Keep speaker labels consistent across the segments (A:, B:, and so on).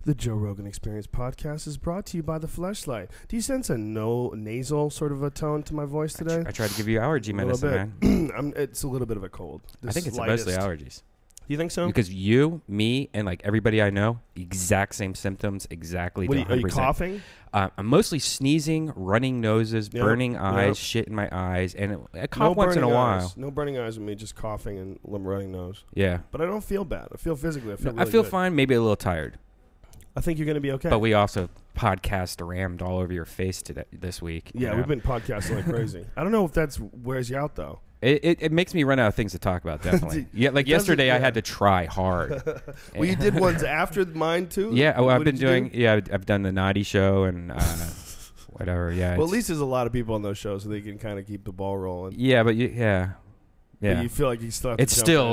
A: The Joe Rogan Experience podcast is brought to you by the Fleshlight. Do you sense a nasal sort of a tone to my voice today?
B: I tried to give you allergy medicine, man.
A: It's a little bit of a cold.
B: I think it's mostly allergies.
A: Do you think so?
B: Because you, me, and like everybody I know, exact same symptoms, exactly.
A: Are you coughing?
B: I'm mostly sneezing, running noses, burning eyes, shit in my eyes, and I cough once in a while.
A: No burning eyes with me, just coughing and running nose.
B: Yeah.
A: But I don't feel bad. I feel physically.
B: I feel fine, maybe a little tired.
A: I think you're going to be okay.
B: But we also podcast rammed all over your face this week.
A: Yeah, we've been podcasting like crazy. I don't know if that's wears you out, though.
B: It makes me run out of things to talk about, definitely. Yeah, like yesterday I had to try hard.
A: Well, you did ones after mine, too?
B: Yeah, well, I've been doing, I've done the Naughty Show and whatever, yeah.
A: Well, at least there's a lot of people on those shows so they can kind of keep the ball rolling.
B: Yeah, but yeah.
A: But you feel like you still have to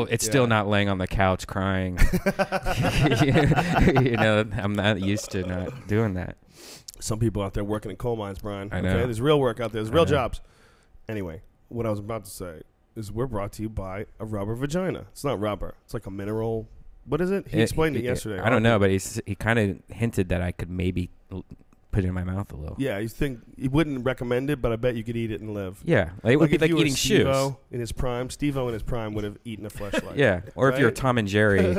B: it's still not laying on the couch crying. You know, I'm not used to not doing that.
A: Some people out there working in coal mines, Brian.
B: I know.
A: Okay? There's real work out there. There's real jobs. Anyway, what I was about to say is we're brought to you by a rubber vagina. It's not rubber. It's like a mineral. What is it? He explained it yesterday.
B: I don't know, but he kind of hinted that I could maybe put it in my mouth a little.
A: Yeah, you think he wouldn't recommend it, but I bet you could eat it and live.
B: Yeah, it would be like eating shoes.
A: In his prime, Steve-O in his prime would have eaten a Fleshlight.
B: Yeah, or if you're Tom and Jerry.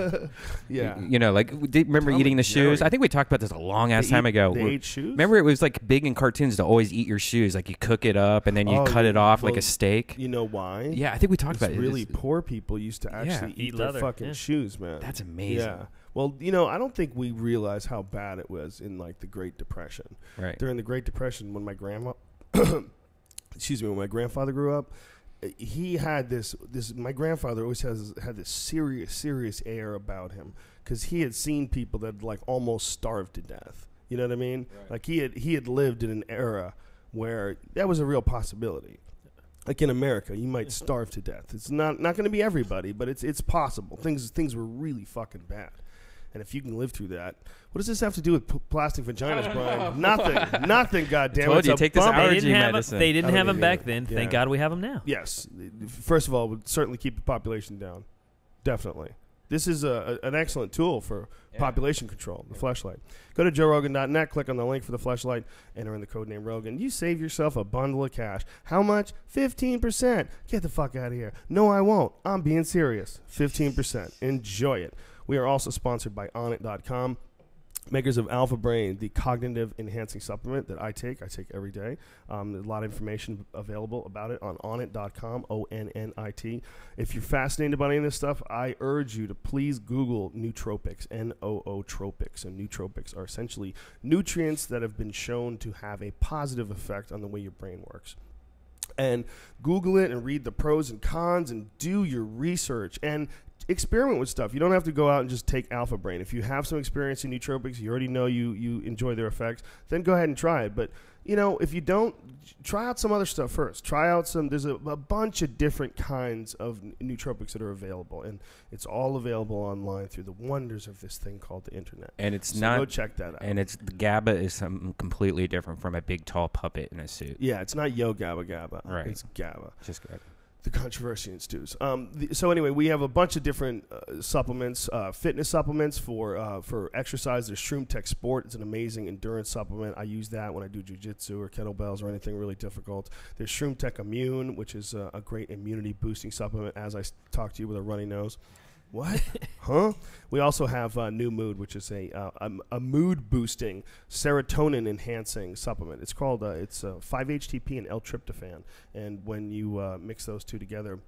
A: Yeah.
B: You know, like, remember
A: Tom
B: eating the shoes?
A: Jerry.
B: I think we talked about this a long-ass time ago.
A: They ate shoes?
B: Remember it was like big in cartoons to always eat your shoes. Like you cook it up and then you cut it off like a steak.
A: You know why?
B: Yeah, I think we talked about it.
A: Really poor people used to actually eat their fucking shoes, man.
B: That's amazing.
A: Yeah. Well, you know, I don't think we realize how bad it was in like the Great Depression.
B: Right.
A: During the Great Depression, when my when my grandfather grew up, he had this. My grandfather always had this serious air about him because he had seen people that like almost starved to death. You know what I mean? Right. Like he had lived in an era where that was a real possibility. Like in America, you might starve to death. It's not going to be everybody, but it's possible. Things were really fucking bad. And if you can live through that, what does this have to do with plastic vaginas, Brian? Nothing, goddammit.
B: Told you, take this allergy medicine.
C: They didn't have them back then.
A: Yeah.
C: Thank God we have them now.
A: Yes. First of all, it would certainly keep the population down. Definitely. This is an excellent tool for population control, the Fleshlight. Go to joerogan.net, click on the link for the Fleshlight, enter in the code name Rogan. You save yourself a bundle of cash. How much? 15%. Get the fuck out of here. No, I won't. I'm being serious. 15%. Enjoy it. We are also sponsored by Onnit.com, makers of Alpha Brain, the cognitive enhancing supplement that I take every day. There's a lot of information available about it on Onnit.com, ONNIT. If you're fascinated by any of this stuff, I urge you to please Google nootropics, Nootropics. And nootropics are essentially nutrients that have been shown to have a positive effect on the way your brain works. And Google it and read the pros and cons and do your research and experiment with stuff. You don't have to go out and just take Alpha Brain. If you have some experience in nootropics, you already know you enjoy their effects, then go ahead and try it. But, you know, if you don't, try out some other stuff first. Try out there's a bunch of different kinds of nootropics that are available, and it's all available online through the wonders of this thing called the internet.
B: And it's
A: go check that out.
B: And the GABA is something completely different from a big, tall puppet in a suit.
A: Yeah, it's not GABA.
B: Right.
A: It's GABA.
B: Just GABA.
A: The controversy ensues. So anyway, we have a bunch of different supplements, fitness supplements for exercise. There's Shroom Tech Sport. It's an amazing endurance supplement. I use that when I do jiu-jitsu or kettlebells or anything really difficult. There's Shroom Tech Immune, which is a great immunity boosting supplement as I talk to you with a runny nose. What? Huh? We also have New Mood, which is a mood boosting, serotonin enhancing supplement. It's called 5-HTP and L-tryptophan, and when you mix those two together,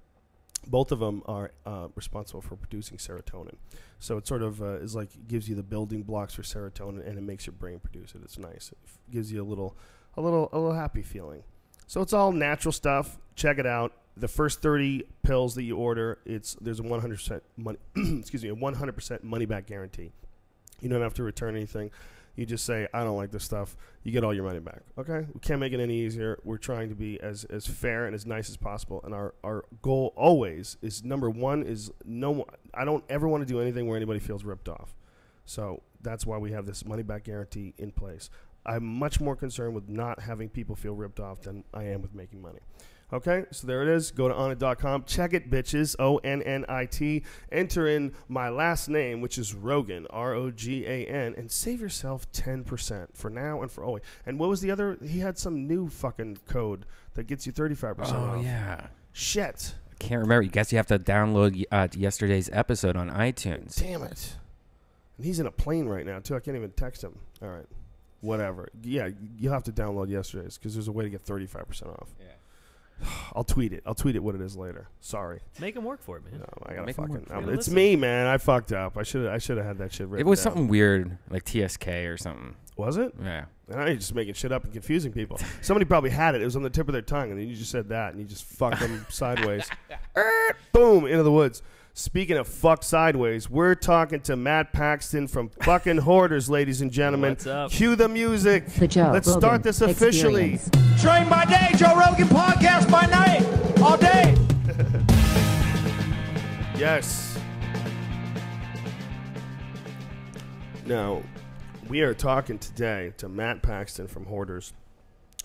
A: both of them are responsible for producing serotonin. So it sort of is like gives you the building blocks for serotonin, and it makes your brain produce it. It's nice. It gives you a little happy feeling. So it's all natural stuff. Check it out. The first 30 pills that you order, there's a 100% money, a 100% money back guarantee. You don't have to return anything. You just say, I don't like this stuff. You get all your money back. Okay? We can't make it any easier. We're trying to be as fair and as nice as possible. And our goal always is, number one, is I don't ever want to do anything where anybody feels ripped off. So that's why we have this money back guarantee in place. I'm much more concerned with not having people feel ripped off than I am with making money. Okay, so there it is. Go to onnit.com. Check it, bitches. ONNIT. Enter in my last name, which is Rogan, ROGAN, and save yourself 10% for now and for always. And what was the other? He had some new fucking code that gets you 35% off.
B: Oh, yeah.
A: Shit.
B: I can't remember. You guess you have to download yesterday's episode on iTunes.
A: Damn it. And he's in a plane right now, too. I can't even text him. All right. Whatever. Yeah, you'll have to download yesterday's because there's a way to get 35% off. Yeah. I'll tweet it. I'll tweet it what it is later. Sorry.
C: Make him work for it, man.
A: No, I gotta fucking. It's
C: listen.
A: me, man. I fucked up. I should have had that shit written.
B: It was
A: down.
B: something weird, like TSK or something.
A: Was it?
B: Yeah.
A: And I just making shit up and confusing people. Somebody probably had it. It was on the tip of their tongue, and then you just said that, and you just fucked them sideways. Boom, into the woods. Speaking of fuck sideways, we're talking to Matt Paxton from fucking Hoarders, ladies and gentlemen.
C: What's up?
A: Cue the music.
D: The Joe
A: Let's
D: Rogan
A: start this officially.
D: Experience.
E: Train by day, Joe Rogan podcast by night, all day.
A: Yes. Now, we are talking today to Matt Paxton from Hoarders.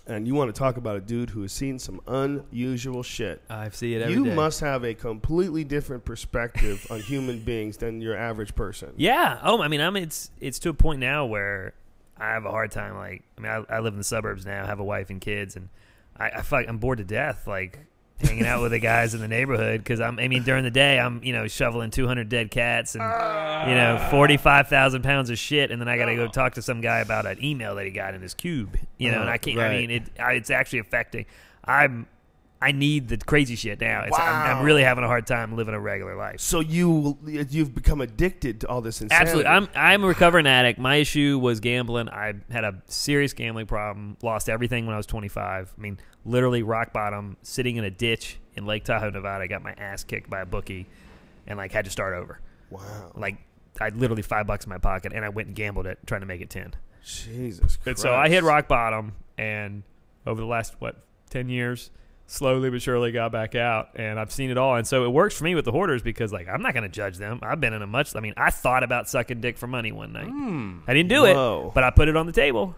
A: And you want to talk about a dude who has seen some unusual shit.
C: I see it every
A: You
C: day.
A: must have a completely different perspective on human beings than your average person.
C: Yeah. Oh, I mean, it's to a point now where I have a hard time. Like, I mean, I live in the suburbs now, have a wife and kids, and I'm bored to death. Like, hanging out with the guys in the neighborhood because during the day I'm shoveling 200 dead cats and 45,000 pounds of shit, and then I got to go talk to some guy about an email that he got in his cube, and I can't.
A: Right.
C: I mean, it's actually affecting. I need the crazy shit now.
A: Wow.
C: I'm really having a hard time living a regular life.
A: So you've become addicted to all this insanity.
C: Absolutely. I'm a recovering addict. My issue was gambling. I had a serious gambling problem. Lost everything when I was 25. I mean, literally rock bottom, sitting in a ditch in Lake Tahoe, Nevada. I got my ass kicked by a bookie and had to start over.
A: Wow.
C: I had literally $5 in my pocket, and I went and gambled it, trying to make it 10.
A: Jesus Christ.
C: And so I hit rock bottom, and over the last, 10 years, slowly but surely got back out, and I've seen it all. And so it works for me with the Hoarders because, I'm not going to judge them. I've been in I thought about sucking dick for money one night. I didn't do it, but I put it on the table.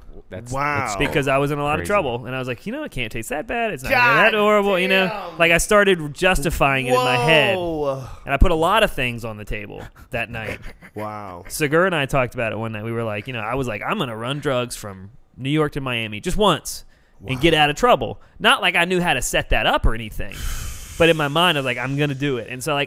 A: Wow.
C: Because I was in a lot of
B: Crazy.
C: trouble, and I was like, it can't taste that bad. It's not that horrible, I started justifying it in my head, and I put a lot of things on the table that night.
A: Wow.
C: Sigur and I talked about it one night. We were like, I was like, I'm going to run drugs from New York to Miami just once and get out of trouble. Not like I knew how to set that up or anything, but in my mind, I was like, I'm going to do it. And so, there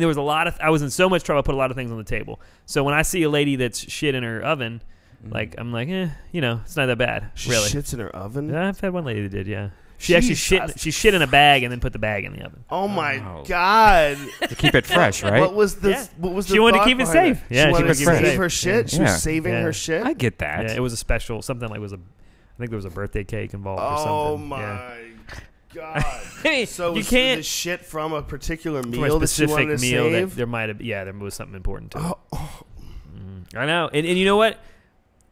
C: was I was in so much trouble, I put a lot of things on the table. So when I see a lady that's shit in her oven, I'm like, it's not that bad,
A: She
C: really.
A: shits in her oven?
C: Yeah, I've had one lady that did, yeah. She actually shit in a bag and then put the bag in the oven.
A: Oh my God!
B: To keep it fresh, right?
A: What was the?
C: Yeah.
A: What was the?
C: She wanted to
A: thought
C: keep it
A: behind
C: safe.
A: it?
C: Yeah,
A: she
C: she
A: wanted
C: wanted
A: to
C: to keep it
A: save
C: safe.
A: her shit. She
B: Yeah.
A: was saving her shit.
B: I get that.
C: Yeah, it was a special, something like I think there was a birthday cake involved or something.
A: Oh my
C: Yeah.
A: God! So
C: you
A: was
C: can't
A: the shit from a particular
C: from
A: meal
C: a
A: that you wanted
C: specific
A: to
C: meal
A: save?
C: that there might have, there was something important to it.
A: Oh,
C: I know, and you know what?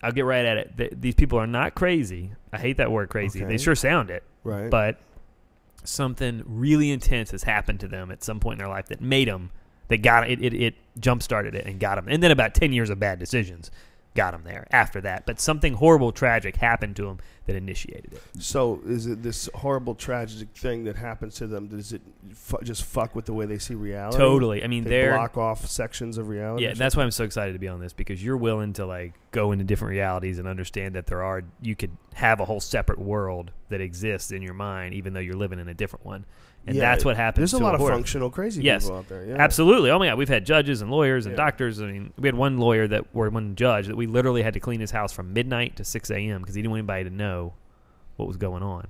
C: I'll get right at it. These people are not crazy. I hate that word, crazy.
A: Okay.
C: They sure sound it,
A: right.
C: but something really intense has happened to them at some point in their life that made them. That got it. It jump started it and got them. And then about 10 years of bad decisions got them there after that. But something horrible, tragic happened to them that initiated it.
A: So is it this horrible, tragic thing that happens to them? Does it just fuck with the way they see reality?
C: Totally. I mean,
A: they
C: they're
A: block off sections of reality.
C: Yeah, that's why I'm so excited to be on this, because you're willing to go into different realities and understand that you could have a whole separate world that exists in your mind, even though you're living in a different one. And that's what happens.
A: There's a lot of
C: hoarder.
A: functional crazy
C: Yes,
A: people out there. Yeah.
C: absolutely. Oh my God, we've had judges and lawyers and doctors. I mean, we had one one judge that we literally had to clean his house from midnight to 6 a.m. because he didn't want anybody to know what was going on.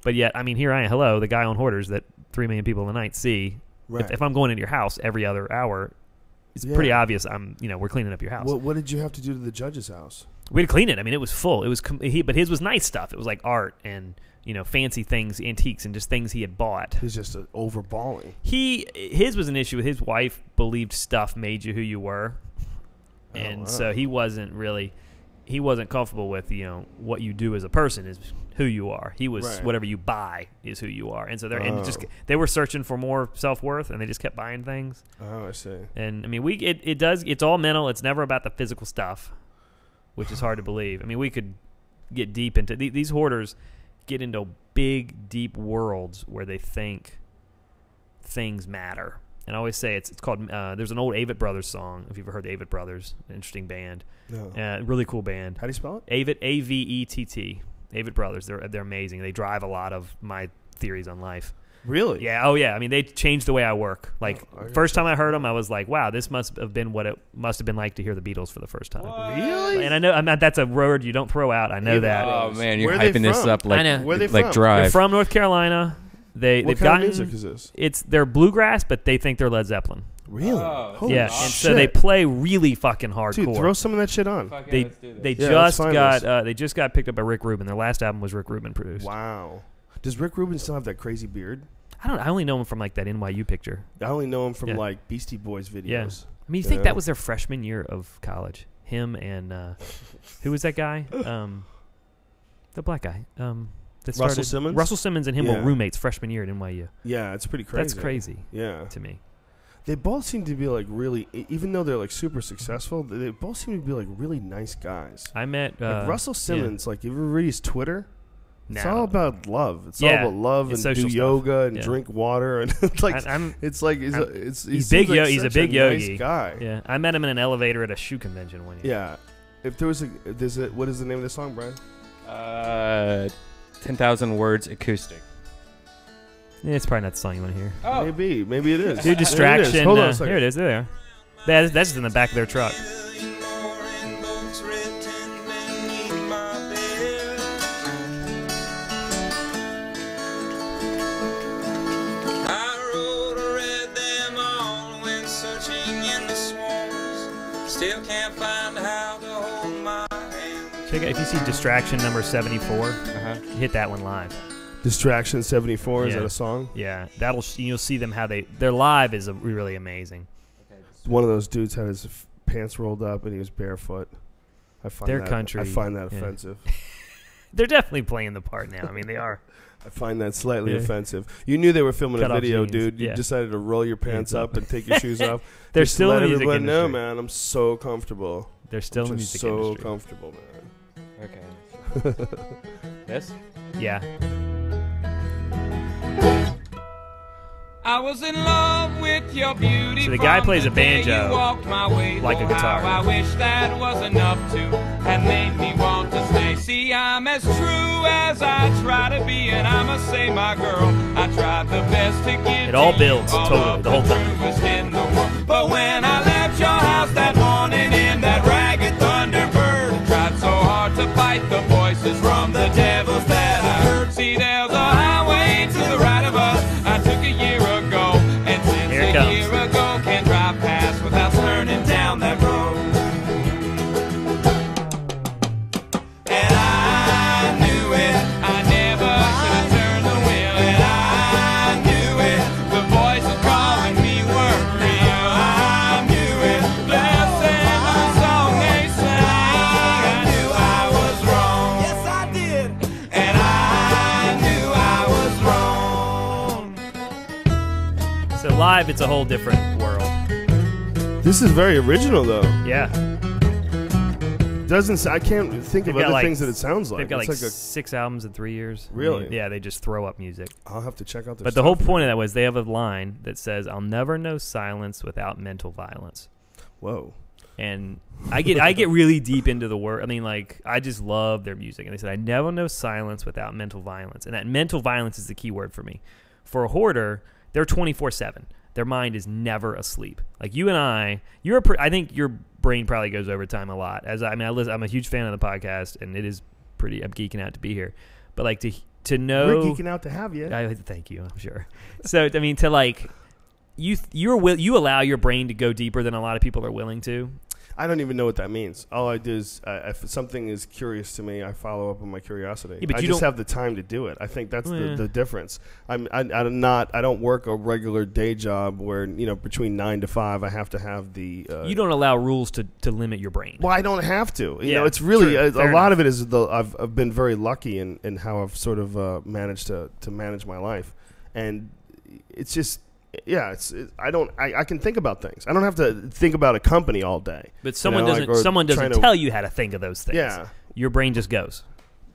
C: But yet, I mean, here I am. Hello, the guy on Hoarders that 3 million people a night see.
A: Right.
C: If I'm going into your house every other hour, it's pretty obvious. We're cleaning up your house.
A: What did you have to do to the judge's house?
C: We had to clean it. I mean, it was full. It was, but his was nice stuff. It was like art and fancy things, antiques, and just things he had bought.
A: He's just overballing.
C: His was an issue with his wife believed stuff made you who you were, and so he wasn't comfortable with what you do as a person is who you are. He was whatever you buy is who you are, and so they were searching for more self-worth, and they just kept buying things.
A: Oh, I see.
C: And I mean, it's all mental. It's never about the physical stuff, which is hard to believe. I mean, we could get deep into these hoarders. Get into big, deep worlds where they think things matter. And I always say it's called. There's an old Avett Brothers song. If you've ever heard the Avett Brothers, an interesting band, really cool band.
A: How do you spell it?
C: Avett, Avett. Avett Brothers. They're amazing. They drive a lot of my theories on life.
A: Really?
C: Yeah. Oh, yeah. I mean, they changed the way I work. Like, first time I heard them, I was like, wow, this must have been what it must have been like to hear the Beatles for the first time.
A: What? Really?
C: And I know that's a word you don't throw out. I know that.
B: Oh, man, you're
A: Where are
B: hyping
A: they
B: this
A: from?
B: up like,
C: I know.
A: Where are they
B: like
A: from?
B: Drive.
C: They're from North Carolina. They've
A: What kind of music is this?
C: They're bluegrass, but they think they're Led Zeppelin.
A: Really? Holy
C: Yeah,
A: shit.
C: and so they play really fucking hardcore.
A: Dude, throw some of that shit on.
C: They
A: Yeah,
C: just got picked up by Rick Rubin. Their last album was Rick Rubin produced.
A: Wow. Does Rick Rubin still have that crazy beard?
C: I only know him from like that NYU picture.
A: I only know him from like Beastie Boys videos.
C: Yeah. I mean, you think that was their freshman year of college? Him and who was that guy? The black guy. That
A: Russell Simmons?
C: Russell Simmons and him were roommates freshman year at NYU.
A: Yeah, it's pretty crazy.
C: That's crazy.
A: Yeah.
C: To me.
A: They both seem to be like really, even though they're like super successful, they both seem to be like really nice guys.
C: I met
A: like Russell Simmons. Like, you ever read his Twitter? It's all about love. It's all about love and do yoga and drink water and it's like he's
C: big.
A: Like
C: he's a big yogi.
A: Nice guy.
C: Yeah, I met him in an elevator at a shoe convention one year.
A: Yeah, if there was what is the name of the song, Brian?
B: 10,000 Words Acoustic.
C: Yeah, it's probably not the song you want to hear.
A: Oh. Maybe it is.
C: Do Distraction.
A: Hold on a second.
C: Here it is. There they are. That's just in the back of their truck.
D: Still can't find how to hold my hand.
C: Check out if you see Distraction number 74. Hit that one live.
A: Distraction 74 is that a song?
C: Yeah, you'll see them how their live is really amazing.
A: One of those dudes had his pants rolled up and he was barefoot. I find that offensive.
C: They're definitely playing the part now. I mean, they are.
A: I find that slightly offensive. You knew they were filming a video, dude. You decided to roll your pants up and take your shoes off.
C: They're still in the music
A: industry.
C: industry.
A: No, man, I'm so comfortable.
C: They're still in the music industry.
A: So comfortable, man.
B: Okay. Yes?
C: Yeah.
D: I was in love with your beauty.
C: So the guy plays a banjo like a guitar.
D: I wish that was enough to have made me want to stay. See, I'm as true as I try to be, and I must say, my girl, I tried the best to get
C: it all builds totally the whole time.
D: But when I left your house that morning in that ragged Thunderbird, I tried so hard to fight the voices from the devils that I heard. See, there's a highway to the right of us. I took a year ago, and since a year ago, can't drive past without turning down that road. And I knew it, I never should have turned the wheel. And I knew it, the voice was calling me were real. I knew it, listen to the song they sang. I knew I was wrong. Yes, I did. And I knew I was wrong.
C: So live, it's a whole different world.
A: This is very original, though.
C: Yeah.
A: I can't think of other things that it sounds like.
C: They've got
A: it's
C: like 6 albums in 3 years.
A: Really?
C: I mean, yeah, they just throw up music.
A: I'll have to check out their
C: But the whole point of that was they have a line that says, "I'll never know silence without mental violence."
A: Whoa.
C: And I get really deep into the word. I mean, like, I just love their music. And they said, "I never know silence without mental violence." And that mental violence is the key word for me. For a hoarder, they're 24/7. Their mind is never asleep. Like you and I think your brain probably goes overtime a lot. I'm a huge fan of the podcast, and it is pretty. I'm geeking out to be here, but like to know,
A: we're geeking out to have you.
C: Thank you. I'm sure. So I mean, to like you allow your brain to go deeper than a lot of people are willing to.
A: I don't even know what that means. All I do is, if something is curious to me, I follow up on my curiosity.
C: Yeah, but
A: I just have the time to do it. I think that's the difference. I don't work a regular day job where, between 9 to 5, I have to have the.
C: You don't allow rules to limit your brain.
A: Well, I don't have to. You know, it's really
C: true.
A: A lot of it is I've been very lucky in how I've sort of managed to manage my life, and it's just. Yeah, I can think about things. I don't have to think about a company all day.
C: But someone doesn't tell you how to think of those things.
A: Yeah.
C: Your brain just goes.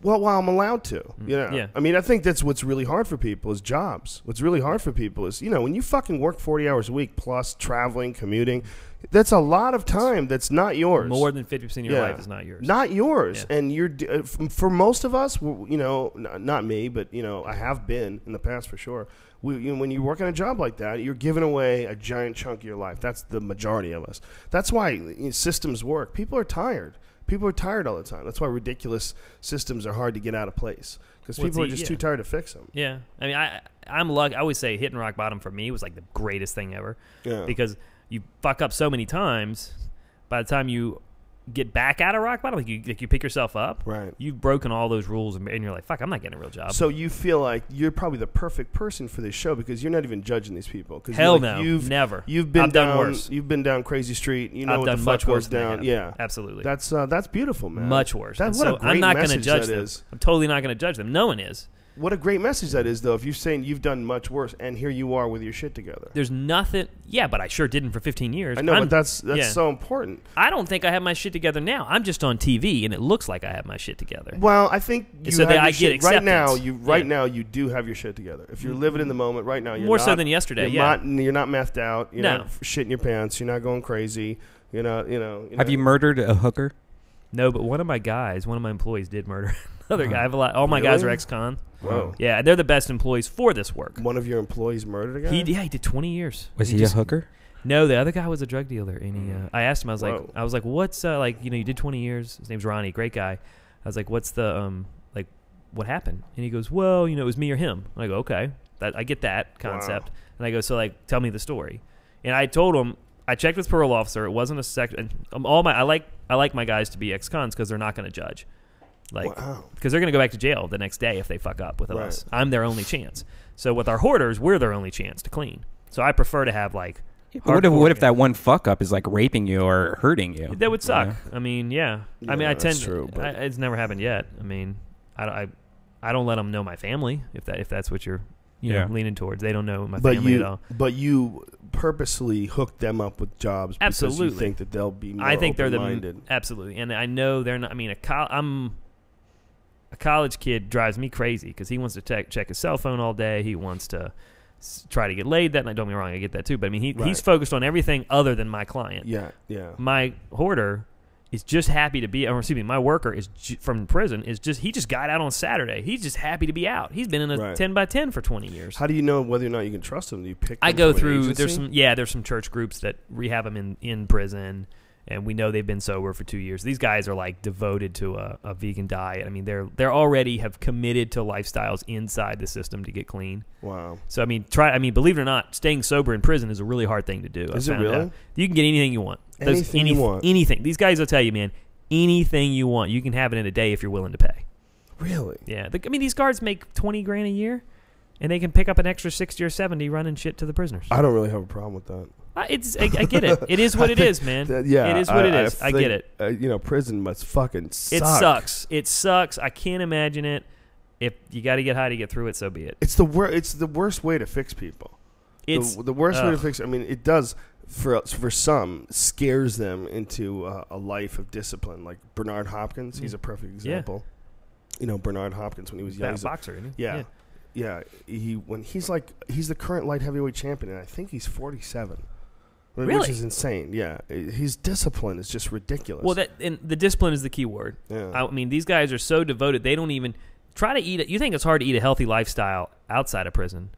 A: Well, I'm allowed to. You know?
C: Yeah.
A: I mean, I think that's what's really hard for people is jobs. What's really hard for people is, when you fucking work 40 hours a week plus traveling, commuting, that's a lot of time that's not yours.
C: More than 50% of your life is not yours.
A: Not yours.
C: Yeah.
A: And for most of us, not me, but, I have been in the past for sure. When you work in a job like that, you're giving away a giant chunk of your life. That's the majority of us. That's why systems work. People are tired. People are tired all the time. That's why ridiculous systems are hard to get out of place because people are just too tired to fix them.
C: Yeah. I mean, I'm lucky. I always say hitting rock bottom for me was like the greatest thing ever.
A: Yeah.
C: Because you fuck up so many times, by the time you get back out of rock bottom, like you pick yourself up,
A: right?
C: You've broken all those rules, and you're like, fuck, I'm not getting a real job.
A: So you feel like you're probably the perfect person for this show because you're not even judging these people.
C: Hell no, never.
A: You've been
C: I've done worse.
A: You've been down crazy street. You know
C: I've
A: what
C: done
A: the
C: much
A: fuck
C: worse
A: goes down. Yeah,
C: absolutely.
A: That's beautiful, man.
C: Much worse.
A: What a great
C: I'm not going to
A: message
C: judge
A: that
C: them.
A: is.
C: I'm totally not going to judge them. No one is.
A: What a great message that is, though, if you're saying you've done much worse, and here you are with your shit together.
C: There's nothing... Yeah, but I sure didn't for 15 years.
A: I know, but that's so important.
C: I don't think I have my shit together now. I'm just on TV, and it looks like I have my shit together.
A: Well, I think you
C: so
A: have your
C: I
A: shit...
C: get
A: Right now,
C: acceptance.
A: now, you do have your shit together. If you're living in the moment right now, you're
C: More
A: not,
C: so than yesterday,
A: you're not methed out. You're
C: No.
A: not shitting your pants. You're not going crazy. You're not,
B: Have you murdered a hooker?
C: No, but one of my employees did murder another guy. I have all my guys are ex-con.
A: Whoa.
C: Yeah, they're the best employees for this work.
A: One of your employees murdered a guy?
C: He did 20 years.
B: Was he a hooker?
C: No, the other guy was a drug dealer, and I asked him. I was like, what's you did 20 years. His name's Ronnie, great guy. I was like, what's the what happened? And he goes, well, it was me or him. And I go, okay, I get that concept.
A: Wow.
C: And I go, so tell me the story. And I told him I checked with parole officer. It wasn't a sec. And I like my guys to be ex-cons because they're not going to judge. Because they're going to go back to jail the next day if they fuck up with us. I'm their only chance. So with our hoarders, we're their only chance to clean. So I prefer to have
B: what if that one fuck up is like raping you or hurting you?
C: That would suck. I mean, I mean, I tend
A: true,
C: it's never happened yet. I mean, I don't let them know my family if that's what you're leaning towards. They don't know my family at all.
A: But you purposely hook them up with jobs because you think that they'll be more open-minded.
C: Absolutely, and I know they're not. I mean, a college kid drives me crazy because he wants to check his cell phone all day. He wants to try to get laid that night. Don't get me wrong, I get that too. But I mean, he's focused on everything other than my client.
A: Yeah.
C: My hoarder is just happy to be, or excuse me, my worker is from prison he just got out on Saturday. He's just happy to be out. He's been in a 10 by 10 for 20 years.
A: How do you know whether or not you can trust them? Do you pick them
C: I go
A: from an
C: through,
A: agency?
C: there's some church groups that rehab them in prison, and we know they've been sober for 2 years. These guys are like devoted to a vegan diet. I mean, they're already have committed to lifestyles inside the system to get clean.
A: Wow.
C: So I mean, believe it or not, staying sober in prison is a really hard thing to do.
A: Is it really?
C: You can get anything you want.
A: Anything you want.
C: Anything. These guys will tell you, man, anything you want, you can have it in a day if you're willing to pay.
A: Really?
C: Yeah. I mean, these guards make $20,000 a year, and they can pick up an extra 60 or 70 running shit to the prisoners.
A: I don't really have a problem with that.
C: I get it. It is what it is, man. It is what it is. I get it.
A: Prison must fucking suck.
C: It sucks. It sucks. I can't imagine it. If you got to get high to get through it, so be it.
A: It's the worst way to fix people. It's the worst way to fix. I mean, it does for some scares them into a life of discipline. Like Bernard Hopkins, he's a perfect example. Yeah. Bernard Hopkins when he was young,
C: he's a boxer, isn't he?
A: Yeah. Yeah. He's the current light heavyweight champion, and I think he's 47.
C: Really?
A: Which is insane. Yeah, his discipline is just ridiculous.
C: Well, and the discipline is the key word. Yeah. I mean, these guys are so devoted; they don't even try to eat it. You think it's hard to eat a healthy lifestyle outside of prison?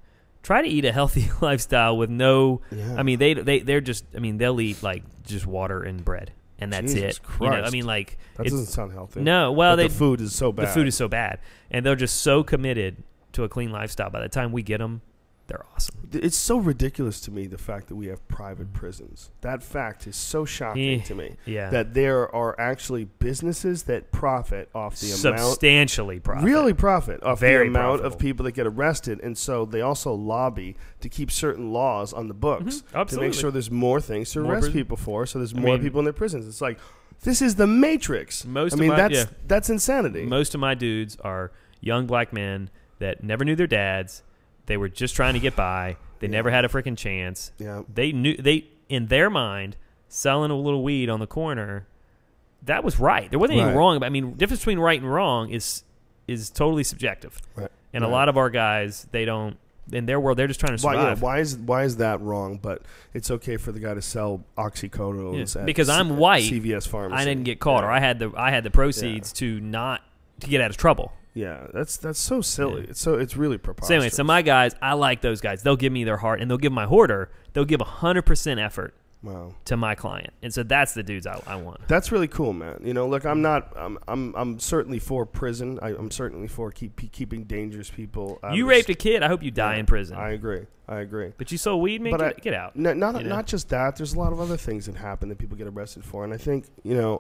C: Try to eat a healthy lifestyle with no. Yeah. I mean, they're just. I mean, they'll eat like just water and bread, and that's
A: Jesus
C: it.
A: Christ.
C: I mean, like
A: that doesn't sound healthy.
C: No, well,
A: the food is so bad.
C: The food is so bad, and they're just so committed to a clean lifestyle. By the time we get them, they're awesome.
A: It's so ridiculous to me, the fact that we have private prisons. That fact is so shocking to me.
C: Yeah.
A: That there are actually businesses that profit off the
C: substantially
A: amount. Really profit off the amount of people that get arrested. And so they also lobby to keep certain laws on the books to make sure there's more things to arrest people for. So there's more people in their prisons. It's like, this is the Matrix. That's insanity.
C: Most of my dudes are young black men that never knew their dads. They were just trying to get by. They never had a freaking chance.
A: Yeah.
C: They in their mind, selling a little weed on the corner, that was right. There wasn't anything wrong. I mean, the difference between right and wrong is is totally subjective.
A: Right.
C: And a lot of our guys, they don't, in their world, they're just trying to survive.
A: Why is that wrong? But it's okay for the guy to sell oxycodones at
C: because I'm white.
A: CVS pharmacy.
C: I didn't get caught, or I had the proceeds to get out of trouble.
A: Yeah, that's so silly. It's really preposterous.
C: So anyway, so my guys, I like those guys. They'll give me their heart, and they'll give my hoarder. They'll give 100% effort.
A: Wow.
C: To my client, and so that's the dudes I want.
A: That's really cool, man. You know, look, I'm certainly for prison. I'm certainly for keeping dangerous people.
C: You raped a kid. I hope you die in prison.
A: I agree. But
C: you sold weed, man. Get out.
A: Not just that. There's a lot of other things that happen that people get arrested for, and I think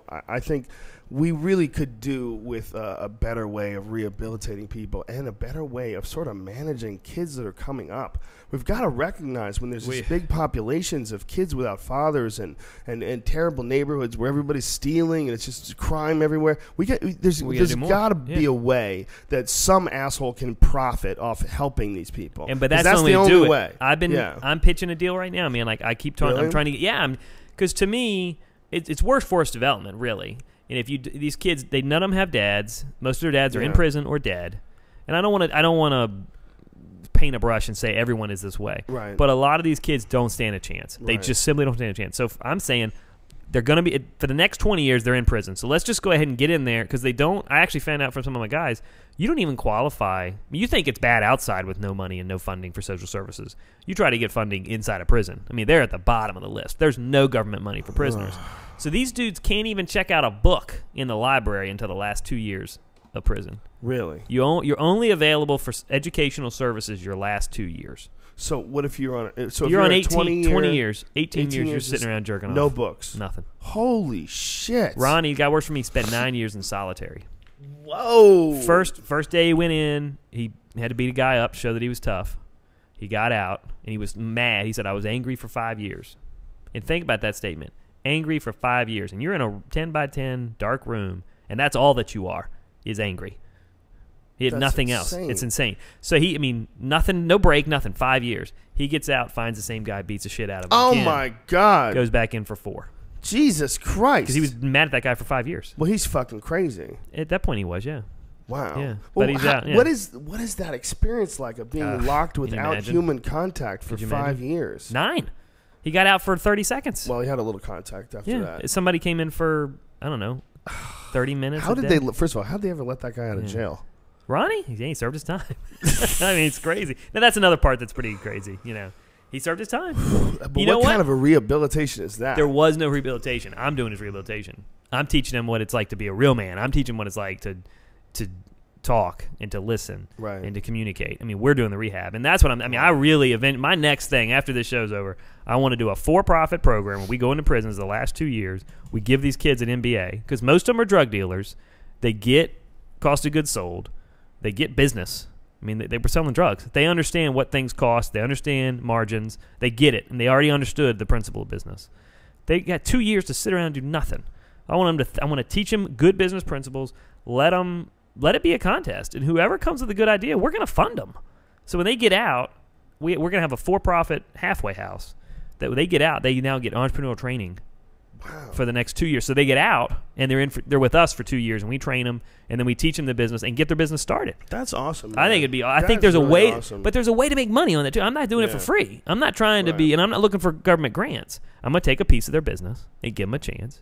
A: I think we really could do with a better way of rehabilitating people and a better way of sort of managing kids that are coming up. We've got to recognize when there's these big populations of kids without fathers and terrible neighborhoods where everybody's stealing and it's just crime everywhere. There's got to be a way that some asshole can profit off helping these people.
C: But that's the only way. I'm pitching a deal right now, man. Like I keep talking. Really? I'm trying to get. Because to me, it's workforce development, really. And if these kids, none of them have dads. Most of their dads are in prison or dead. And I don't want to paint a brush and say everyone is this way.
A: Right.
C: But a lot of these kids don't stand a chance. They just simply don't stand a chance. So I'm saying they're going to be, for the next 20 years, they're in prison. So let's just go ahead and get in there because they don't. I actually found out from some of my guys, you don't even qualify. You think it's bad outside with no money and no funding for social services. You try to get funding inside a prison. I mean, they're at the bottom of the list. There's no government money for prisoners. So these dudes can't even check out a book in the library until the last 2 years of prison.
A: Really?
C: You're only available for educational services your last 2 years.
A: So what if you're on? So
C: you're
A: if
C: on
A: you're
C: 20 years. 18 years, you're sitting around jerking off.
A: No books.
C: Nothing.
A: Holy shit.
C: Ronnie got worse for me. He spent 9 years in solitary.
A: Whoa.
C: First day he went in, he had to beat a guy up to show that he was tough. He got out, and he was mad. He said, I was angry for 5 years. And think about that statement. Angry for 5 years. And you're in a 10 by 10 dark room, and that's all that you are, is angry. He had nothing else. It's insane. So nothing, no break, nothing. 5 years. He gets out, finds the same guy, beats the shit out of him.
A: Oh,
C: again,
A: my God.
C: Goes back in for 4.
A: Jesus Christ.
C: Because he was mad at that guy for 5 years.
A: Well, he's fucking crazy.
C: At that point, he was, yeah.
A: Wow.
C: Yeah.
A: Well,
C: but he's out. Yeah.
A: What is that experience like of being locked without human contact for 5 years?
C: 9. He got out for 30 seconds.
A: Well, he had a little contact after that.
C: Somebody came in for, I don't know, 30 minutes.
A: First of all, how did they ever let that guy out of jail?
C: Ronnie? He served his time. I mean, it's crazy. Now, that's another part that's pretty crazy, He served his time.
A: But what kind of a rehabilitation is that?
C: There was no rehabilitation. I'm doing his rehabilitation. I'm teaching him what it's like to be a real man. I'm teaching him what it's like to talk and to listen and to communicate. I mean, we're doing the rehab, and that's what I really my next thing after this show's over, I want to do a for-profit program where we go into prisons the last 2 years. We give these kids an MBA because most of them are drug dealers. They get cost of goods sold. They get business. I mean, they were selling drugs. They understand what things cost. They understand margins. They get it, and they already understood the principle of business. They got 2 years to sit around and do nothing. I want to teach them good business principles. Let it be a contest, and whoever comes with a good idea, we're going to fund them. So when they get out, we're going to have a for-profit halfway house. That when they get out, they now get entrepreneurial training for the next 2 years. So they get out, and they're with us for 2 years, and we train them, and then we teach them the business and get their business started.
A: That's awesome. Man.
C: I think I think there's a way, but there's a way to make money on that too. I'm not doing it for free. I'm not trying to be, and I'm not looking for government grants. I'm going to take a piece of their business and give them a chance.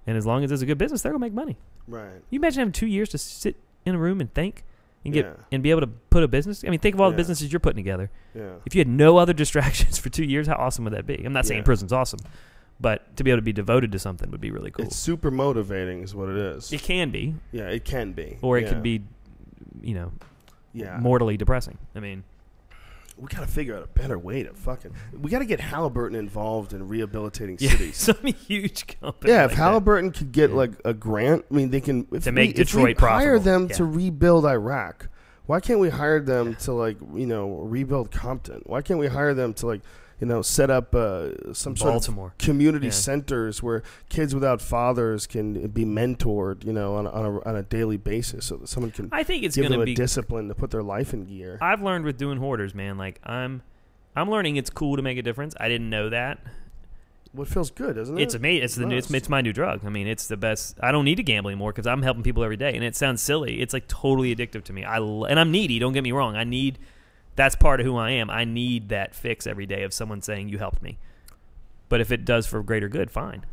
C: And as long as it's a good business, they're going to make money.
A: Right.
C: You imagine having 2 years to sit in a room and think and and be able to put a business. I mean, think of all the businesses you're putting together.
A: Yeah.
C: If you had no other distractions for 2 years, how awesome would that be? I'm not saying prison's awesome, but to be able to be devoted to something would be really cool.
A: It's super motivating is what it is.
C: It can be.
A: Yeah, it can be.
C: Or it could be, mortally depressing. I mean,
A: we got to figure out a better way to we got to get Halliburton involved in rehabilitating cities.
C: Some huge company.
A: Yeah, if Halliburton could get like a grant, I mean, they can
C: make Detroit profitable.
A: Hire them to rebuild Iraq. Why can't we hire them to rebuild Compton? Why can't we hire them to set up some sort of community centers where kids without fathers can be mentored, on a daily basis, so that someone can give them a discipline to put their life in gear.
C: I've learned with doing hoarders, man. Like I'm learning it's cool to make a difference. I didn't know that.
A: Well, it feels good, doesn't it?
C: It's amazing. It's my new drug. I mean, it's the best. I don't need to gamble anymore because I'm helping people every day, and it sounds silly. It's like totally addictive to me. And I'm needy. Don't get me wrong. That's part of who I am. I need that fix every day of someone saying you helped me. But if it does for greater good, fine.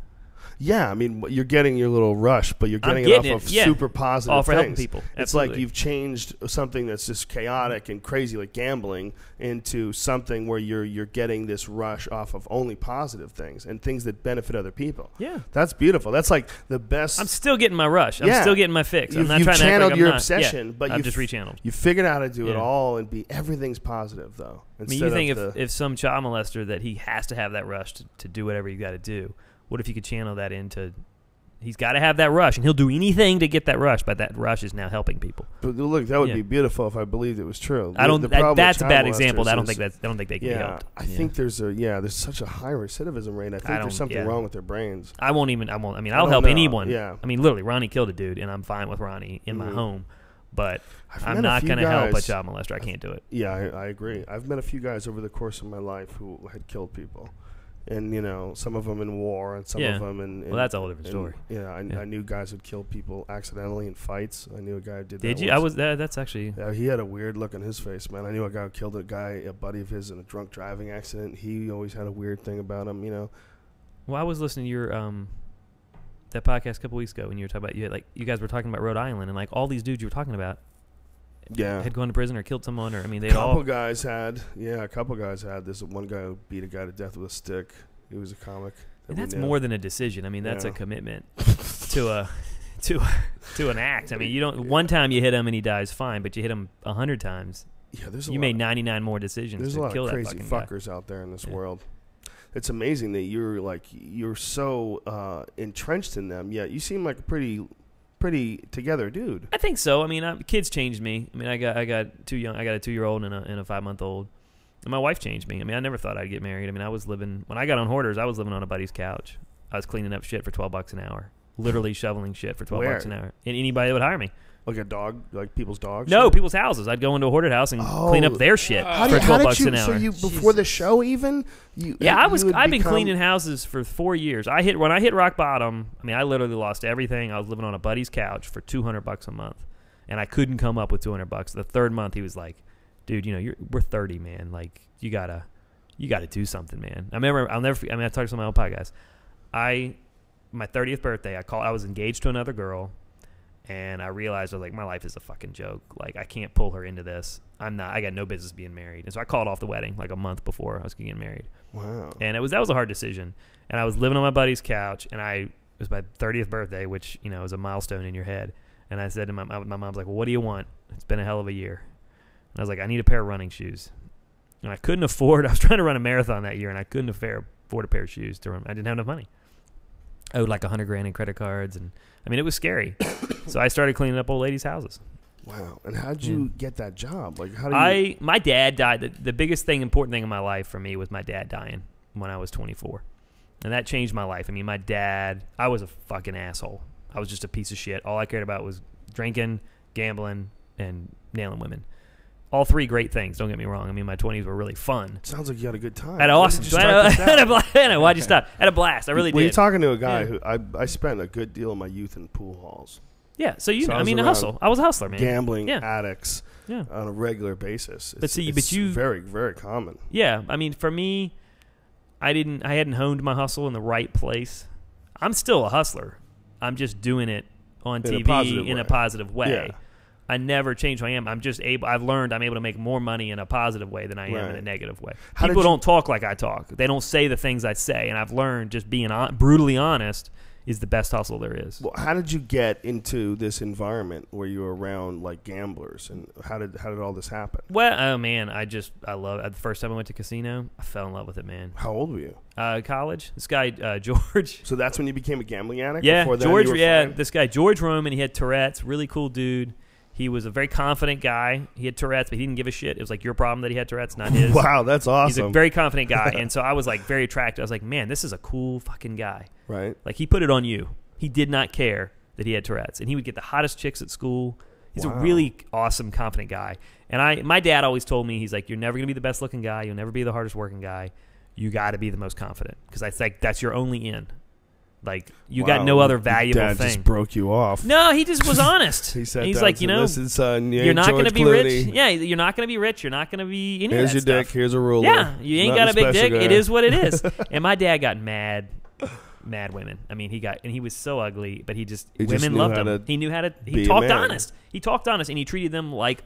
A: Yeah, I mean, you're getting your little rush, but you're getting it off of super positive
C: all for
A: things.
C: Helping people.
A: It's like you've changed something that's just chaotic and crazy, like gambling, into something where you're getting this rush off of only positive things and things that benefit other people.
C: Yeah,
A: that's beautiful. That's like the best.
C: I'm still getting my rush. I'm still getting my fix. I'm not trying to act like I'm
A: your
C: not.
A: obsession, but
C: I've just rechanneled.
A: You figured out how to do it all and be everything's positive though.
C: I mean, you think if some child molester that he has to have that rush to do whatever you got to do, what if you could channel that into? He's got to have that rush, and he'll do anything to get that rush, but that rush is now helping people.
A: But look, that would be beautiful if I believed it was true.
C: I don't. That's a bad example. I don't think they can be helped.
A: I think there's such a high recidivism rate. I think there's something wrong with their brains.
C: I won't. I mean, I'll help anyone.
A: Yeah.
C: I mean, literally, Ronnie killed a dude, and I'm fine with Ronnie in my home, but I'm not going to help a child molester. I can't do it.
A: Yeah, I agree. I've met a few guys over the course of my life who had killed people. And, some of them in war and some of them in...
C: Well, that's a whole different story.
A: I knew guys who'd kill people accidentally in fights. I knew a guy who did that.
C: Did you?
A: Once.
C: That's actually...
A: Yeah, he had a weird look on his face, man. I knew a guy who killed a buddy of his in a drunk driving accident. He always had a weird thing about him,
C: Well, I was listening to your... that podcast a couple weeks ago when you were talking about... You guys were talking about Rhode Island, and, all these dudes you were talking about...
A: Yeah,
C: had gone to prison or killed someone, or
A: a couple guys had this one guy who beat a guy to death with a stick. He was a comic.
C: And that's more than a decision. I mean, that's a commitment to an act. I mean, you don't. One time you hit him and he dies, fine, but you hit him 100 times. Yeah, you made 99 more decisions.
A: There's
C: to
A: a lot
C: kill
A: of crazy
C: that
A: fuckers out there in this world. It's amazing that you're so entrenched in them. Yet you seem like a pretty together dude.
C: I think so. I mean, kids changed me. I mean, I got a 2-year-old and a 5-month-old. And my wife changed me. I mean, I never thought I'd get married. I mean, when I got on Hoarders, I was living on a buddy's couch. I was cleaning up shit for $12 an hour. Literally shoveling shit for $12 an hour. And anybody that would hire me.
A: Like a dog? Like people's dogs?
C: No, people's houses. I'd go into a hoarded house and clean up their shit for $12 an hour.
A: So before the show even?
C: I've been cleaning houses for 4 years. When I hit rock bottom, I mean, I literally lost everything. I was living on a buddy's couch for $200 a month. And I couldn't come up with $200. The third month, he was like, dude, we're 30, man. Like, you gotta do something, man. I talked to some of my old podcast. My 30th birthday, I was engaged to another girl, and I realized, my life is a fucking joke. Like, I can't pull her into this. I got no business being married. And so I called off the wedding like a month before I was getting married.
A: Wow.
C: And that was a hard decision. And I was living on my buddy's couch, and it was my 30th birthday, which, is a milestone in your head. And I said to my mom's like, well, what do you want? It's been a hell of a year. And I was like, I need a pair of running shoes. And I couldn't afford, I was trying to run a marathon that year, and I couldn't afford a pair of shoes to run. I didn't have enough money. I owed like $100,000 in credit cards, and I mean, it was scary. So I started cleaning up old ladies' houses.
A: Wow. And how'd you get that job? Like,
C: my dad died. The biggest important thing in my life for me was my dad dying when I was 24. And that changed my life. I mean, my dad, I was a fucking asshole. I was just a piece of shit. All I cared about was drinking, gambling, and nailing women. All three great things, don't get me wrong. I mean, my 20s were really fun.
A: Sounds like you had a good time.
C: I had awesome. Why'd you stop? I had a blast. I really did.
A: Well, you're talking to a guy who I spent a good deal of my youth in pool halls.
C: Yeah, so a hustle. I was a hustler, man.
A: Gambling addicts on a regular basis. It's very, very common.
C: Yeah, I mean, for me, I hadn't honed my hustle in the right place. I'm still a hustler. I'm just doing it on TV in a positive way. Yeah. I never changed who I am. I've learned I'm able to make more money in a positive way than I am in a negative way. People don't talk like I talk. They don't say the things I say. And I've learned just being brutally honest is the best hustle there is.
A: Well, how did you get into this environment where you were around like gamblers, and how did all this happen?
C: Well, oh man, I love it. The first time I went to casino, I fell in love with it, man.
A: How old were you?
C: College. This guy George.
A: So that's when you became a gambling addict?
C: Yeah,
A: Before then,
C: George.
A: you were fine?
C: This guy George Roman. He had Tourette's. Really cool dude. He was a very confident guy. He had Tourette's, but he didn't give a shit. It was like your problem that he had Tourette's, not his.
A: Wow, that's awesome.
C: He's a very confident guy, and so I was like very attracted. I was like, man, this is a cool fucking guy.
A: Right.
C: Like he put it on you. He did not care that he had Tourette's, and he would get the hottest chicks at school. He's a really awesome, confident guy. And my dad always told me, he's like, you're never going to be the best looking guy. You'll never be the hardest working guy. you got to be the most confident because I think that's your only in. Like you got no other valuable
A: Dad
C: thing.
A: Just broke you off.
C: No, he just was honest.
A: He said,
C: he's like,
A: listen, son,
C: you're not
A: going to
C: be rich. Yeah, you're not going to be rich. You're not going to be any
A: Here's
C: of
A: your
C: that
A: dick.
C: stuff.
A: Here's a ruler.
C: Yeah, you ain't got a big dick.
A: Guy.
C: It is what it is. And my dad got mad women. I mean, he was so ugly, but women loved him. He knew how to. He talked honest. He talked honest, and he treated them with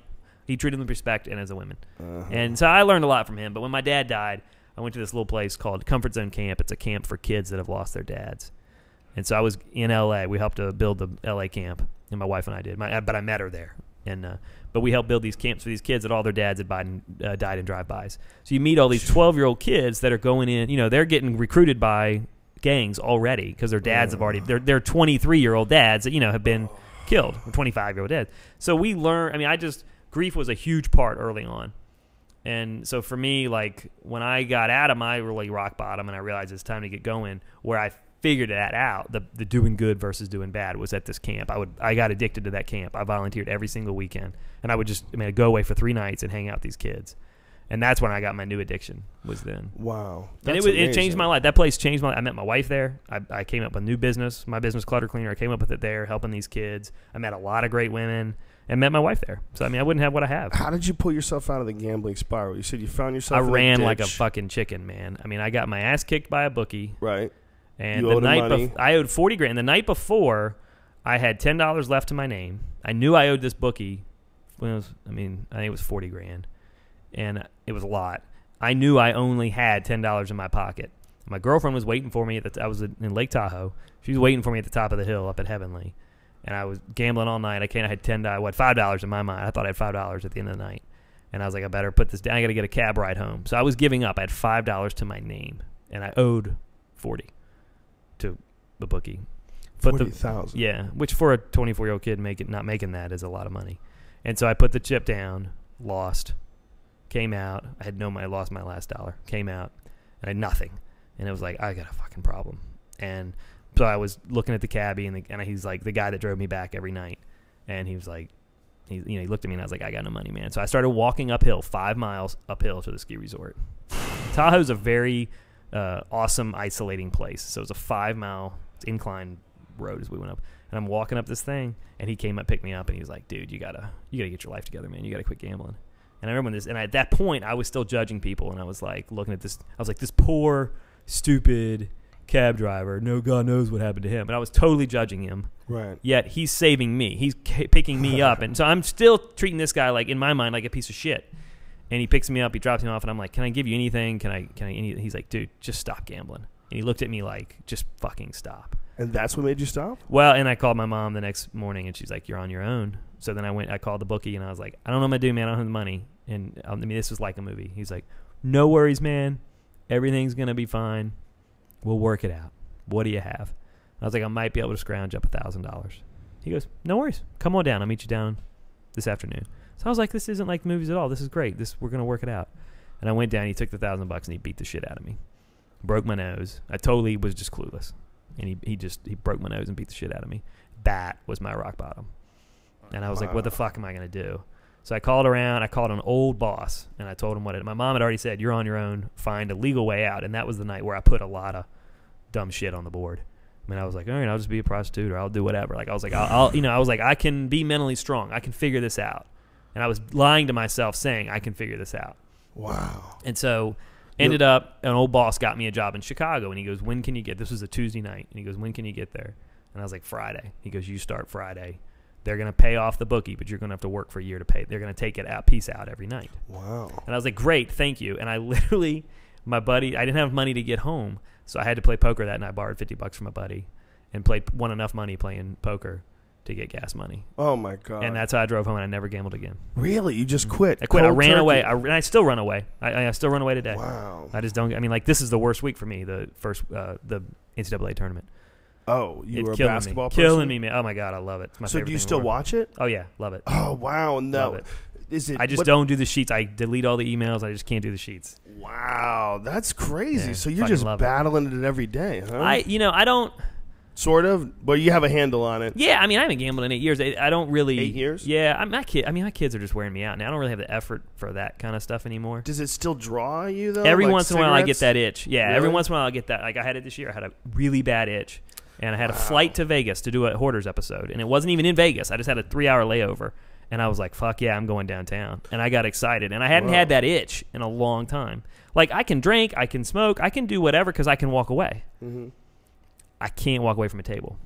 C: respect and as a women. And so I learned a lot from him. But when my dad died, I went to this little place called Comfort Zone Camp. It's a camp for kids that have lost their dads. And so I was in L.A. We helped to build the L.A. camp, and my wife and I did. But I met her there. And but we helped build these camps for these kids that all their dads had died in drive-bys. So you meet all these 12-year-old kids that are going in. They're getting recruited by gangs already because their dads have already. They're 23-year-old dads that have been killed, or 25-year-old dads. So we learn. I mean, grief was a huge part early on. And so for me, like when I got out of my really rock bottom and I realized it's time to get going, where I figured that out, the doing good versus doing bad was at this camp. I got addicted to that camp. I volunteered every single weekend, and I'd go away for 3 nights and hang out with these kids. And that's when I got my new addiction. Was then.
A: Wow,
C: and it changed my life. That place changed my life. I met my wife there. I came up with a new business, my business Clutter Cleaner. I came up with it there, helping these kids. I met a lot of great women. And met my wife there. So, I mean, I wouldn't have what I have.
A: How did you pull yourself out of the gambling spiral? You said you found yourself in
C: ran
A: a
C: like a
A: ditch.
C: fucking chicken, man. I mean, I got my ass kicked by a bookie.
A: Right.
C: And
A: you
C: the
A: owed
C: night
A: money.
C: I owed $40,000. The night before, I had $10 left to my name. I knew I owed this bookie. I think it was $40,000. And it was a lot. I knew I only had $10 in my pocket. My girlfriend was waiting for me. I was in Lake Tahoe. She was waiting for me at the top of the hill up at Heavenly. And I was gambling all night. I had $5 in my mind. I thought I had $5 at the end of the night. And I was like, I better put this down. I got to get a cab ride home. So I was giving up. I had $5 to my name. And I owed $40 to the bookie.
A: $40,000.
C: Yeah, which for a 24-year-old kid not making that is a lot of money. And so I put the chip down, lost, came out. I had no money. I lost my last dollar. Came out, and I had nothing. And it was like, I got a fucking problem. And so I was looking at the cabbie, and he's like the guy that drove me back every night. And he was like, he looked at me, and I was like, I got no money, man. So I started walking uphill, 5 miles uphill to the ski resort. Tahoe's a very awesome, isolating place. So it's a 5-mile incline road as we went up. And I'm walking up this thing, and he came up, picked me up, and he was like, dude, you gotta get your life together, man. You gotta quit gambling. And I remember this, and at that point, I was still judging people, and I was like looking at this. I was like, this poor, stupid cab driver. No, God knows what happened to him. And I was totally judging him.
A: Right.
C: Yet he's saving me. He's picking me up, and so I'm still treating this guy like, in my mind, like a piece of shit. And he picks me up, he drops me off, and I'm like, can I give you anything? Can I? He's like, dude, just stop gambling. And he looked at me like, just fucking stop.
A: And that's what made you stop?
C: Well, and I called my mom the next morning, and she's like, you're on your own. So then I called the bookie, and I was like, I don't know what I'm going to do, man. I don't have the money. And I mean, this was like a movie. He's like, no worries, man. Everything's going to be fine. We'll work it out. What do you have? I was like, I might be able to scrounge up $1,000. He goes, no worries. Come on down. I'll meet you down this afternoon. So I was like, this isn't like movies at all. This is great. We're going to work it out. And I went down. He took the $1,000 and he beat the shit out of me. Broke my nose. I totally was just clueless. And he broke my nose and beat the shit out of me. That was my rock bottom. And I was like, what the fuck am I going to do? So I called around. I called an old boss, and I told him my mom had already said, you're on your own. Find a legal way out. And that was the night where I put a lot of dumb shit on the board. I mean, I was like, all right, I'll just be a prostitute, or I'll do whatever. Like, I was like, I was like, I can be mentally strong. I can figure this out. And I was lying to myself saying I can figure this out.
A: Wow.
C: And so ended up, an old boss got me a job in Chicago, and he goes, when can you get, this was a Tuesday night, and he goes, when can you get there? And I was like, Friday. He goes, you start Friday. They're going to pay off the bookie, but you're going to have to work for a year to pay. They're going to take it out, piece out every night.
A: Wow.
C: And I was like, great, thank you. And I literally, my buddy, I didn't have money to get home, so I had to play poker that night. I borrowed $50 from my buddy and won enough money playing poker to get gas money.
A: Oh, my God.
C: And that's how I drove home, and I never gambled again.
A: Really? You just quit?
C: I quit.
A: Cold
C: I ran
A: turkey?
C: away. And I still run away. I still run away today.
A: Wow.
C: I just don't, I mean, like, this is the worst week for me, the NCAA tournament.
A: Oh, you were a
C: killing
A: basketball
C: me.
A: person?
C: Killing me, man. Oh, my God, I love it. It's my
A: So
C: favorite
A: do you
C: thing in
A: still
C: the world.
A: watch it?
C: Oh, yeah, love it.
A: Oh, wow. No.
C: Love it.
A: Is it?
C: I just don't do the sheets. I delete all the emails. I just can't do the sheets.
A: Wow, that's crazy.
C: Yeah,
A: so you're
C: fucking
A: just
C: love it.
A: battling it every day, huh?
C: I don't.
A: Sort of, but you have a handle on it.
C: Yeah, I mean, I haven't gambled in 8 years. I don't really.
A: 8 years?
C: Yeah, my kids are just wearing me out now. I don't really have the effort for that kind of stuff anymore.
A: Does it still draw you though?
C: Every
A: Like
C: once in a while, I get
A: cigarettes?
C: that itch. Yeah,
A: Really?
C: every once in a while, I get that. Like I had it this year. I had a really bad itch, and I had a flight to Vegas to do a Hoarders episode, and it wasn't even in Vegas. I just had a 3-hour layover, and I was like, "Fuck yeah, I'm going downtown," and I got excited, and I hadn't had that itch in a long time. Like I can drink, I can smoke, I can do whatever because I can walk away.
A: Mm-hmm.
C: I can't walk away from a table.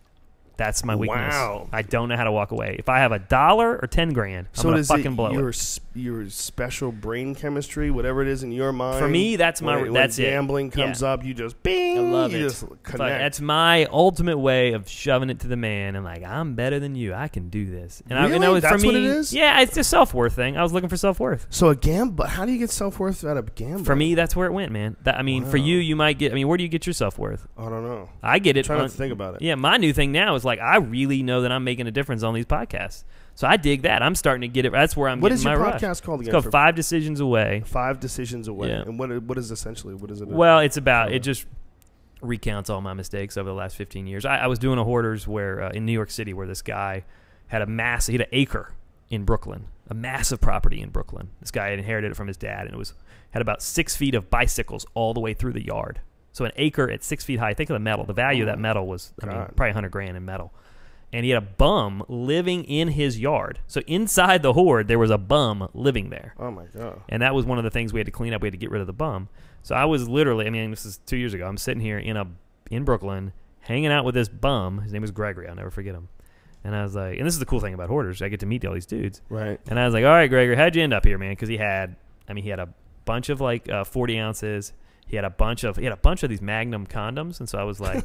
C: That's my weakness.
A: Wow.
C: I don't know how to walk away. If I have $1 or 10 grand, I'm gonna fucking blow it.
A: Your special brain chemistry, whatever it is in your mind.
C: For me, that's my.
A: When
C: that's it.
A: Gambling comes up, you just bing.
C: I love
A: you
C: it.
A: Just
C: But
A: connect.
C: that's my ultimate way of shoving it to the man and like, I'm better than you. I can do this. And
A: Really?
C: I, you know,
A: That's
C: for me,
A: what it is?
C: Yeah, it's a self-worth thing. I was looking for self-worth.
A: So but how do you get self-worth out of gambling?
C: For me, that's where it went, man. I mean, for you might get. I mean, where do you get your self-worth?
A: I don't know.
C: I get it.
A: I'm trying to think about it.
C: Yeah, my new thing now is like I really know that I'm making a difference on these podcasts. So I dig that. I'm starting to get it. That's where I'm
A: What
C: getting
A: is your
C: my
A: podcast
C: rush.
A: called again?
C: It's called 5 Decisions Away.
A: 5 Decisions Away.
C: Yeah.
A: And what is essentially, what is it?
C: Well, it's about, it just recounts all my mistakes over the last 15 years. I was doing a Hoarders where in New York City where this guy had he had an acre in Brooklyn, a massive property in Brooklyn. This guy had inherited it from his dad, and it had about 6 feet of bicycles all the way through the yard. So an acre at 6 feet high. Think of the metal. The value of that metal was, I mean, probably $100,000 in metal. And he had a bum living in his yard. So inside the hoard, there was a bum living there.
A: Oh, my God.
C: And that was one of the things we had to clean up. We had to get rid of the bum. So I was literally, I mean, this is 2 years ago. I'm sitting here in Brooklyn hanging out with this bum. His name was Gregory. I'll never forget him. And I was like, and this is the cool thing about Hoarders. I get to meet all these dudes.
A: Right.
C: And I was like, all right, Gregory, how'd you end up here, man? Because he had a bunch of like 40 ounces. He had a bunch of these Magnum condoms, and so I was like,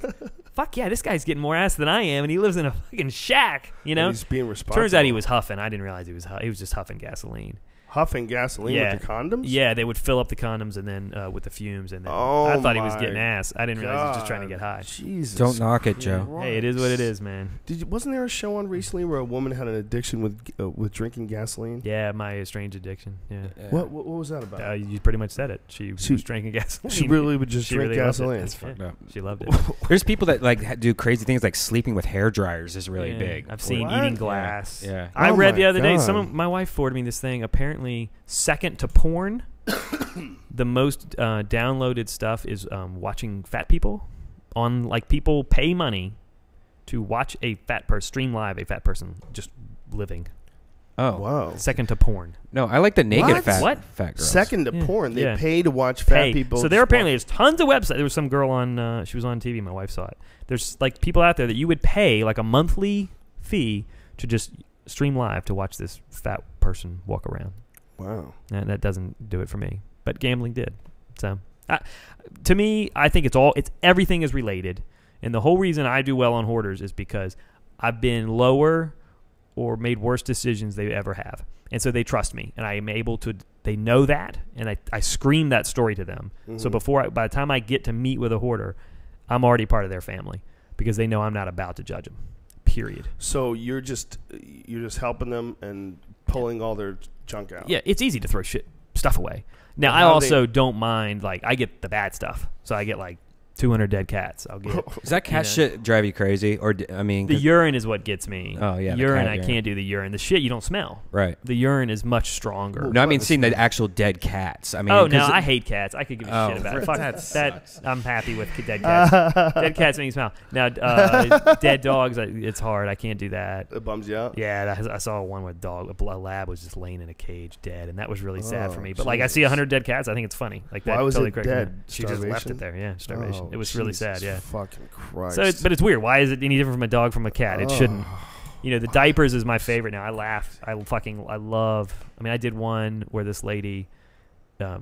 C: "Fuck yeah, this guy's getting more ass than I am, and he lives in a fucking shack." You know,
A: And he's being responsible.
C: Turns out he was huffing. I didn't realize he was just huffing gasoline.
A: Huffing gasoline with the condoms?
C: Yeah, they would fill up the condoms and then with the fumes, and then
A: Oh
C: I thought he was
A: my
C: getting ass. I didn't realize he was just trying to
A: God.
C: get high.
A: Jesus.
B: Don't knock it, Joe.
A: Christ.
C: Hey, it is what it is, man.
A: Wasn't there a show on recently where a woman had an addiction with drinking gasoline?
C: Yeah, my strange addiction. Yeah.
A: What was that about?
C: You pretty much said it. She was drinking gasoline.
A: She really would just drink
C: really loved it.
A: gasoline.
C: That's
B: fucked up.
C: She loved it.
B: There's people that like do crazy things like sleeping with hair dryers is really
C: Yeah.
B: big.
C: I've seen
A: What?
C: eating glass.
B: Yeah.
C: I
A: Oh
C: read
A: my
C: the other day,
A: God.
C: my wife forwarded me this thing. Apparently, second to porn, the most downloaded stuff is watching fat people on, like, people pay money to watch a fat person, stream live a fat person just living.
B: Oh.
A: Wow.
C: Second to porn.
B: No, I like the naked
A: What?
C: What?
B: fat girls.
A: Second to
C: Yeah.
A: porn. They
C: Yeah.
A: pay to watch fat
C: Hey,
A: people.
C: so there apparently there's tons of websites. There was some girl on, she was on TV. My wife saw it. There's like people out there that you would pay like a monthly fee to just stream live to watch this fat person walk around.
A: Wow.
C: And that doesn't do it for me, but gambling did. So, to me, I think everything is related, and the whole reason I do well on Hoarders is because I've been lower or made worse decisions they ever have, and so they trust me, and I am able to. They know that, and I scream that story to them.
A: Mm-hmm.
C: So by the time I get to meet with a hoarder, I'm already part of their family because they know I'm not about to judge them. Period.
A: So you're just helping them and pulling all their junk out.
C: Yeah, it's easy to throw stuff away. Now,
A: But
C: I
A: how
C: also don't mind, like, I get the bad stuff. So I get, like, 200 dead cats. I'll get
B: Does that cat
C: Yeah.
B: shit drive you crazy? Or, I mean...
C: the urine is what gets me.
B: Oh, yeah, the
C: Urine,
B: cat
C: I
B: urine.
C: can't do the urine. The shit you don't smell.
B: Right.
C: The urine is much stronger.
B: No, I mean seeing the actual dead cats. I mean...
C: Oh, no,
B: 'cause
C: I hate cats. I could give a
B: Oh,
C: shit about it.
B: that
C: Fuck
B: sucks.
C: I'm happy with dead cats. Dead cats make me smile. Now, dead dogs, it's hard. I can't do that.
A: It bums you out.
C: Yeah, I saw one where a lab was just laying in a cage dead, and that was really sad for
A: Oh,
C: me. But like, I see 100 dead cats, I think it's funny. Like, that
A: Why was
C: totally
A: it
C: cracks me
A: dead?
C: up. She just left
A: Starvation?
C: it there. Yeah, starvation.
A: Oh,
C: It was really
A: Jesus
C: sad. Yeah.
A: Fucking Christ.
C: So, but it's weird. Why is it any different from a dog from a cat? It shouldn't. You know, the diapers is my favorite now. I laugh. I love. I mean, I did one where this lady.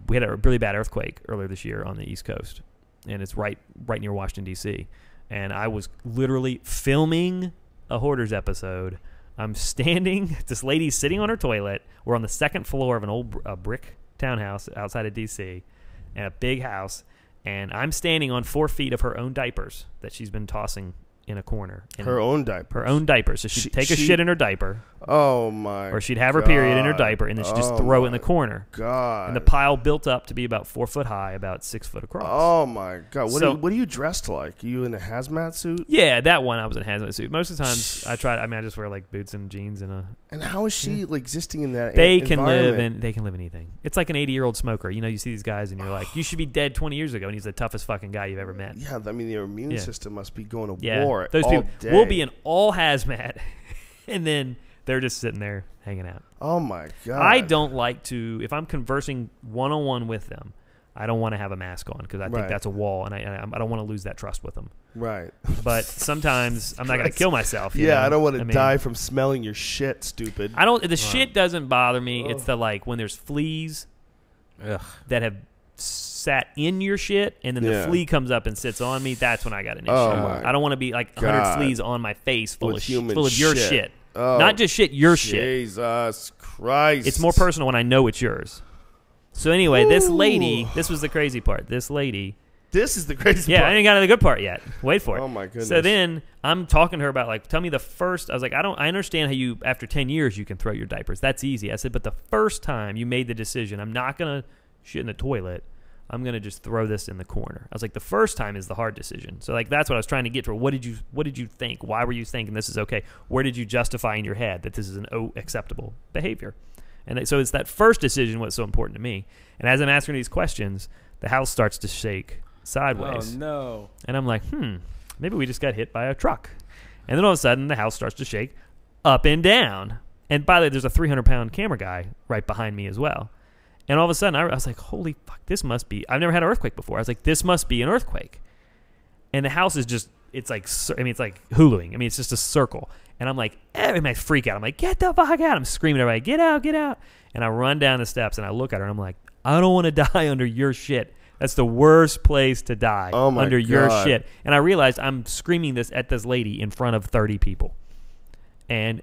C: We had a really bad earthquake earlier this year on the East Coast, and it's right near Washington D.C. And I was literally filming a Hoarders episode. I'm standing. This lady's sitting on her toilet. We're on the second floor of an old brick townhouse outside of D.C. and a big house. And I'm standing on 4 feet of her own diapers that she's been tossing in a corner.
A: Her own diaper.
C: Her own diaper. So she'd take a shit in her diaper.
A: Oh my!
C: Or she'd have her period in her diaper, and then she'd just throw it in the corner.
A: God!
C: And the pile built up to be about 4 foot high, about 6 foot across.
A: Oh my God! What are you dressed like? Are you in a hazmat suit?
C: Yeah, that one I was in a hazmat suit. Most of the times I just wear like boots and jeans and a.
A: And how is she like existing in that?
C: They can live anything. It's like an 80-year-old smoker. You know, you see these guys and you're like, you should be dead 20 years ago, and he's the toughest fucking guy you've ever met.
A: Yeah, I mean, their immune system must be going to
C: Yeah,
A: war.
C: those
A: all
C: people
A: day.
C: will be in all hazmat, and then they're just sitting there hanging out.
A: Oh my God!
C: I don't like to, if I'm conversing one-on-one with them, I don't want to have a mask on because I think that's a wall, and I don't want to lose that trust with them.
A: Right.
C: But sometimes I'm not going to kill myself.
A: Yeah, I don't want to die from smelling your shit, stupid.
C: I don't. The shit doesn't bother me. It's the when there's fleas that have sat in your shit, and then the flea comes up and sits on me. That's when I got an issue. I don't want to be like 100 fleas on my face full of your shit.
A: Oh,
C: not just shit, your shit.
A: Jesus Christ!
C: It's more personal when I know it's yours. So anyway, this lady. This was the crazy part. This lady.
A: This is the crazy
C: part.
A: Yeah,
C: I ain't got to the good part yet. Wait for it.
A: Oh my goodness.
C: So then I'm talking to her about tell me the first. I was like, I understand how you after 10 years you can throw your diapers. That's easy. I said, but the first time you made the decision, I'm not gonna shit in the toilet. I'm gonna just throw this in the corner. I was like, the first time is the hard decision. So that's what I was trying to get to. What did you think? Why were you thinking this is okay? Where did you justify in your head that this is an acceptable behavior? And so it's that first decision what's so important to me. And as I'm asking these questions, the house starts to shake sideways.
B: Oh no!
C: And I'm like, maybe we just got hit by a truck. And then all of a sudden, the house starts to shake up and down. And by the way, there's a 300-pound camera guy right behind me as well. And all of a sudden, I was like, holy fuck, this must be... I've never had an earthquake before. I was like, this must be an earthquake. And the house is just... It's like huluing. I mean, it's just a circle. And I'm like, I freak out. I'm like, get the fuck out. I'm screaming at everybody, get out, get out. And I run down the steps, and I look at her, and I'm like, I don't want to die under your shit. That's the worst place to die, under your shit. And I realized I'm screaming this at this lady in front of 30 people. And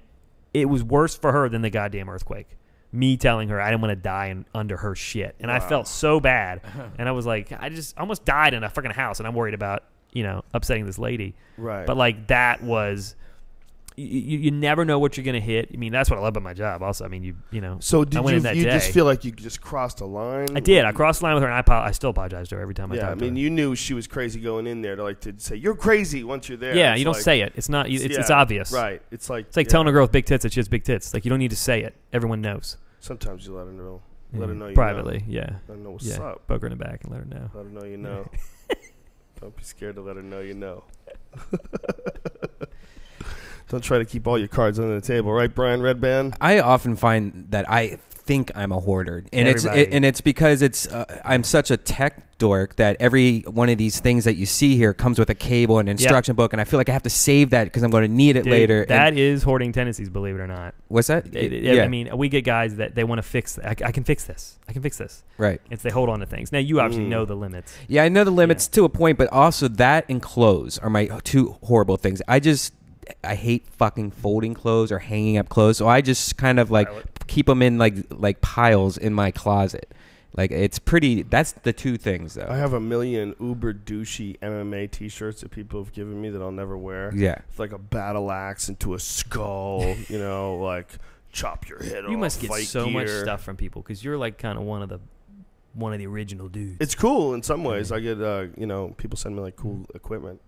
C: it was worse for her than the goddamn earthquake. Me telling her I didn't want to die under her shit. And I felt so bad. And I was like, I just almost died in a freaking house, and I'm worried about, upsetting this lady.
A: Right.
C: But that was... You never know what you're going to hit. I mean, that's what I love about my job also. I mean, you know.
A: So did you just feel like you just crossed a line?
C: I did. I crossed the line with her, and I still apologize to her every time I talk to her.
A: Yeah, I mean, you knew she was crazy going in there to say, you're crazy once you're there.
C: Yeah, you don't say it. It's not. It's obvious.
A: Right. It's like
C: telling a girl with big tits that she has big tits. Like, you don't need to say it. Everyone knows.
A: Sometimes you let her know. Let her know you
C: privately,
A: know.
C: Yeah.
A: Let her know what's up.
C: Poke her in the back and let her know.
A: Let her know you know. Don't be scared to let her know you know. Don't try to keep all your cards under the table, right, Brian Redband?
B: I often find that I think I'm a hoarder, and it's because I'm such a tech dork that every one of these things that you see here comes with a cable and instruction book, and I feel like I have to save that because I'm going to need it later.
C: That is hoarding tendencies, believe it or not.
B: What's that?
C: I mean, we get guys that they want to fix. I can fix this. I can fix this.
B: Right.
C: It's they hold on to things. Now you obviously know the limits.
B: Yeah, I know the limits to a point, but also that and clothes are my two horrible things. I hate fucking folding clothes or hanging up clothes, so I just kind of keep them in like piles in my closet. Like it's pretty. That's the two things though.
A: I have a million uber douchey MMA T-shirts that people have given me that I'll never wear.
B: Yeah,
A: it's like a battle axe into a skull. Like chop your head off.
C: You must get so
A: gear.
C: much stuff from people because you're like kind of one of the original dudes.
A: It's cool in some ways. I get people send me like cool equipment.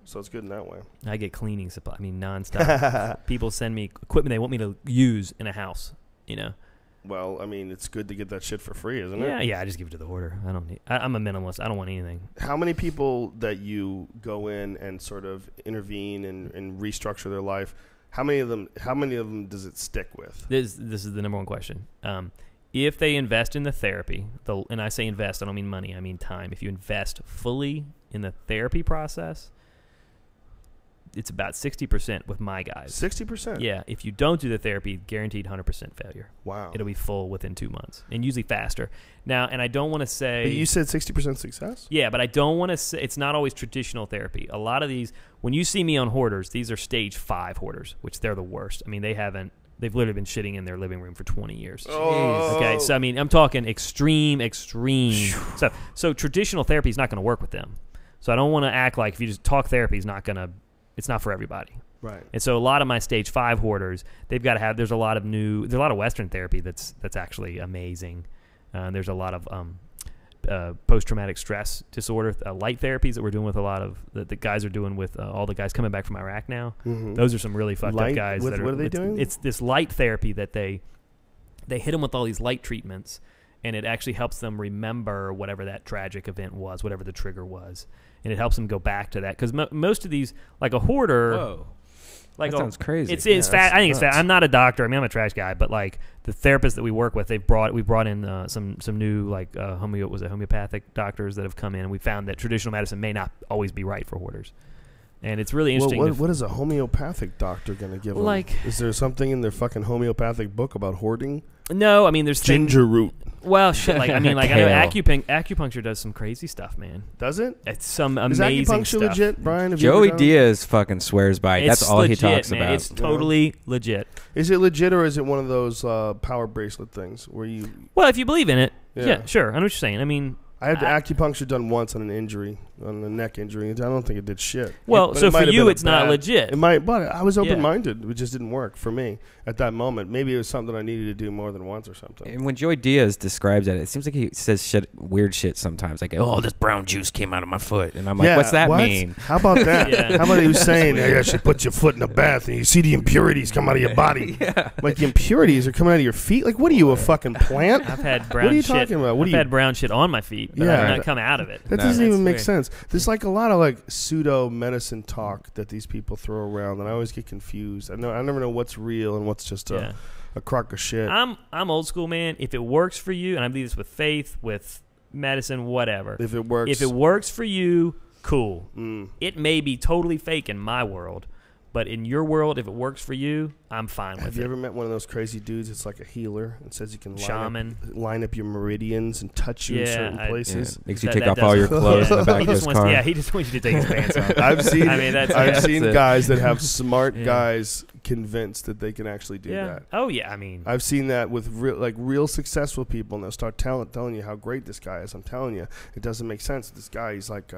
A: So it's good in that way.
C: I get cleaning supply. I mean, nonstop. People send me equipment they want me to use in a house.
A: Well, I mean, it's good to get that shit for free, isn't it?
C: Yeah. I just give it to the hoarder. I don't need. I'm a minimalist. I don't want anything.
A: How many people that you go in and sort of intervene and restructure their life? How many of them does it stick with?
C: This is the number one question. If they invest in the therapy, and I say invest, I don't mean money. I mean time. If you invest fully in the therapy process, it's about 60% with my guys.
A: 60%?
C: Yeah. If you don't do the therapy, guaranteed 100% failure.
A: Wow.
C: It'll be full within 2 months, and usually faster. Now, and I don't want to say...
A: But you said 60% success?
C: Yeah, but I don't want to say... It's not always traditional therapy. A lot of these... When you see me on hoarders, these are stage 5 hoarders, which they're the worst. I mean, they've literally been shitting in their living room for 20 years.
A: Oh.
C: Okay, so I mean, I'm talking extreme stuff. So traditional therapy is not going to work with them. So I don't want to act like if you just talk therapy is not going to it's not for everybody.
A: Right.
C: And so a lot of my stage 5 hoarders, they've got to have. There's a lot of Western therapy that's actually amazing. There's a lot of post-traumatic stress disorder light therapies that we're doing with a lot of the guys are doing with all the guys coming back from Iraq now. Those are some really fucked up guys.
A: What are they doing?
C: It's this light therapy that they hit them with all these light treatments, and it actually helps them remember whatever that tragic event was, whatever the trigger was, and it helps them go back to that. Because most of these, like a hoarder.
B: Whoa.
C: Like
B: that sounds crazy.
C: It's
A: Yeah,
C: fat. I think it's
A: nuts.
C: fat. I'm not a doctor. I mean, I'm a trash guy. But like the therapists that we work with, we brought in some new like homeopathic doctors that have come in, and we found that traditional medicine may not always be right for hoarders. And it's really interesting.
A: What is a homeopathic doctor going to give them?
C: Like,
A: is there something in their fucking homeopathic book about hoarding?
C: No, I mean there's
A: Ginger root.
C: Well, shit. Like I mean, like I know
B: Kale.
C: acupuncture does some crazy stuff, man.
A: Does it?
C: It's some
A: Is
C: amazing
A: acupuncture
C: stuff.
A: legit, Brian? Have you
B: Joey
A: ever done it?
B: Diaz fucking swears by it. That's
C: It's
B: all
C: legit,
B: he talks
C: man.
B: about.
C: It's totally legit.
A: Is it legit, or is it one of those power bracelet things where you?
C: Well, if you believe in it,
A: Yeah.
C: yeah, sure. I know what you're saying. I mean,
A: I had acupuncture done once on an injury, on a neck injury. I don't think it did shit.
C: well,
A: But
C: so
A: it might
C: for
A: have
C: you,
A: been a
C: it's not
A: bad-
C: legit.
A: It might, but I was open-minded. It just didn't work for me at that moment. Maybe it was something I needed to do more than once or something.
B: And when Joey Diaz describes it seems like he says weird shit sometimes. Like, oh, this brown juice came out of my foot. And I'm like, what's that mean?
A: How about that?
C: Yeah.
A: How about he was saying, hey, I should put your foot in a bath and you see the impurities come out of your body. Like the impurities are coming out of your feet? Like, what are you, a fucking plant?
C: I've had brown
A: What are you
C: shit.
A: talking about? What
C: I've
A: are you?
C: had brown shit on my feet, but
A: Yeah.
C: I've not come out of it.
A: That
B: No,
A: doesn't even
C: that's
A: make
C: weird.
A: sense. There's like a lot of like pseudo medicine talk that these people throw around, and I always get confused. I never know what's real and what's just
C: Yeah.
A: a crock of shit.
C: I'm old school, man. If it works for you, and I believe this with faith, with medicine, whatever.
A: If it works,
C: If it works for you, cool.
A: Mm.
C: It may be totally fake in my world, but in your world, if it works for you, I'm fine
A: Have
C: with
A: you
C: it.
A: ever met one of those crazy dudes? It's like a healer and says you can
C: Shaman.
A: line up your meridians and touch you in
C: Yeah,
A: certain
C: I-
B: Yeah,
A: places.
B: makes you
C: That-
B: take
C: that
B: off all your
C: doesn't-
B: clothes in the
C: Yeah.
B: back
C: He
B: of his
C: just wants,
B: car.
C: yeah, he just wants you to take his pants off.
A: I've seen.
C: I mean, that's
A: I've seen
B: it.
A: guys that have smart
C: Yeah.
A: guys convinced that they can actually do
C: Yeah.
A: that.
C: Oh yeah. I mean,
A: I've seen that with real successful people, and they'll start telling you how great this guy is. I'm telling you, it doesn't make sense. This guy, he's like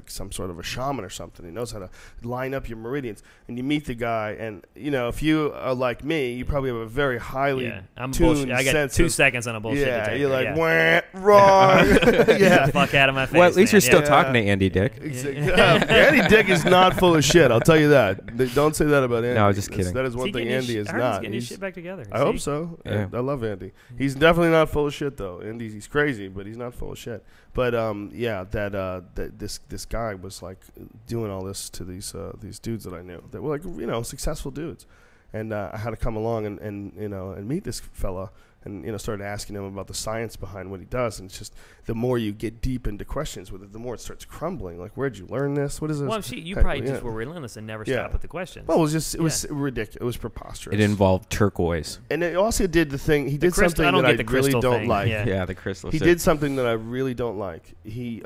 A: some sort of a shaman or something. He knows how to line up your meridians. And you meet the guy, and you know, if you are like me, you probably have a very highly
C: yeah. I'm
A: tuned
C: bullshit. I got
A: sense
C: 2
A: of-
C: seconds on a bullshit
A: Yeah,
C: detector.
A: you're like,
C: yeah.
A: wah, wrong.
C: Get
A: Yeah.
C: the fuck out of my face.
B: Well, at least
C: man.
B: you're still
C: Yeah.
B: talking to Andy Dick.
A: Andy Dick is not full of shit. I'll tell you that. Don't say that about Andy.
B: No, I was just
A: That's-
B: kidding.
A: That is
C: Is
A: one
C: he
A: thing
C: getting his
A: Andy is
C: I heard he's
A: not.
C: getting his
A: He's-
C: shit back together.
A: I hope so.
B: Yeah.
A: I love Andy. He's definitely not full of shit though. He's crazy, but he's not full of shit. But yeah, that this guy was like doing all this to these dudes that I knew that were like successful dudes, and I had to come along and meet this fella. And started asking him about the science behind what he does, and it's just the more you get deep into questions with it, the more it starts crumbling. Like, where'd you learn this? What is this?
C: Well, you
A: Hey,
C: probably
A: yeah.
C: just were relentless and never
A: Yeah.
C: stopped with the questions.
A: Well, it was ridiculous. It was preposterous.
B: It involved turquoise.
A: and it also did the thing. He did
C: crystal-
A: something
C: I don't
A: that I
C: get the
A: really
C: crystal
A: don't
C: thing.
A: like.
C: Yeah.
B: Yeah, the crystal
A: He
B: shit.
A: did something that I really don't like. He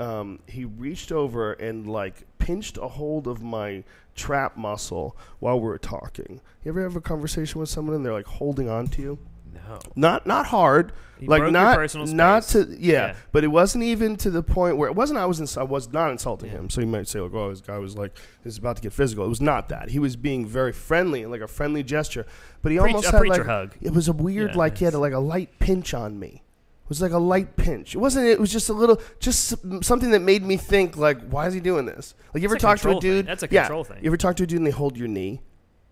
A: reached over and like pinched a hold of my trap muscle while we were talking. You ever have a conversation with someone and they're like holding on to you?
C: No.
A: Not hard.
C: He
A: Like
C: broke your
A: not
C: personal
A: not
C: space.
A: to
C: Yeah.
A: but it wasn't even to the point where it wasn't. I was not insulting him. So you might say like, oh, this guy was like, this is about to get physical. It was not that. He was being very friendly and like a friendly gesture. But he almost
C: a
A: had
C: preacher
A: like
C: hug.
A: it was a weird
C: Yeah,
A: like he had
C: it's-
A: like a light pinch on me. It was like a light pinch. It wasn't. It was just a little, just something that made me think like, why is he doing this? Like you ever
C: It's a
A: talk to a
C: control thing.
A: dude?
C: That's a
A: Yeah.
C: control thing.
A: You ever talk to a dude and they hold your knee?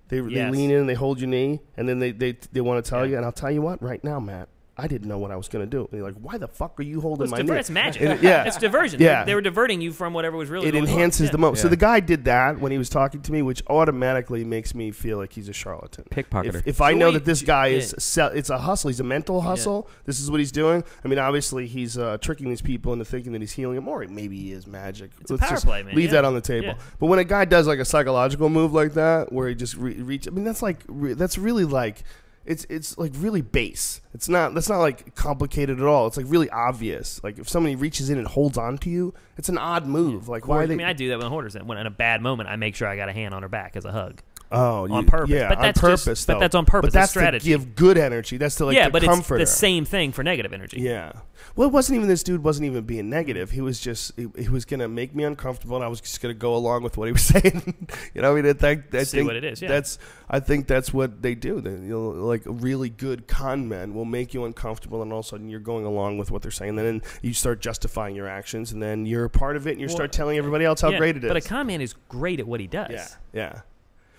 A: They
C: Yes.
A: lean in and they hold your knee, and then they want to tell
C: Yeah.
A: you. And I'll tell you what, right now, Matt, I didn't know what I was going to do. And you're like, why the fuck are you holding
C: It's
A: my knee?
C: It's magic.
A: Yeah.
C: It's diversion.
A: Yeah.
C: They were diverting you from whatever was really
A: It
C: going on.
A: enhances
C: Yeah.
A: the moment. So
B: Yeah.
A: the guy did that when he was talking to me, which automatically makes me feel like he's a charlatan.
B: Pickpocketer.
A: If I know
C: Joey-
A: that this guy
C: yeah.
A: it's a hustle. He's a mental hustle. This is what he's doing. I mean, obviously he's tricking these people into thinking that he's healing them, or maybe he is magic.
C: It's a power play, man.
A: Leave
C: Yeah.
A: that on the table.
C: Yeah.
A: But when a guy does like a psychological move like that, where he just reach, I mean, that's like that's really like. It's like really base. That's not like complicated at all. It's like really obvious. Like if somebody reaches in and holds on to you, it's an odd move. Like why?
C: I mean, I do that with hoarders. When in a bad moment, I make sure I got a hand on her back as a hug. on purpose.
A: Yeah,
C: but that's
A: on purpose.
C: just,
A: though.
C: but that's on purpose.
A: But that's
C: strategy.
A: to give good energy. That's to
C: yeah,
A: to
C: but
A: comfort
C: it's the
A: her.
C: same thing for negative energy.
A: Yeah. Well, it wasn't even this dude wasn't even being negative. He was just he was gonna make me uncomfortable, and I was just gonna go along with what he was saying. You know, I mean, I
C: See
A: think
C: what it is. Yeah.
A: I think that's what they do. Like really good con men will make you uncomfortable, and all of a sudden you're going along with what they're saying. Then you start justifying your actions, and then you're a part of it, and you start telling everybody else how great it is.
C: But a con man is great at what he does.
A: Yeah, yeah.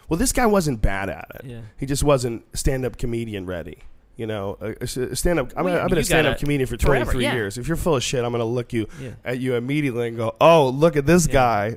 A: Well, this guy wasn't bad at it.
C: Yeah.
A: He just wasn't stand-up comedian ready. You know, a stand-up. I've been a
C: you
A: stand-up
C: gotta-
A: comedian for
C: forever,
A: 23
C: yeah.
A: years. If you're full of shit, I'm gonna look
C: Yeah.
A: at you immediately and go, "Oh, look at this
C: Yeah.
A: guy."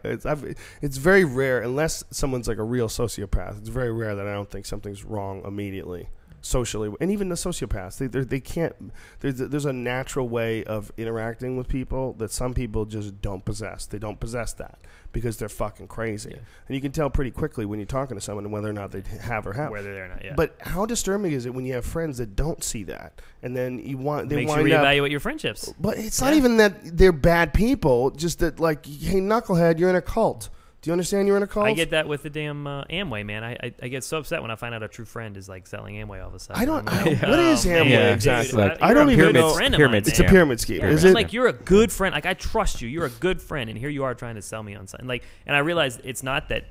A: It's very rare, unless someone's like a real sociopath. It's very rare that I don't think something's wrong immediately, socially, and even the sociopaths. They can't. There's a natural way of interacting with people that some people just don't possess. They don't possess that because they're fucking crazy,
C: Yeah.
A: and you can tell pretty quickly when you're talking to someone whether or not they have or have.
C: Whether they're not. Yeah.
A: But how disturbing is it when you have friends that don't see that, and then they
C: makes you
A: wind up.
C: reevaluate your friendships.
A: But it's not even that they're bad people. Just that, like, hey, knucklehead, you're in a cult. Do you understand you're in a cult?
C: I get that with the damn Amway, man. I get so upset when I find out a true friend is like selling Amway all of a sudden.
A: I don't.
C: I'm like,
A: what is
C: man,
A: Amway
B: Yeah.
A: exactly?
C: Dude,
A: I don't
C: you're
A: even
C: a
A: know.
C: good friend of
B: Pyramid
C: mine,
A: It's a
C: man.
A: pyramid scheme.
C: Yeah,
A: Is
C: man.
A: it?
C: Like, you're a good friend. Like, I trust you. You're a good friend, and here you are trying to sell me on something. Like, and I realized it's not that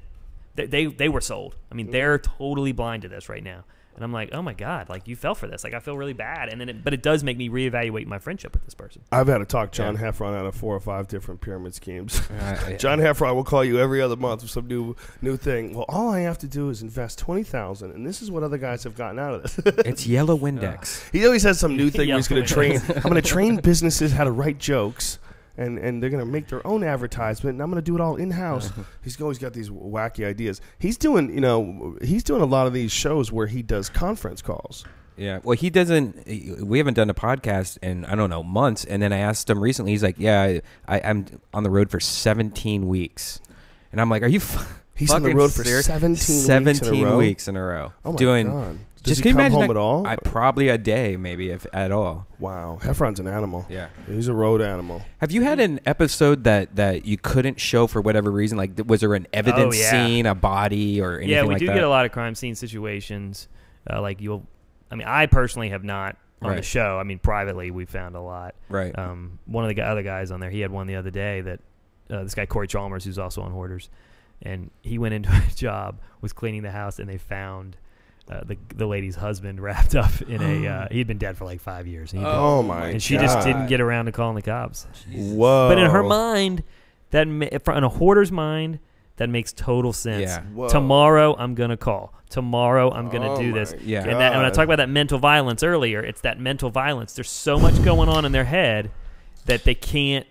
C: they were sold. I mean, they're totally blind to this right now. And I'm like, oh my God, like, you fell for this. Like, I feel really bad. And then, but it does make me reevaluate my friendship with this person.
A: I've had to talk John Heffron out of 4 or 5 different pyramid schemes.
B: Yeah.
A: John Heffron will call you every other month with some new thing. Well, all I have to do is invest $20,000, and this is what other guys have gotten out of this.
B: It's yellow Windex.
A: He always has some new thing where he's
C: Yeah.
A: going to train. I'm going to train businesses how to write jokes, and they're going to make their own advertisement, and I'm going to do it all in house. He's always got these wacky ideas. He's doing a lot of these shows where he does conference calls.
B: Yeah. Well, he doesn't. We haven't done a podcast in, I don't know, months. And then I asked him recently. He's like, "Yeah, I'm on the road for 17 weeks," and I'm like, "Are you?"
A: He's on the
B: fucking
A: road for
B: serious?
A: 17
B: weeks in a row.
A: Oh my
B: doing.
A: God.
B: Just
A: Does
B: can
A: he
B: you
A: come
B: imagine
A: home
B: that-
A: at all?
B: Probably a day, maybe, if at all.
A: Wow, Heffron's an animal.
B: Yeah.
A: He's a road animal.
B: Have you had an episode that you couldn't show for whatever reason? Like, was there an evidence scene, a body, or anything
C: Yeah, we
B: like
C: do
B: that?
C: get a lot of crime scene situations. I personally have not on the
B: Right.
C: show. I mean, privately, we found a lot.
B: Right.
C: One of the other guys on there, he had one the other day that this guy Corey Chalmers, who's also on Hoarders, and he went into a job, was cleaning the house, and they found the lady's husband wrapped up in a. He'd been dead for like 5 years. And
A: Oh my!
C: and she just didn't get around to calling the cops.
A: Whoa!
C: But in her mind, in a hoarder's mind, that makes total sense.
B: Yeah.
A: Whoa.
C: Tomorrow I'm gonna call. Tomorrow I'm gonna do this.
B: Yeah.
C: And that, when I talked about that mental violence earlier, it's that mental violence. There's so much going on in their head that they can't.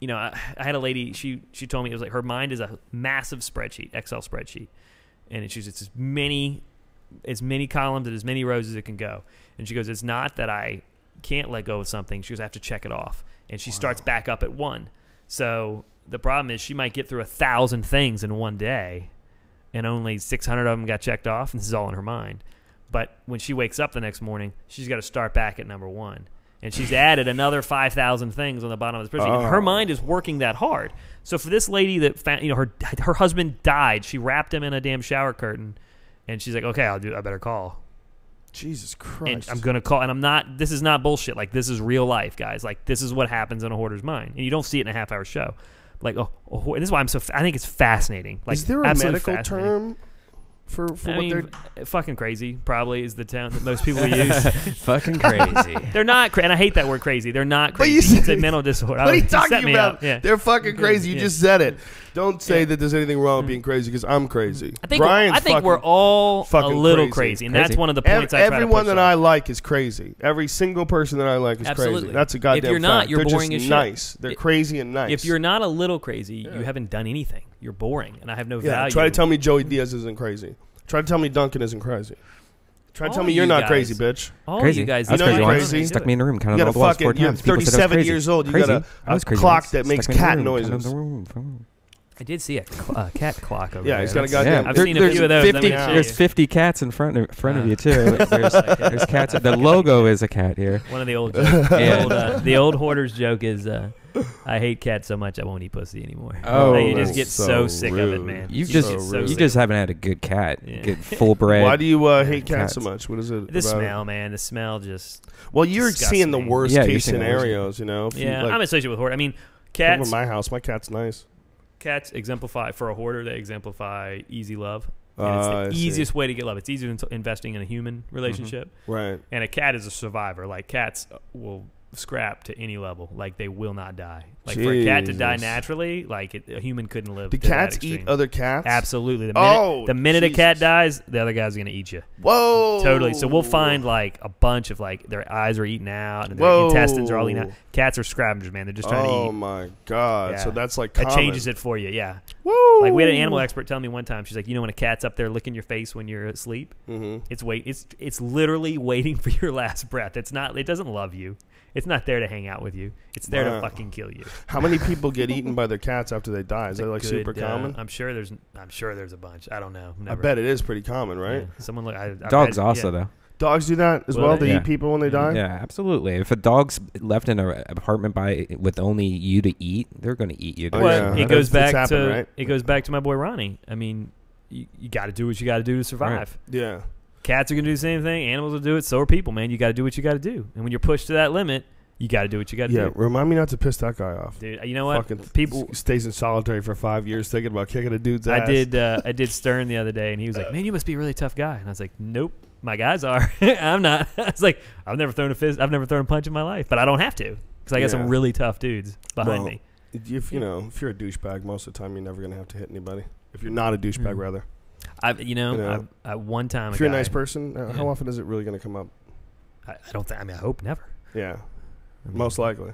C: You know, I had a lady. She told me it was like her mind is a massive spreadsheet, Excel spreadsheet, and it's as many columns and as many rows as it can go. And she goes, it's not that I can't let go of something. She goes, I have to check it off. And she starts back up at 1. So the problem is she might get through 1,000 things in one day, and only 600 of them got checked off. And this is all in her mind. But when she wakes up the next morning, she's got to start back at number 1. And she's added another 5,000 things on the bottom of the spreadsheet. Her mind is working that hard. So for this lady that found, her husband died, she wrapped him in a damn shower curtain. And she's like, okay, I better call.
A: Jesus
C: And
A: Christ!
C: I'm going to call. And I'm not, this is not bullshit. Like, this is real life, guys. Like, this is what happens in a hoarder's mind. And you don't see it in a half-hour show. Like, this is why I think it's fascinating. Like,
A: is there a
C: absolutely
A: medical
C: fascinating.
A: term for what they're?
C: Fucking crazy probably is the term that most people use.
B: Fucking crazy.
C: They're not and I hate that word crazy. They're not
A: But you
C: crazy. It's a
A: said-
C: mental disorder.
A: What are you
C: You set
A: talking
C: me
A: about?
C: up. Yeah.
A: They're fucking crazy. You
C: Yeah.
A: just said it. Don't say that there's anything wrong with being crazy because I'm crazy.
C: I think
A: Brian's
C: we're all a
A: fucking
C: little
A: crazy.
C: crazy, and that's one of the points I try to
A: Everyone
C: push
A: that
C: on.
A: I like is crazy. Every single person that I like is
C: Absolutely.
A: crazy. That's a goddamn
C: If you're not,
A: fact.
C: you're
A: They're
C: boring
A: just
C: as shit.
A: nice. They're crazy and nice.
C: If you're not a little crazy, you haven't done anything. You're boring, and I have no
A: yeah,
C: value.
A: try to tell me Joey Diaz isn't crazy. Try to tell me Duncan isn't crazy. Try to
C: All
A: tell me
C: you
A: you're not
C: guys-
A: crazy, bitch.
C: All
B: Crazy.
C: you guys,
B: I was
A: You know
B: crazy
A: you're
B: once.
A: crazy.
B: Stuck me in the room, counted
A: You
B: all
A: got
B: the
A: a
B: walls
A: fucking.
B: four
A: You're
B: times. People said I was
A: 37
B: crazy.
A: years old. You
B: Crazy.
A: got
B: I was
A: a
B: crazy
A: clock
B: once.
A: that makes
B: Stuck me in the
A: cat
B: room, counted
A: noises.
B: the room.
C: I did see a cat clock over
A: Yeah,
C: there.
A: he's got a
C: That's-
A: goddamn.
C: I've seen a few of those.
B: 50,
C: Let me show
B: there's
C: you.
B: 50 cats in front of you too. There's cats. The logo is a cat here.
C: One of the old jokes. The old hoarder's joke is I hate cats so much I won't eat pussy anymore.
B: Oh,
C: Like, you just
A: that's
C: get
A: so
C: so sick of it,
A: rude.
C: man.
B: You
C: get
B: just
C: so
B: you
C: sick
B: just
C: of it.
B: haven't had a good cat.
C: Yeah.
B: Good full bred.
A: Why do you hate cats so
B: cats.
A: much? What is it?
C: The
A: about
C: smell,
A: it?
C: man. The smell just.
A: Well, you're
C: disgusts
A: seeing the
C: me.
A: worst
B: Yeah, you're
A: case
B: seeing the worst.
A: scenarios, you know. If you,
C: Yeah,
A: like,
C: I'm associated with hoard. I mean,
A: over
C: cats.
A: my house, my cat's nice.
C: Cats exemplify for a hoarder. They exemplify easy love. And
A: I
C: it's
A: see.
C: the easiest way to get love. It's easier than investing in a human relationship.
A: Right.
C: And a cat is a survivor. Like cats will scrap to any level. Like they will not die. Like for a cat to die
A: Jesus.
C: naturally, like a human couldn't live.
A: Do
C: to that
A: cats
C: extreme.
A: eat other cats?
C: Absolutely.
A: Oh,
C: The minute a cat
A: Jesus.
C: dies, the other guy's gonna eat you.
A: Whoa.
C: Totally. So we'll find like a bunch of like their eyes are eaten out and their
A: Whoa.
C: intestines are all eaten out. Cats are scavengers, man. They're just trying
A: Oh
C: to eat.
A: my God.
C: Yeah.
A: So that's like
C: That
A: common.
C: changes it for you. Yeah.
A: Woo.
C: Like we had an animal expert tell me one time. She's like, you know, when a cat's up there licking your face when you're asleep,
A: Mm-hmm.
C: it's literally waiting for your last breath. It's not. It doesn't love you. It's not there to hang out with you. It's there
A: Wow.
C: to fucking kill you.
A: How many people get eaten by their cats after they die? Is that like
C: Good,
A: super common?
C: I'm sure there's a bunch. I don't know.
A: I
C: Never.
A: bet it is pretty common, right?
C: Yeah. Someone look. I
B: Dogs
C: bet,
B: also
C: yeah.
B: though.
A: Dogs do that as
C: Will
A: well.
C: they?
A: They
B: Yeah.
A: eat people when they die.
B: Yeah, absolutely. If a dog's left in an apartment with only you to eat, they're going to eat you.
A: Oh,
C: Well,
A: yeah.
C: it goes
A: That's
C: back
A: happened,
C: to
A: right?
C: it goes back to my boy Ronnie. I mean, you got to do what you got to do to survive.
A: Yeah.
C: Cats are gonna do the same thing. Animals will do it. So are people, man. You got to do what you got to do. And when you're pushed to that limit, you got to do what you got to
A: Yeah.
C: do.
A: Remind me not to piss that guy off.
C: Dude, you know what?
A: Fucking
C: People.
A: stays in solitary for 5 years thinking about kicking a dude's ass.
C: I did Stern the other day, and he was like, "Man, you must be a really tough guy." And I was like, "Nope, my guys are. I'm not." I was like, "I've never thrown a fist. I've never thrown a punch in my life, but I don't have to because I got some
A: Yeah.
C: really tough dudes behind
A: Well,
C: me."
A: If you know, if you're a douchebag, most of the time you're never gonna have to hit anybody. If you're not a douchebag,
C: Mm.
A: rather.
C: I one time
A: If
C: a
A: you're a
C: guy-
A: nice person,
C: Yeah.
A: how often is it really gonna come up?
C: I don't think. I mean, I hope never.
A: Yeah.
C: I mean,
A: Most likely.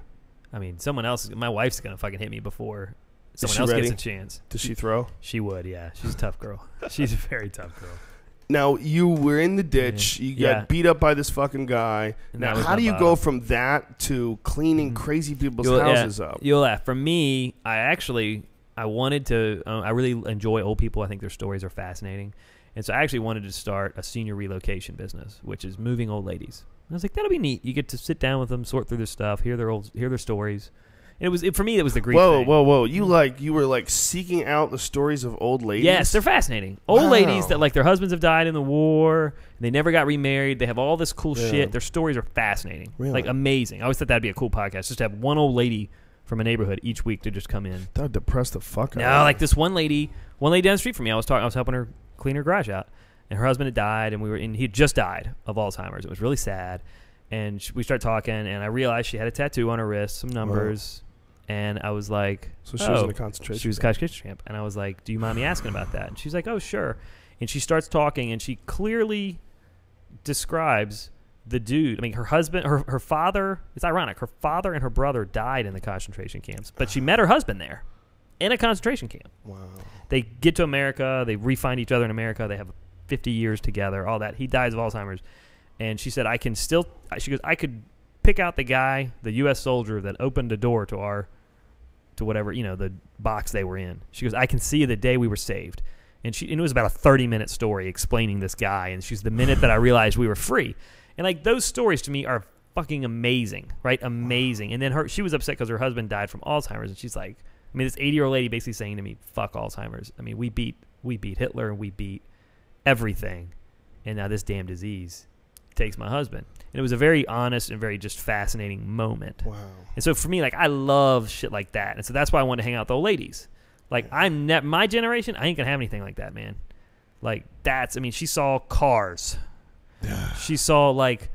C: I mean, someone else. My wife's gonna fucking hit me before someone
A: she
C: else
A: ready?
C: gets a chance.
A: Does she throw?
C: She would. Yeah, she's a tough girl. She's a very tough girl.
A: Now you were in the ditch. You got
C: Yeah.
A: beat up by this fucking guy.
C: And
A: Now,
C: that was
A: how
C: my
A: do you
C: bottom.
A: go from that to cleaning crazy people's houses up?
C: You'll laugh. For me, I wanted to. I really enjoy old people. I think their stories are fascinating, and so I actually wanted to start a senior relocation business, which is moving old ladies. And I was like, that'll be neat. You get to sit down with them, sort through their stuff, hear their stories. And for me, it was the grief.
A: Whoa,
C: thing.
A: whoa, whoa! You were like seeking out the stories of old ladies.
C: Yes, they're fascinating. Old
A: Wow.
C: ladies that like their husbands have died in the war, and they never got remarried. They have all this cool
A: Yeah.
C: shit. Their stories are fascinating,
A: Really?
C: like amazing. I always thought that'd be a cool podcast, just to have one old lady from a neighborhood each week to just come in.
A: That would depress the fuck out.
C: No,
A: of me.
C: like this one lady down the street from me. I was helping her clean her garage out, and her husband had died, and he had just died of Alzheimer's. It was really sad, and we started talking, and I realized she had a tattoo on her wrist, some numbers, and I was like,
A: So she was in a concentration
C: She was a concentration camp, and I was like, "Do you mind me asking about that?" And she's like, "Oh, sure." And she starts talking, and she clearly describes the dude. I mean, her husband, her father. It's ironic. Her father and her brother died in the concentration camps, but she met her husband there in a concentration camp.
A: Wow.
C: They get to America. They re-find each other in America. They have 50 years together, all that. He dies of Alzheimer's. And she said, she goes, I could pick out the guy, the U.S. soldier that opened the door to whatever, the box they were in. She goes, I can see the day we were saved. And it was about a 30-minute story explaining this guy. And she's the minute that I realized we were free. And like those stories to me are fucking amazing, right? Amazing. And then she was upset because her husband died from Alzheimer's. And she's like, I mean, this 80-year-old lady basically saying to me, fuck Alzheimer's. I mean, we beat Hitler and we beat everything. And now this damn disease takes my husband. And it was a very honest and very just fascinating moment.
A: Wow.
C: And so for me, like, I love shit like that. And so that's why I wanted to hang out with old ladies. Like, my generation, I ain't gonna have anything like that, man. Like, she saw cars. She saw, like,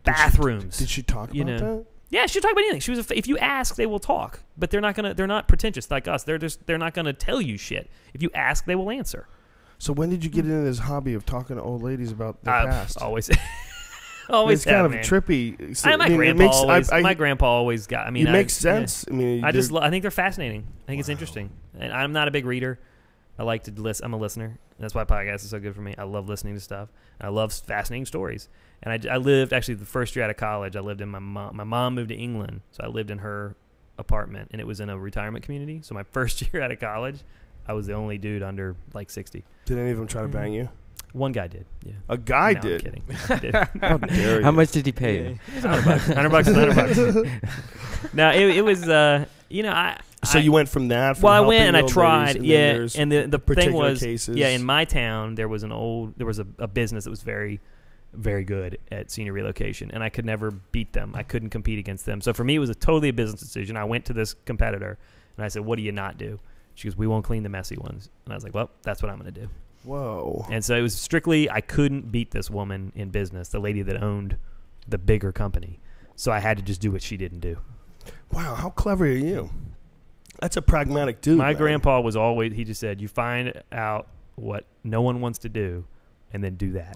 C: bathrooms.
A: Did she talk about that?
C: Yeah, she'll talk about anything. She was. If you ask, they will talk. But they're not pretentious like us. They're not gonna tell you shit. If you ask, they will answer.
A: So when did you get into this hobby of talking to old ladies about the past?
C: Always.
A: It's kind of trippy. So,
C: My grandpa always got. I mean,
A: it makes sense.
C: Yeah.
A: I mean,
C: I think they're fascinating. I think it's interesting. And I'm not a big reader. I like to listen. I'm a listener. That's why podcasts is so good for me. I love listening to stuff. I love fascinating stories. And I lived, actually, the first year out of college, I lived in my mom moved to England, so I lived in her apartment, and it was in a retirement community. So my first year out of college, I was the only dude under, like, 60.
A: Did any of them try to bang you?
C: One guy did, yeah.
A: A guy
C: No,
A: did?
C: I'm kidding. He did.
A: How dare you?
B: How much did he pay you?
C: $100 is $100. No, it was.
A: So you went from that. From
C: Well, I went
A: helping
C: and I
A: old
C: tried.
A: ladies, and then
C: Yeah,
A: there's
C: and the thing
A: particular
C: was,
A: cases.
C: yeah, in my town there was a business that was very, very good at senior relocation, and I could never beat them. I couldn't compete against them. So for me, it was totally a business decision. I went to this competitor and I said, "What do you not do?" She goes, "We won't clean the messy ones." And I was like, "Well, that's what I'm going to do."
A: Whoa.
C: And so it was strictly, I couldn't beat this woman in business, the lady that owned the bigger company. So I had to just do what she didn't do.
A: Wow, how clever are you? That's a pragmatic dude.
C: My
A: man.
C: grandpa was always, he just said, you find out what no one wants to do and then do that.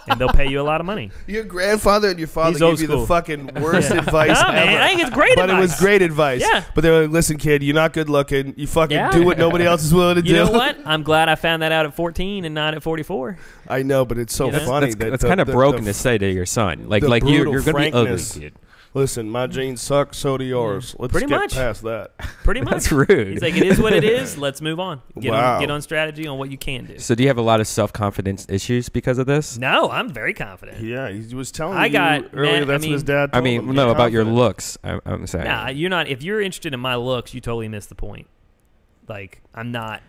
C: And they'll pay you a lot of money.
A: Your grandfather and your father
C: He's
A: gave
C: old
A: you the
C: school.
A: fucking worst advice
C: No,
A: ever.
C: man, I think it's great
A: but
C: advice.
A: it was great advice.
C: Yeah.
A: But they were like, listen, kid, you're not good looking. You fucking
C: Yeah.
A: do what nobody else is willing to do.
C: You know what? I'm glad I found that out at 14 and not at 44.
A: I know, but it's so
C: You know?
A: funny.
B: That's kind of broken to say to your son. Like you're
A: brutal
B: going to be ugly,
A: frankness.
B: kid.
A: Listen, my jeans suck, so do yours. Let's
C: Pretty
A: get
C: much.
A: past that.
C: Pretty much.
B: That's rude.
C: He's like, it is what it is. Let's move on.
A: Wow.
C: Get on strategy on what you can do.
B: So do you have a lot of self-confidence issues because of this?
C: No, I'm very confident.
A: Yeah, he was telling
C: I
A: you
C: got-
A: earlier
C: man,
A: that's
C: I
A: what his
C: mean-
A: dad
B: I
A: told
B: mean,
A: him.
B: no,
A: Get
B: about your
A: confident.
B: looks. I'm saying.
C: Nah, you're not. If you're interested in my looks, you totally miss the point. Like, I'm not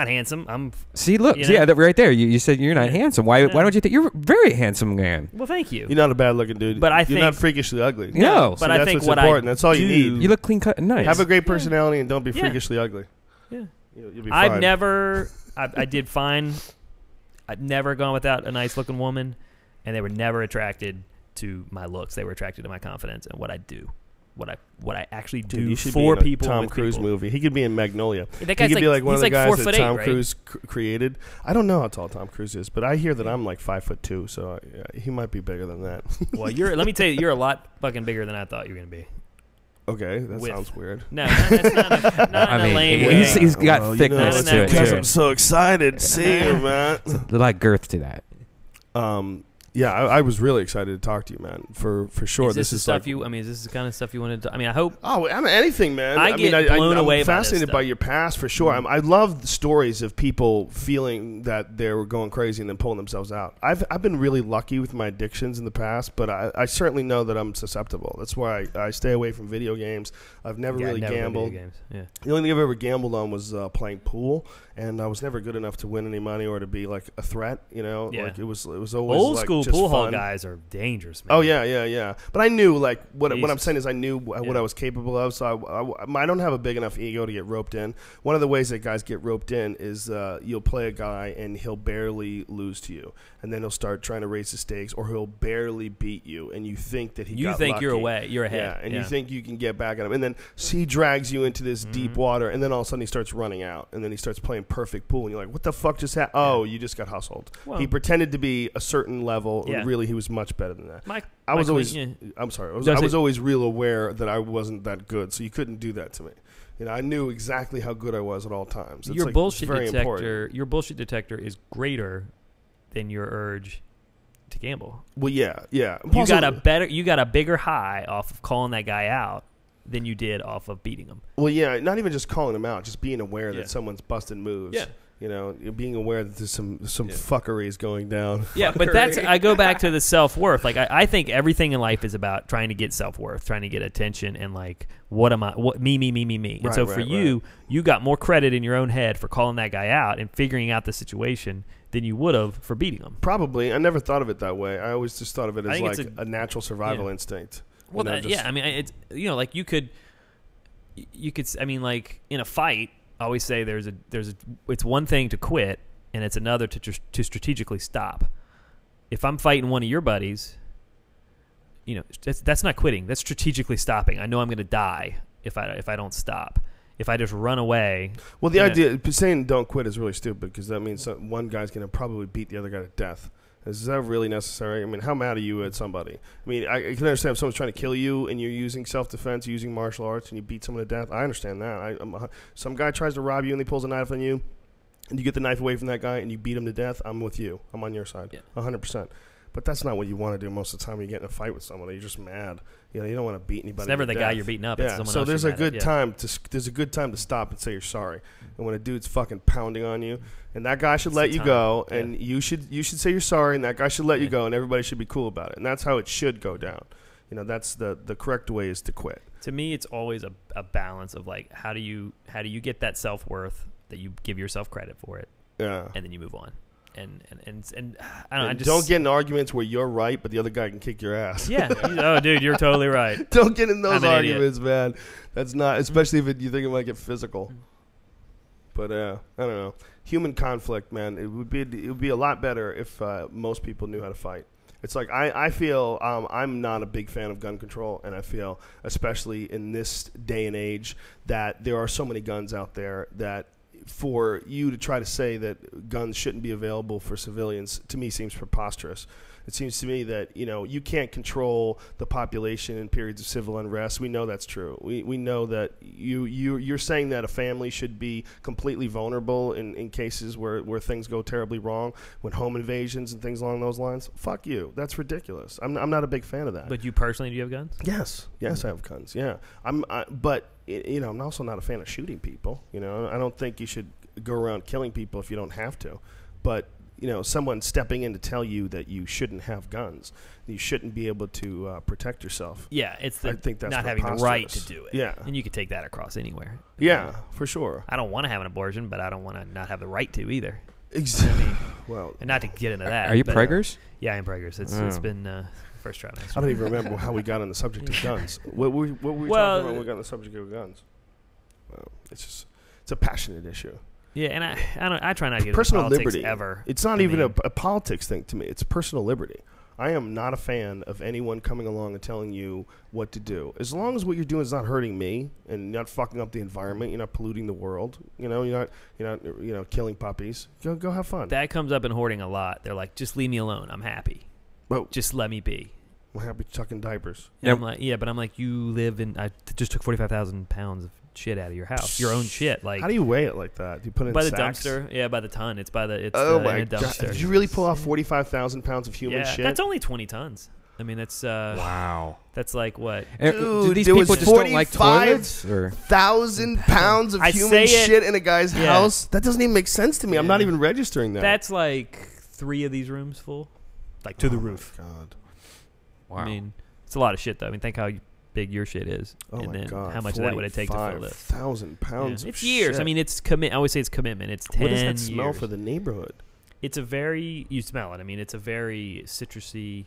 C: handsome.
B: See, look,
C: you know?
B: yeah, right there. You said you're not
C: Yeah.
B: handsome. Why don't you think you're a very handsome man?
C: Well, thank you.
A: You're not a bad looking dude.
C: But I
A: you're
C: think-
A: not freakishly ugly.
B: No.
A: So
C: but I
A: that's
C: think
A: what's
C: what
A: important.
C: I
A: That's all you
C: do-
A: need.
B: You look clean cut and nice.
A: Have a great personality and don't be
C: Yeah.
A: freakishly ugly.
C: Yeah.
A: You'll be fine.
C: I did fine. I'd never gone without a nice looking woman, and they were never attracted to my looks. They were attracted to my confidence and what I do, what I actually
A: Dude,
C: do
A: you should
C: for
A: be in
C: people.
A: a Tom
C: with
A: Cruise
C: people.
A: movie. He could be in Magnolia.
C: That
A: He
C: guy's
A: could be like one of
C: he's
A: the
C: like
A: guys
C: 4'8",
A: that Tom
C: right?
A: Cruise created. I don't know how tall Tom Cruise is, but I hear that I'm like 5'2", so he might be bigger than that.
C: Well, let me tell you, you're a lot fucking bigger than I thought you were gonna be.
A: Okay, that
C: With-
A: sounds weird.
C: No, that's not
B: I
C: in a
B: mean,
C: lame
B: he's-
C: way.
B: he's got
A: Well,
B: thickness
C: to it,
A: it's because
C: too.
A: I'm so excited to see you, man.
B: A lot of girth to that.
A: Yeah, I was really excited to talk to you, man. For sure.
C: Is this the
A: is
C: stuff
A: like,
C: you? I mean, is this the kind of stuff you wanted to? I mean, I hope.
A: Oh, I mean, anything, man.
C: I get blown
A: I'm
C: away by this
A: fascinated by
C: stuff.
A: your past for sure. I love the stories of people feeling that they were going crazy and then pulling themselves out. I've been really lucky with my addictions in the past, but I certainly know that I'm susceptible. That's why I stay away from video games. I've never really
C: never
A: gambled.
C: video games. Yeah.
A: The only thing I've ever gambled on was playing pool, and I was never good enough to win any money or to be like a threat. You know,
C: Yeah.
A: like it was always
C: Old
A: like,
C: school
A: just
C: pool hall
A: fun.
C: guys are dangerous, man.
A: Oh yeah. But I knew like what I'm
C: Jesus.
A: saying is I knew what
C: Yeah.
A: I was capable of. So I don't have a big enough ego to get roped in. One of the ways that guys get roped in is you'll play a guy and he'll barely lose to you, and then he'll start trying to raise the stakes, or he'll barely beat you, and you think that
C: You
A: got
C: think you're
A: lucky.
C: away, you're ahead.
A: Yeah, and you think you can get back at him, and then he drags you into this deep water, and then all of a sudden he starts running out, and then he starts playing perfect pool, and you're like, what the fuck just happened? Oh, you just got hustled.
C: Well-
A: He pretended to be a certain level.
C: Yeah.
A: Really, he was much better than that. I
C: Mike
A: was always.
C: yeah.
A: I'm sorry. I
C: Don't
A: was
C: say-
A: always real aware that I wasn't that good, so you couldn't do that to me. You know, I knew exactly how good I was at all times. It's
C: Your
A: like,
C: bullshit
A: it's very
C: detector.
A: important.
C: Your bullshit detector is greater than your urge to gamble.
A: Well, yeah.
C: You got a bigger high off of calling that guy out than you did off of beating him.
A: Well, yeah. Not even just calling him out, just being aware
C: Yeah.
A: that someone's busting moves.
C: Yeah.
A: You know, being aware that there's some fuckery is going down.
C: Yeah, but I go back to the self-worth. Like, I think everything in life is about trying to get self-worth, trying to get attention, and like, me. And so for you, you got more credit in your own head for calling that guy out and figuring out the situation than you would have for beating him.
A: Probably. I never thought of it that way. I always just thought of it
C: I
A: as
C: think
A: like
C: it's
A: a natural survival instinct.
C: Well,
A: You know, just-
C: I mean, it's, like you could, I mean, like in a fight, I always say it's one thing to quit and it's another to strategically stop. If I'm fighting one of your buddies, that's not quitting. That's strategically stopping. I know I'm going to die if I don't stop. If I just run away.
A: Well, the idea saying don't quit is really stupid because that means one guy's going to probably beat the other guy to death. Is that really necessary? I mean, how mad are you at somebody? I mean, I can understand if someone's trying to kill you and you're using self-defense, using martial arts, and you beat someone to death. I understand that. Some guy tries to rob you and he pulls a knife on you, and you get the knife away from that guy and you beat him to death. I'm with you. I'm on your side, 100%. But that's not what you want to do most of the time when you get in a fight with someone. You're just mad. You don't want to beat anybody.
C: It's never
A: to
C: the guy
A: death.
C: you're beating up. It's someone
A: so
C: else
A: there's
C: you're
A: a
C: mad at.
A: good time to stop and say you're sorry. And when a dude's fucking pounding on you, and that guy should let you go, and you should say you're sorry, and that guy should let you go, and everybody should be cool about it. And that's how it should go down. that's the correct way is to quit.
C: To me, it's always a balance of like, how do you get that self-worth that you give yourself credit for it,
A: Yeah.
C: and then you move on. And I don't know.
A: And don't get in arguments where you're right, but the other guy can kick your ass.
C: Yeah. Oh, dude, you're totally right.
A: Don't get in those
C: I'm an idiot.
A: arguments, man. That's not, especially if you think it might get physical. But I don't know. Human conflict, man. It would be a lot better if most people knew how to fight. It's like I feel I'm not a big fan of gun control, and I feel, especially in this day and age, that there are so many guns out there that for you to try to say that guns shouldn't be available for civilians, to me, seems preposterous. It seems to me that, you can't control the population in periods of civil unrest. We know that's true. We know that you're saying that a family should be completely vulnerable in cases where things go terribly wrong, when home invasions and things along those lines. Fuck you. That's ridiculous. I'm not a big fan of that.
C: But you personally, do you have guns?
A: Yes, I have guns. Yeah, but I'm also not a fan of shooting people. I don't think you should go around killing people if you don't have to. But someone stepping in to tell you that you shouldn't have guns, you shouldn't be able to protect yourself.
C: Yeah, it's
A: I think that's
C: not having the right to
A: preposterous.
C: do it.
A: Yeah.
C: And you could take that across anywhere.
A: Yeah, for sure.
C: I don't want to have an abortion, but I don't want to not have the right to either.
A: Exactly. Well,
C: And not to get into that.
B: Are you
C: but,
B: preggers?
C: Yeah, I'm preggers. It's been first trimester.
A: I don't even remember how we got on the subject of guns. What were we talking about when we got on the subject of guns? Well, it's a passionate issue.
C: Yeah, and I try not to get
A: Personal
C: into politics
A: liberty.
C: ever.
A: It's not even a politics thing to me. It's personal liberty. I am not a fan of anyone coming along and telling you what to do. As long as what you're doing is not hurting me and not fucking up the environment, you're not polluting the world. You're not killing puppies. Go have fun.
C: That comes up in hoarding a lot. They're like, just leave me alone. I'm happy.
A: Well,
C: Just let me be.
A: I'm happy chucking diapers.
C: And I'm like, but I'm like, you live in. I just took 45,000 pounds of shit out of your house, your own shit. Like,
A: How do you weigh it like that? Do you put it in
C: by the
A: sacks?
C: dumpster? Yeah, by the ton. It's by the. It's
A: Oh
C: in
A: my
C: a
A: god!
C: dumpster.
A: Did you really pull off 45,000 pounds of human
C: Yeah,
A: shit?
C: that's only 20 tons. I mean, that's
B: Wow.
C: that's like what?
B: Do
A: Dude,
B: these
A: there
B: people
A: was
B: just don't like
A: 45
B: toilets? Or?
A: 1,000 pounds of
C: I
A: human
C: say it-
A: shit in a guy's
C: Yeah.
A: house? That doesn't even make sense to me. I'm
C: Yeah.
A: not even registering that.
C: That's like 3 of these rooms full, like to the roof.
A: God.
B: Wow.
C: I mean, it's a lot of shit though. I mean, think how big your shit is,
A: Oh
C: and
A: my
C: then
A: god.
C: how much of that would it take to fill this?
A: 45,000 pounds
C: Yeah.
A: of
C: It's years.
A: shit.
C: I mean, it's I always say it's commitment. It's 10
A: what does that smell
C: years.
A: for the neighborhood?
C: It's a very, you smell it. I mean, it's a very citrusy.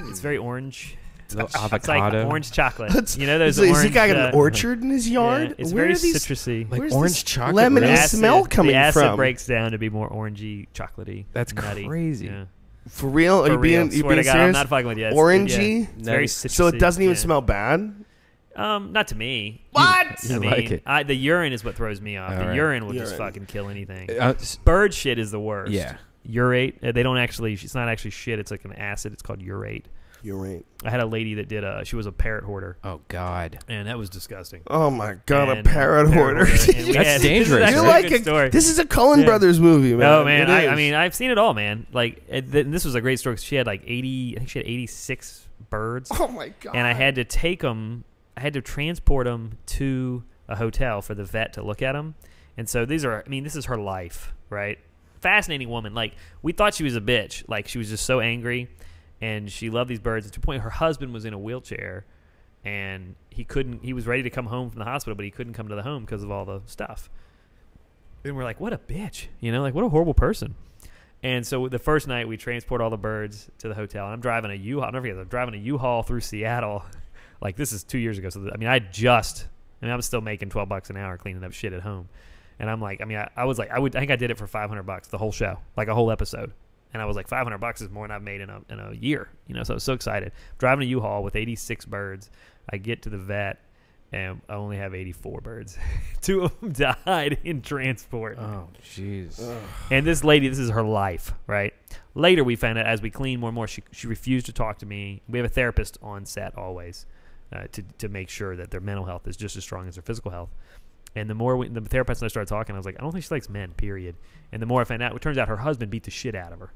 C: It's very orange.
B: Little
C: It's like
B: avocado.
C: orange chocolate.
A: That's-
C: You know those
A: Is
C: orange.
A: he got an
C: uh,
A: orchard in his yard?
C: Yeah, it's
A: Where
C: very
A: are these,
C: citrusy.
B: Like
A: where's
B: orange
A: this
B: chocolate.
A: lemony
B: really?
A: smell coming
C: the acid
A: from?
C: breaks down to be more orangey, chocolately.
B: That's
C: nutty.
B: crazy.
C: Yeah.
A: For real? Are
C: For
A: you being,
C: real.
A: you
C: Swear
A: being
C: to God, I'm
A: serious?
C: not fucking with you. It's,
A: Orangey?
C: yeah, it's very
B: Nice.
C: citrusy.
A: So it doesn't even
C: yeah.
A: smell bad?
C: Not to me.
A: What?
B: You
C: I mean,
B: like it.
C: the urine is what throws me off.
B: All
C: The
B: right.
C: urine will just
A: Urine.
C: fucking kill anything.
B: S-
C: Bird shit is the worst.
B: Yeah.
C: Urate. They don't actually. It's not actually shit. It's like an acid. It's called urate.
A: You're right.
C: I had a lady that did she was a parrot hoarder,
B: Oh God.
C: and that was disgusting.
A: Oh my god, a
C: And,
A: parrot hoarder.
C: and we
B: That's
C: had- this is
B: dangerous,
C: actually
A: You're
B: right?
C: a
A: like
C: good story.
A: this is a Coen
C: Yeah.
A: Brothers movie, man.
C: Oh man,
A: It
C: I
A: is.
C: mean, I've seen it all, man. Like, this was a great story. 'Cause she had like 80. I think she had 86 birds,
A: Oh my god.
C: and I had to take them. I had to transport them to a hotel for the vet to look at them. And so these are. I mean, this is her life, right? Fascinating woman. Like, we thought she was a bitch. Like, she was just so angry, and she loved these birds. To the point, her husband was in a wheelchair, and he couldn't. He was ready to come home from the hospital, but he couldn't come to the home because of all the stuff. And we're like, what a bitch, like what a horrible person. And so the first night we transport all the birds to the hotel, and I'm driving a U-Haul. I'll never forget. I'm driving a U-Haul through Seattle. Like, this is 2 years ago. So I mean, I'm still making $12 an hour cleaning up shit at home. And I'm like, I mean, I was like, I think I did it for $500 the whole show, like a whole episode. And I was like, $500 is more than I've made in a year, So I was so excited. Driving a U-Haul with 86 birds. I get to the vet, and I only have 84 birds. 2 of them died in transport.
B: Oh jeez.
C: And this lady, this is her life, right? Later, we found out as we cleaned more and more, she refused to talk to me. We have a therapist on set always to make sure that their mental health is just as strong as their physical health. And the more the therapist and I started talking, I was like, I don't think she likes men, period. And the more I found out, it turns out her husband beat the shit out of her.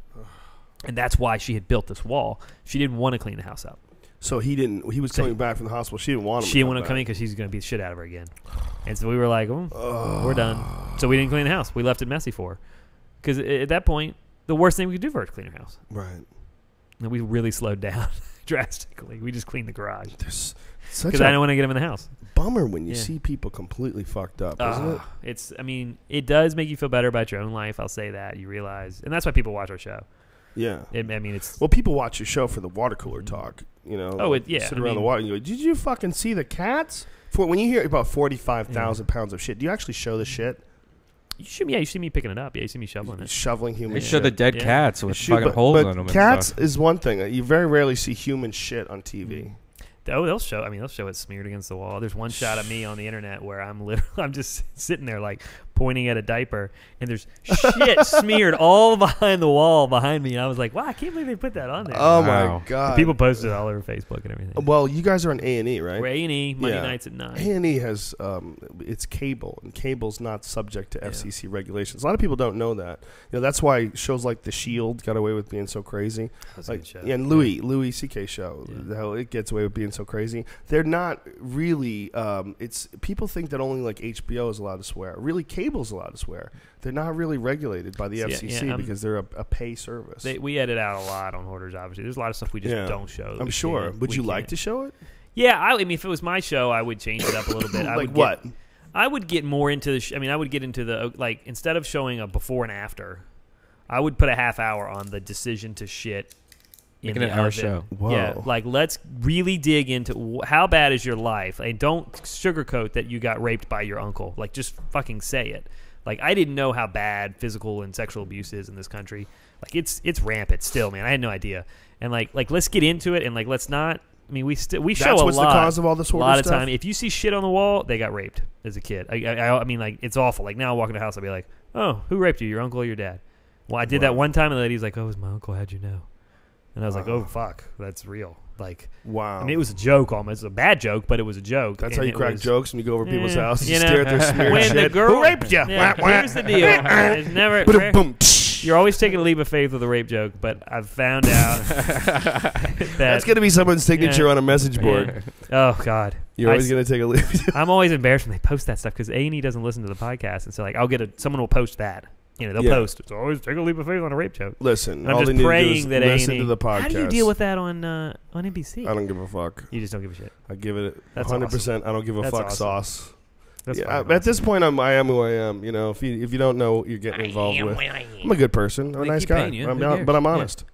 C: And that's why she had built this wall. She didn't want to clean the house up.
A: So he was coming back from the hospital. She didn't want him.
C: She didn't want to come in because she's going to beat the shit out of her again. And so we were like, we're done. So we didn't clean the house. We left it messy for her. Because at that point, the worst thing we could do for her is clean her house.
A: Right.
C: And we really slowed down drastically. We just cleaned the garage
A: There's such
C: because
A: a
C: I don't want to get them in the house.
A: bummer when you
C: Yeah.
A: see people completely fucked up, isn't it?
C: It's. I mean, it does make you feel better about your own life. I'll say that. You realize, and that's why people watch our show.
A: Yeah.
C: I mean, it's.
A: Well, people watch your show for the water cooler talk. You know.
C: Oh, yeah,
A: Sit
C: I
A: around the
C: mean-
A: water and you go, did you fucking see the cats? For when you hear about 45,000 pounds of shit, do you actually show the shit?
C: You see me picking it up. Yeah, you see me shoveling it.
A: Shoveling human
B: They
A: shit.
B: show the dead
C: Yeah.
B: cats with
A: Shoot,
B: fucking
A: but-
B: holes
A: but
B: on them.
A: Cats
B: and stuff.
A: is one thing. You very rarely see human shit on TV.
C: Oh, they'll show. I mean, they'll show it smeared against the wall. There's one shot of me on the internet where I'm just sitting there like pointing at a diaper, and there's shit smeared all behind the wall behind me. And I was like, wow, I can't believe they put that on there.
A: Oh
B: Wow.
A: my god!
C: People posted it all over Facebook and everything.
A: Well, you guys are on A&E, right?
C: We're A&E Monday
A: Yeah.
C: nights at 9.
A: A&E has it's cable, and cable's not subject to FCC regulations. A lot of people don't know that. You know, that's why shows like The Shield got away with being so crazy.
C: That's a
A: Like,
C: good show.
A: yeah, and Louis C.K. show,
C: Yeah.
A: how it gets away with being so crazy. They're not really. It's people think that only like HBO is allowed to swear. Really, cable's allowed to swear. They're not really regulated by the
C: Yeah,
A: FCC
C: yeah,
A: because they're a pay service.
C: We edit out a lot on Hoarders, obviously. There's a lot of stuff we just
A: Yeah.
C: don't show. that
A: I'm
C: we
A: sure.
C: can't-
A: Would
C: we
A: you like
C: can't.
A: to show it?
C: Yeah, I mean, if it was my show, I would change it up a little bit. I
A: Like
C: would
A: what?
C: I would get more into the. I mean, I would get into the like instead of showing a before and after, I would put a half hour on the decision to shit. In
B: Making
C: the
B: an hour
C: oven.
B: show.
A: Whoa.
C: Yeah, like let's really dig into how bad is your life, and don't sugarcoat that you got raped by your uncle. Like just fucking say it. Like I didn't know how bad physical and sexual abuse is in this country. Like it's rampant still, man. I had no idea. And like let's get into it, and like let's not. I mean, we show
A: That's
C: a
A: what's
C: lot.
A: the cause of all this
C: A
A: Hoarder
C: lot of
A: stuff?
C: time, if you see shit on the wall, they got raped as a kid. I mean, like it's awful. Like now, I walk in the house, I'll be like, "Oh, who raped you? Your uncle or your dad?" Well, I did that one time, and the lady's like, "Oh, it was my uncle. How'd you know?" And I was like, "Oh, fuck, that's real." Like,
A: Wow.
C: I mean, it was a joke almost, a bad joke, but it was a joke.
A: That's
C: and
A: how you
C: it
A: crack
C: was-
A: jokes when you go over people's
C: Yeah,
A: houses.
C: you
A: You
C: know,
A: stare at their smeared
C: when
A: shit.
C: the girl,
A: Who raped you?
C: Yeah, here's the deal. It's never.
A: Boom, boom.
C: You're always taking a leap of faith with a rape joke, but I've found out that
A: That's going to be someone's signature on a message board.
C: Oh God,
A: You're always going to take a leap.
C: I'm always embarrassed when they post that stuff because A&E doesn't listen to the podcast, and so like I'll get someone will post that. You know, they'll
A: Yeah.
C: post. It's always take a leap of faith on a rape joke.
A: Listen,
C: And I'm
A: all they
C: just
A: need to do
C: praying
A: is
C: that
A: listen
C: A&E.
A: to the podcast.
C: How do you deal with that on NBC?
A: I don't give a fuck.
C: You just don't give a shit.
A: I give it
C: That's
A: 100%. I don't give a
C: That's
A: fuck
C: awesome.
A: sauce.
C: That's
A: Yeah,
C: fucking
A: at this
C: awesome.
A: point, I am who I am. You know, if you don't know what you're getting involved with, I'm a good person. I'm a
B: They
A: nice
B: keep
A: guy.
B: paying you.
A: I'm
B: Who
A: not,
B: cares?
A: but I'm
B: Yeah.
A: honest.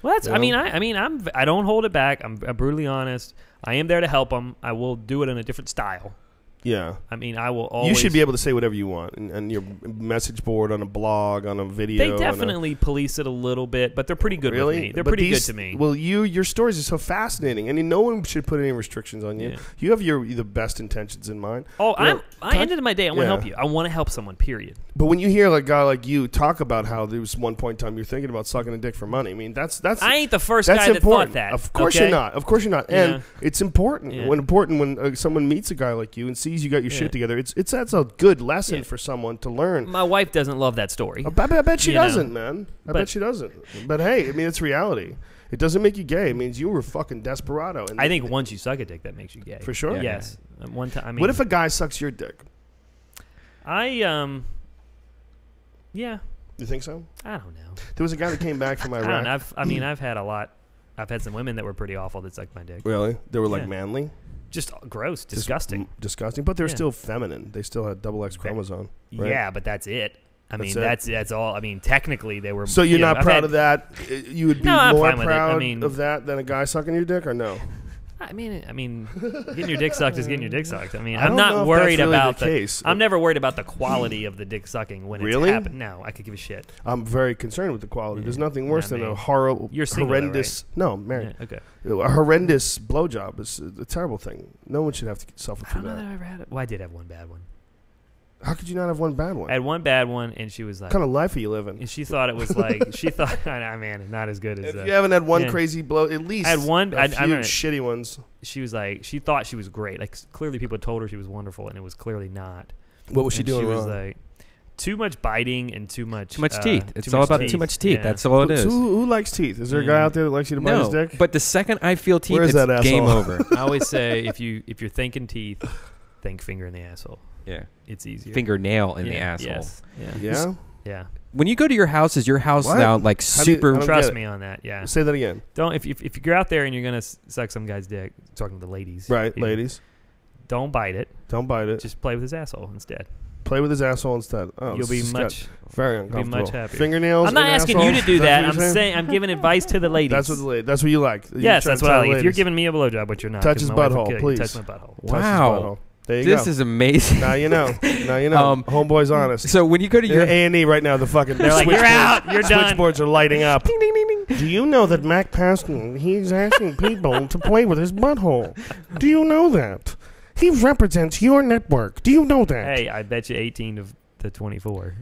C: Well, that's.
A: You
C: I mean,
A: know?
C: I don't hold it back. I'm brutally honest. I am there to help them. I will do it in a different style.
A: Yeah.
C: I mean, I will always.
A: You should be able to say whatever you want, and your message board, on a blog, on a video.
C: They
A: on a-
C: definitely police it a little bit, but they're pretty good
A: Really?
C: with me. They're
A: But
C: pretty
A: these-
C: good to me.
A: Well, your stories are so fascinating, and no one should put any restrictions on you.
C: Yeah.
A: You have the best intentions in mind.
C: Oh,
A: You know,
C: I ended my day. I want to
A: yeah.
C: help you. I want to help someone. Period.
A: But when you hear a guy like you talk about how there was one point in time you're thinking about sucking a dick for money, I mean that's
C: I ain't the first
A: that's
C: guy that
A: important.
C: thought that.
A: Of course
C: okay?
A: you're not. Of course you're not.
C: Yeah.
A: And it's important.
C: Yeah.
A: When someone meets a guy like you and sees you got your
C: Yeah.
A: shit together, that's a good lesson
C: Yeah.
A: for someone to learn.
C: My wife doesn't love that story.
A: I bet she
C: You know.
A: doesn't, man. I
C: But-
A: bet she doesn't. But hey, I mean it's reality. It doesn't make you gay. It means you were a fucking desperado. And
C: I think once you suck a dick, that makes you gay.
A: For sure?
B: Yeah.
C: Yes. One time. I mean,
A: what if a guy sucks your dick?
C: Yeah.
A: You think so?
C: I don't know.
A: There was a guy that came back from
C: I don't know.
A: Iraq.
C: I've had a lot. I've had some women that were pretty awful that sucked my dick.
A: Really? They were like
C: Yeah.
A: manly?
C: Just gross,
A: Just
C: disgusting.
A: disgusting. But they were
C: Yeah.
A: still feminine. They still had double X chromosome. Right?
C: Yeah, but that's it. I
A: That's
C: mean,
A: it?
C: that's all. I mean, technically they were.
A: So you're
C: you know,
A: not
C: I've
A: proud
C: had-
A: of that? You would be
C: No, I'm
A: more
C: fine with it. I
A: proud
C: mean-
A: of that than a guy sucking your dick, or no?
C: I mean, getting your dick sucked is getting your dick sucked. I mean,
A: I
C: I'm
A: don't know
C: not
A: if
C: worried
A: that's really
C: about
A: the case.
C: I'm never worried about the quality of the dick sucking when
A: Really?
C: it's happened. No, I could give a shit.
A: I'm very concerned with the quality. There's nothing worse
C: Not
A: than
C: me.
A: a horrible,
C: You're single, though,
A: horrendous. No, I'm married.
C: Yeah, okay.
A: A horrendous blowjob is a terrible thing. No one should have to suffer
C: I
A: through
C: don't know that
A: that.
C: I ever had it. Well, I did have one bad one.
A: How could you not have one bad one?
C: I had one bad one, and she was like,
A: What kind of life are you living?
C: and she thought it was like, she thought, nah, man, not as good as.
A: If you haven't had one
C: yeah.
A: crazy blow, at least
C: I had one.
A: a
C: I
A: few
C: remember
A: shitty ones.
C: she was like, she thought she was great. Like clearly, people told her she was wonderful, and it was clearly not.
A: What was she
C: And
A: doing
C: She was
A: wrong?
C: like, too much biting and too much
B: teeth. It's
C: too
B: all
C: much
B: about
C: teeth.
B: too much teeth.
C: Yeah.
B: That's all it is.
A: Who likes teeth? Is there a guy
C: Yeah.
A: out there that likes you to bite his
B: No,
A: dick?
B: but the second I feel teeth,
A: Where's
B: it's
A: that
B: game
A: asshole?
B: over.
C: I always say if you're thinking teeth, think finger in the asshole.
B: Yeah,
C: It's easier.
B: fingernail in the
C: Yeah,
B: asshole.
C: Yes. Yeah.
A: yeah.
C: Yeah.
B: When you go to your house, is your house
A: What?
B: now like
A: How do you- I
B: super?
A: don't
C: Trust
A: get it.
C: me on that. Yeah.
A: Say that again.
C: Don't if you're out there and you're gonna suck some guy's dick, talking to the ladies,
A: Right,
C: you-
A: ladies.
C: Don't bite it.
A: Don't bite it.
C: Just play with his asshole instead.
A: Play with his asshole instead. Oh,
C: You'll be
A: this
C: much
A: very
C: be
A: uncomfortable.
C: much happier.
A: Fingernails.
C: I'm not
A: in
C: asking
A: asshole?
C: you to do
A: Is
C: that.
A: what
C: I'm
A: you're
C: saying I'm giving advice to the ladies.
A: That's what you like.
C: Yes, that's what I like. If you're
A: ladies.
C: giving me a blowjob, which you're not,
A: Touch
C: 'cause
A: his
C: my wife would
A: butthole,
C: kill you.
A: please.
C: Touch my butthole.
A: Touch his
B: Wow.
A: butthole. There you
B: This
A: go.
B: is amazing.
A: Now you know. Now you know. Homeboy's honest.
B: So when you go to your
A: A&E right now, the fucking
C: They're like, you're out. You're done.
A: switchboards are lighting up. Ding, ding, ding, ding. Do you know that Mac Paxton, he's asking people to play with his butthole? Do you know that? He represents your network. Do you know that?
C: Hey, I bet you 18 to 24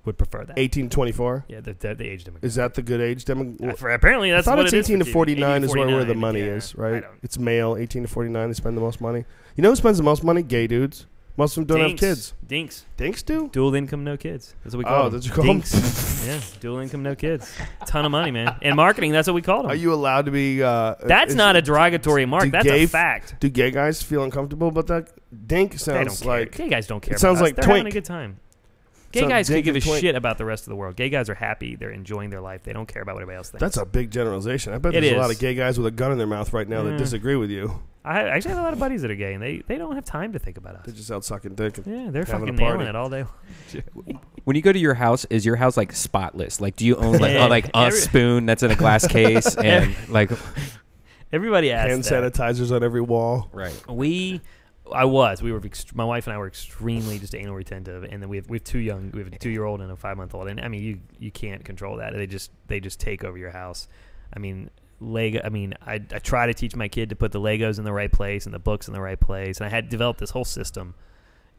C: would prefer that.
A: 18 to 24?
C: Yeah, the age demographic.
A: Is that the good age demographic?
C: Apparently,
A: I
C: that's
A: thought
C: what
A: it's
C: it is
A: 18 to
C: for
A: 49 is where
C: 49,
A: the money
C: yeah.
A: is,
C: I
A: right?
C: don't-
A: It's male, 18 to 49. They spend the most money. You know who spends the most money? Gay dudes. Most of them don't have kids.
C: Dinks.
A: Dinks do?
C: Dual income, no kids. That's what we call them.
A: That's what you call them?
C: Dinks. Yeah, dual income, no kids. Ton of money, man. In marketing, that's what we call them.
A: Are you allowed to be...
C: That's not a derogatory mark.
A: do
C: That's
A: gay
C: a
A: f-
C: fact.
A: Do gay guys feel uncomfortable about that? Dink
C: They
A: sounds
C: don't care.
A: like...
C: Gay guys don't care.
A: it sounds
C: about us.
A: like
C: They're
A: twink.
C: having a good time. Gay
A: Sounds
C: guys could
A: dink
C: give a
A: and twink.
C: shit about the rest of the world. Gay guys are happy. They're enjoying their life. They don't care about what anybody else thinks.
A: That's a big generalization. I bet
C: It
A: there's a
C: is.
A: lot of gay guys with a gun in their mouth right now that
C: Yeah.
A: disagree with you.
C: I actually have a lot of buddies that are gay, and they don't have time to think about
A: They're
C: us.
A: just out sucking dick. And
C: Yeah, they're
A: having
C: fucking
A: a party.
C: nailing it all day.
B: when you go to your house, is your house like spotless? Like, do you own like
C: Yeah.
B: a
C: Every-
B: spoon that's in a glass case and like
C: Everybody asks
A: hand
C: that.
A: sanitizers on every wall.
B: right?
C: We were my wife and I were extremely just anal retentive, and then we have a 2-year-old and a 5-month-old, and I mean you can't control that. They just take over your house. I mean Lego. I mean I try to teach my kid to put the Legos in the right place and the books in the right place, and I had developed this whole system.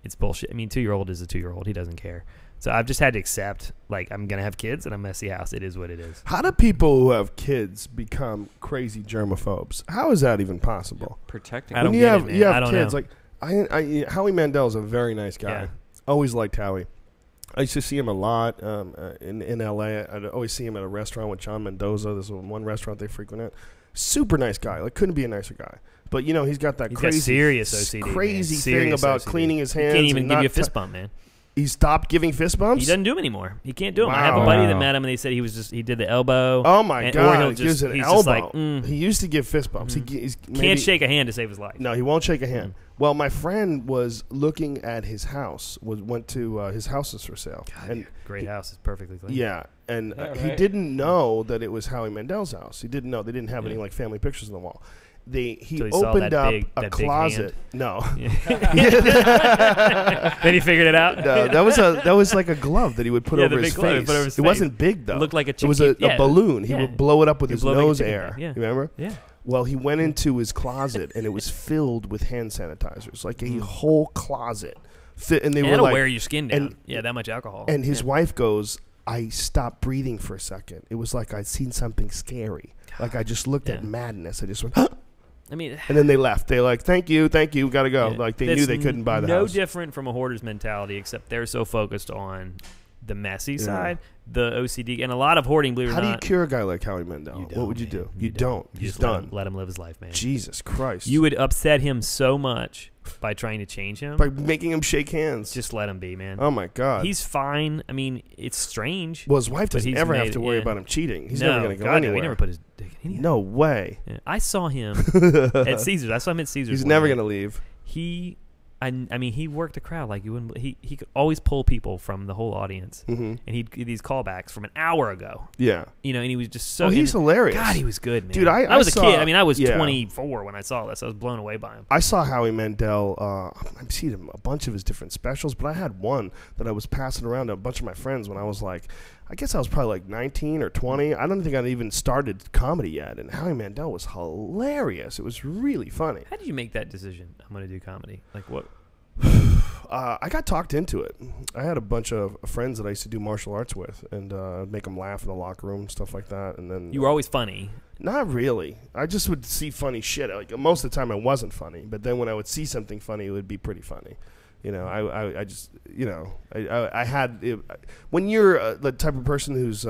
C: It's bullshit. I mean 2-year-old is a 2-year-old. He doesn't care. So I've just had to accept, like, I'm gonna have kids and a messy house. It is what it is.
A: How do people who have kids become crazy germaphobes? How is that even possible?
B: Protecting.
C: I don't
A: When
C: get
A: you
C: it, man.
A: you have
C: I don't
A: kids,
C: know.
A: like Howie Mandel is a very nice guy.
C: Yeah.
A: Always liked Howie. I used to see him a lot in L.A. I'd always see him at a restaurant with John Mendoza. There's one restaurant they frequent at. Super nice guy. Like, couldn't be a nicer guy. But, you know, he's got that
C: He's
A: crazy,
C: got serious OCD, man.
A: crazy thing
C: Serious
A: about
C: OCD.
A: cleaning his
C: He
A: hands.
C: can't even
A: and
C: give
A: not
C: you a fist bump, man.
A: He stopped giving fist bumps?
C: He doesn't do them anymore. He can't do them. I have
A: Wow.
C: a buddy that
B: Wow.
C: met him, and they said he did the elbow.
A: Oh, my
C: and- or
A: God.
C: he'll
A: He gives an
C: he's
A: elbow.
C: just like,
A: He used to give fist bumps.
C: Mhm.
A: He's
C: can't shake a hand to save his life.
A: No, he won't shake a hand.
C: Mm.
A: Well, my friend was looking at his house. Went to his house is for sale. And
C: Great house. It's perfectly clean.
A: yeah, and
B: Yeah,
A: he
B: right.
A: didn't know that it was Howie Mandel's house. He didn't know. They didn't have any like family pictures on the wall. He
C: Till he saw
A: opened
C: that
A: up
C: big-
A: a
C: that big
A: closet. No.
C: Then he figured it out.
A: No, that was like a glove that he would put
C: Yeah,
A: over
C: the
A: his
C: big glove he
A: face.
C: put over his
A: It
C: face.
A: wasn't big though.
C: It looked like a
A: It was a
C: chicken- yeah.
A: balloon. He
C: Yeah.
A: would blow it up with
C: He'd
A: his
C: blow it like a
A: nose
C: chicken
A: air.
C: back, yeah.
A: You remember?
C: Yeah.
A: Well, he went into his closet and it was filled with hand sanitizers, like a
C: Mm.
A: whole closet. And they
C: And
A: were
C: it'll
A: like,
C: wear your skin down.
A: and-
C: Yeah, that much alcohol.
A: and his
C: Yeah.
A: wife goes, I stopped breathing for a second. It was like I'd seen something scary. Like I just looked at
C: Yeah.
A: madness. I just went,
C: I mean,
A: and then they left. They're like, thank you, gotta go.
C: yeah,
A: Like they
C: that's
A: knew they couldn't buy the
C: no
A: house.
C: different from a hoarder's mentality, except they're so focused on the messy side, the OCD, and a lot of hoarding. Believe it or
A: How do you
C: not,
A: cure a guy like Howie Mandel? What would you
C: man.
A: do? You don't.
C: You
A: He's
C: just
A: done.
C: let him live his life, man.
A: Jesus Christ.
C: You would upset him so much by trying to change him.
A: by making him shake hands.
C: Just let him be, man.
A: Oh my God.
C: He's fine. I mean, it's strange.
A: Well, his wife
C: but
A: doesn't
C: he's
A: ever have
C: made
A: to
C: it,
A: worry
C: yeah.
A: about him cheating. He's
C: no,
A: never going to go
C: God, no,
A: anywhere.
C: he never put his dick in any.
A: No way.
C: Yeah. I saw him at Caesars. I saw him at Caesars.
A: He's
C: one
A: never
C: night.
A: going to leave.
C: I mean, he worked a crowd like you wouldn't. He could always pull people from the whole audience,
A: Hmm.
C: and he'd get these callbacks from an hour ago.
A: Yeah.
C: You know, and he was just so.
A: Oh, he's
C: and-
A: hilarious.
C: God, he was good, man.
A: Dude, I
C: was a
A: saw-
C: kid. I mean, I was
A: yeah.
C: 24 when I saw this. I was blown away by him.
A: I saw Howie Mandel. I've seen him a bunch of his different specials, but I had one that I was passing around to a bunch of my friends when I was like, I guess I was probably like 19 or 20. I don't think I'd even started comedy yet. And Howie Mandel was hilarious. It was really funny.
C: How did you make that decision? I'm going to do comedy. Like what?
A: I got talked into it. I had a bunch of friends that I used to do martial arts with, and I'd make them laugh in the locker room, stuff like that. And then
C: You were always funny.
A: Not really. I just would see funny shit. Like most of the time, I wasn't funny, but then when I would see something funny, it would be pretty funny. You know, I just, you know, I had it, when you're the type of person who's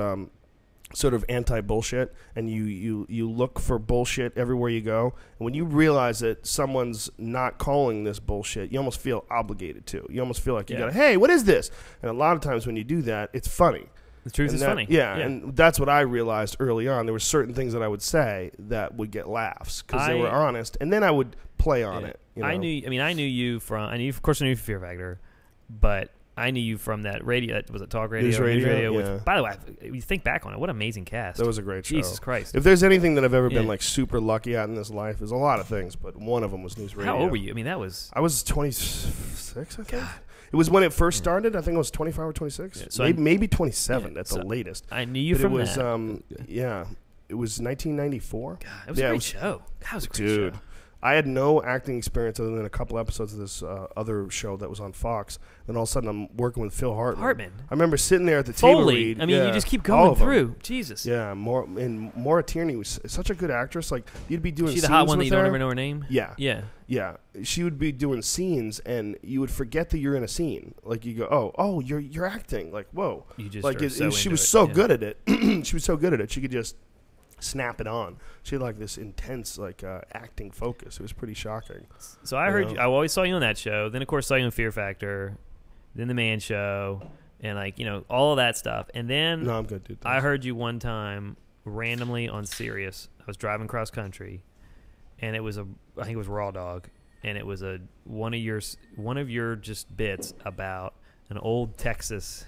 A: sort of anti-bullshit, and you look for bullshit everywhere you go, and when you realize that someone's not calling this bullshit, you almost feel obligated to. You almost feel like you
C: Yeah.
A: gotta, hey, what is this? And a lot of times when you do that, it's funny.
C: The truth is funny.
A: Yeah, and that's what I realized early on. There were certain things that I would say that would get laughs because they were honest, and then I would play on it. You know?
C: I knew you from. Of course, I knew you from Fear Factor, but I knew you from that radio. Was it Talk Radio?
A: News Radio.
C: Which,
A: yeah.
C: by the way, you think back on it, what an amazing cast.
A: That was a great show.
C: Jesus Christ!
A: If there's anything that I've ever been like super lucky at in this life, there's a lot of things, but one of them was News Radio.
C: How old were you? I mean, I was
A: 26, I think.
C: God.
A: It was when it first started. I think it was 25 or 26.
C: Yeah, so
A: maybe 27 at the latest.
C: I knew you
A: but
C: from
A: it was,
C: that.
A: Yeah, it was 1994.
C: God, it was a great show. God, it was a great
A: Dude,
C: show.
A: I had no acting experience other than a couple episodes of this other show that was on Fox. Then all of a sudden, I'm working with Phil Hartman. I remember sitting there at the table read.
C: I mean, you just keep going through. Jesus.
A: Yeah, Maura Tierney was such a good actress. Like, you'd be doing
C: Is she the
A: scenes
C: hot one that
A: with
C: you don't
A: her.
C: ever know her name?
A: Yeah.
C: Yeah.
A: Yeah. She would be doing scenes, and you would forget that you're in a scene. Like, you go, oh, you're acting. Like, whoa.
C: You just
A: like, she was
C: so
A: good at it. She was so good at it. She could just snap it on. She had like this intense acting focus. It was pretty shocking.
C: So I heard I always saw you on that show. Then of course saw you on Fear Factor, then the Man Show, and all of that stuff. And then
A: No, I'm good, dude.
C: I heard you one time randomly on Sirius. I was driving cross country, and I think it was Raw Dog, and it was one of your just bits about an old Texas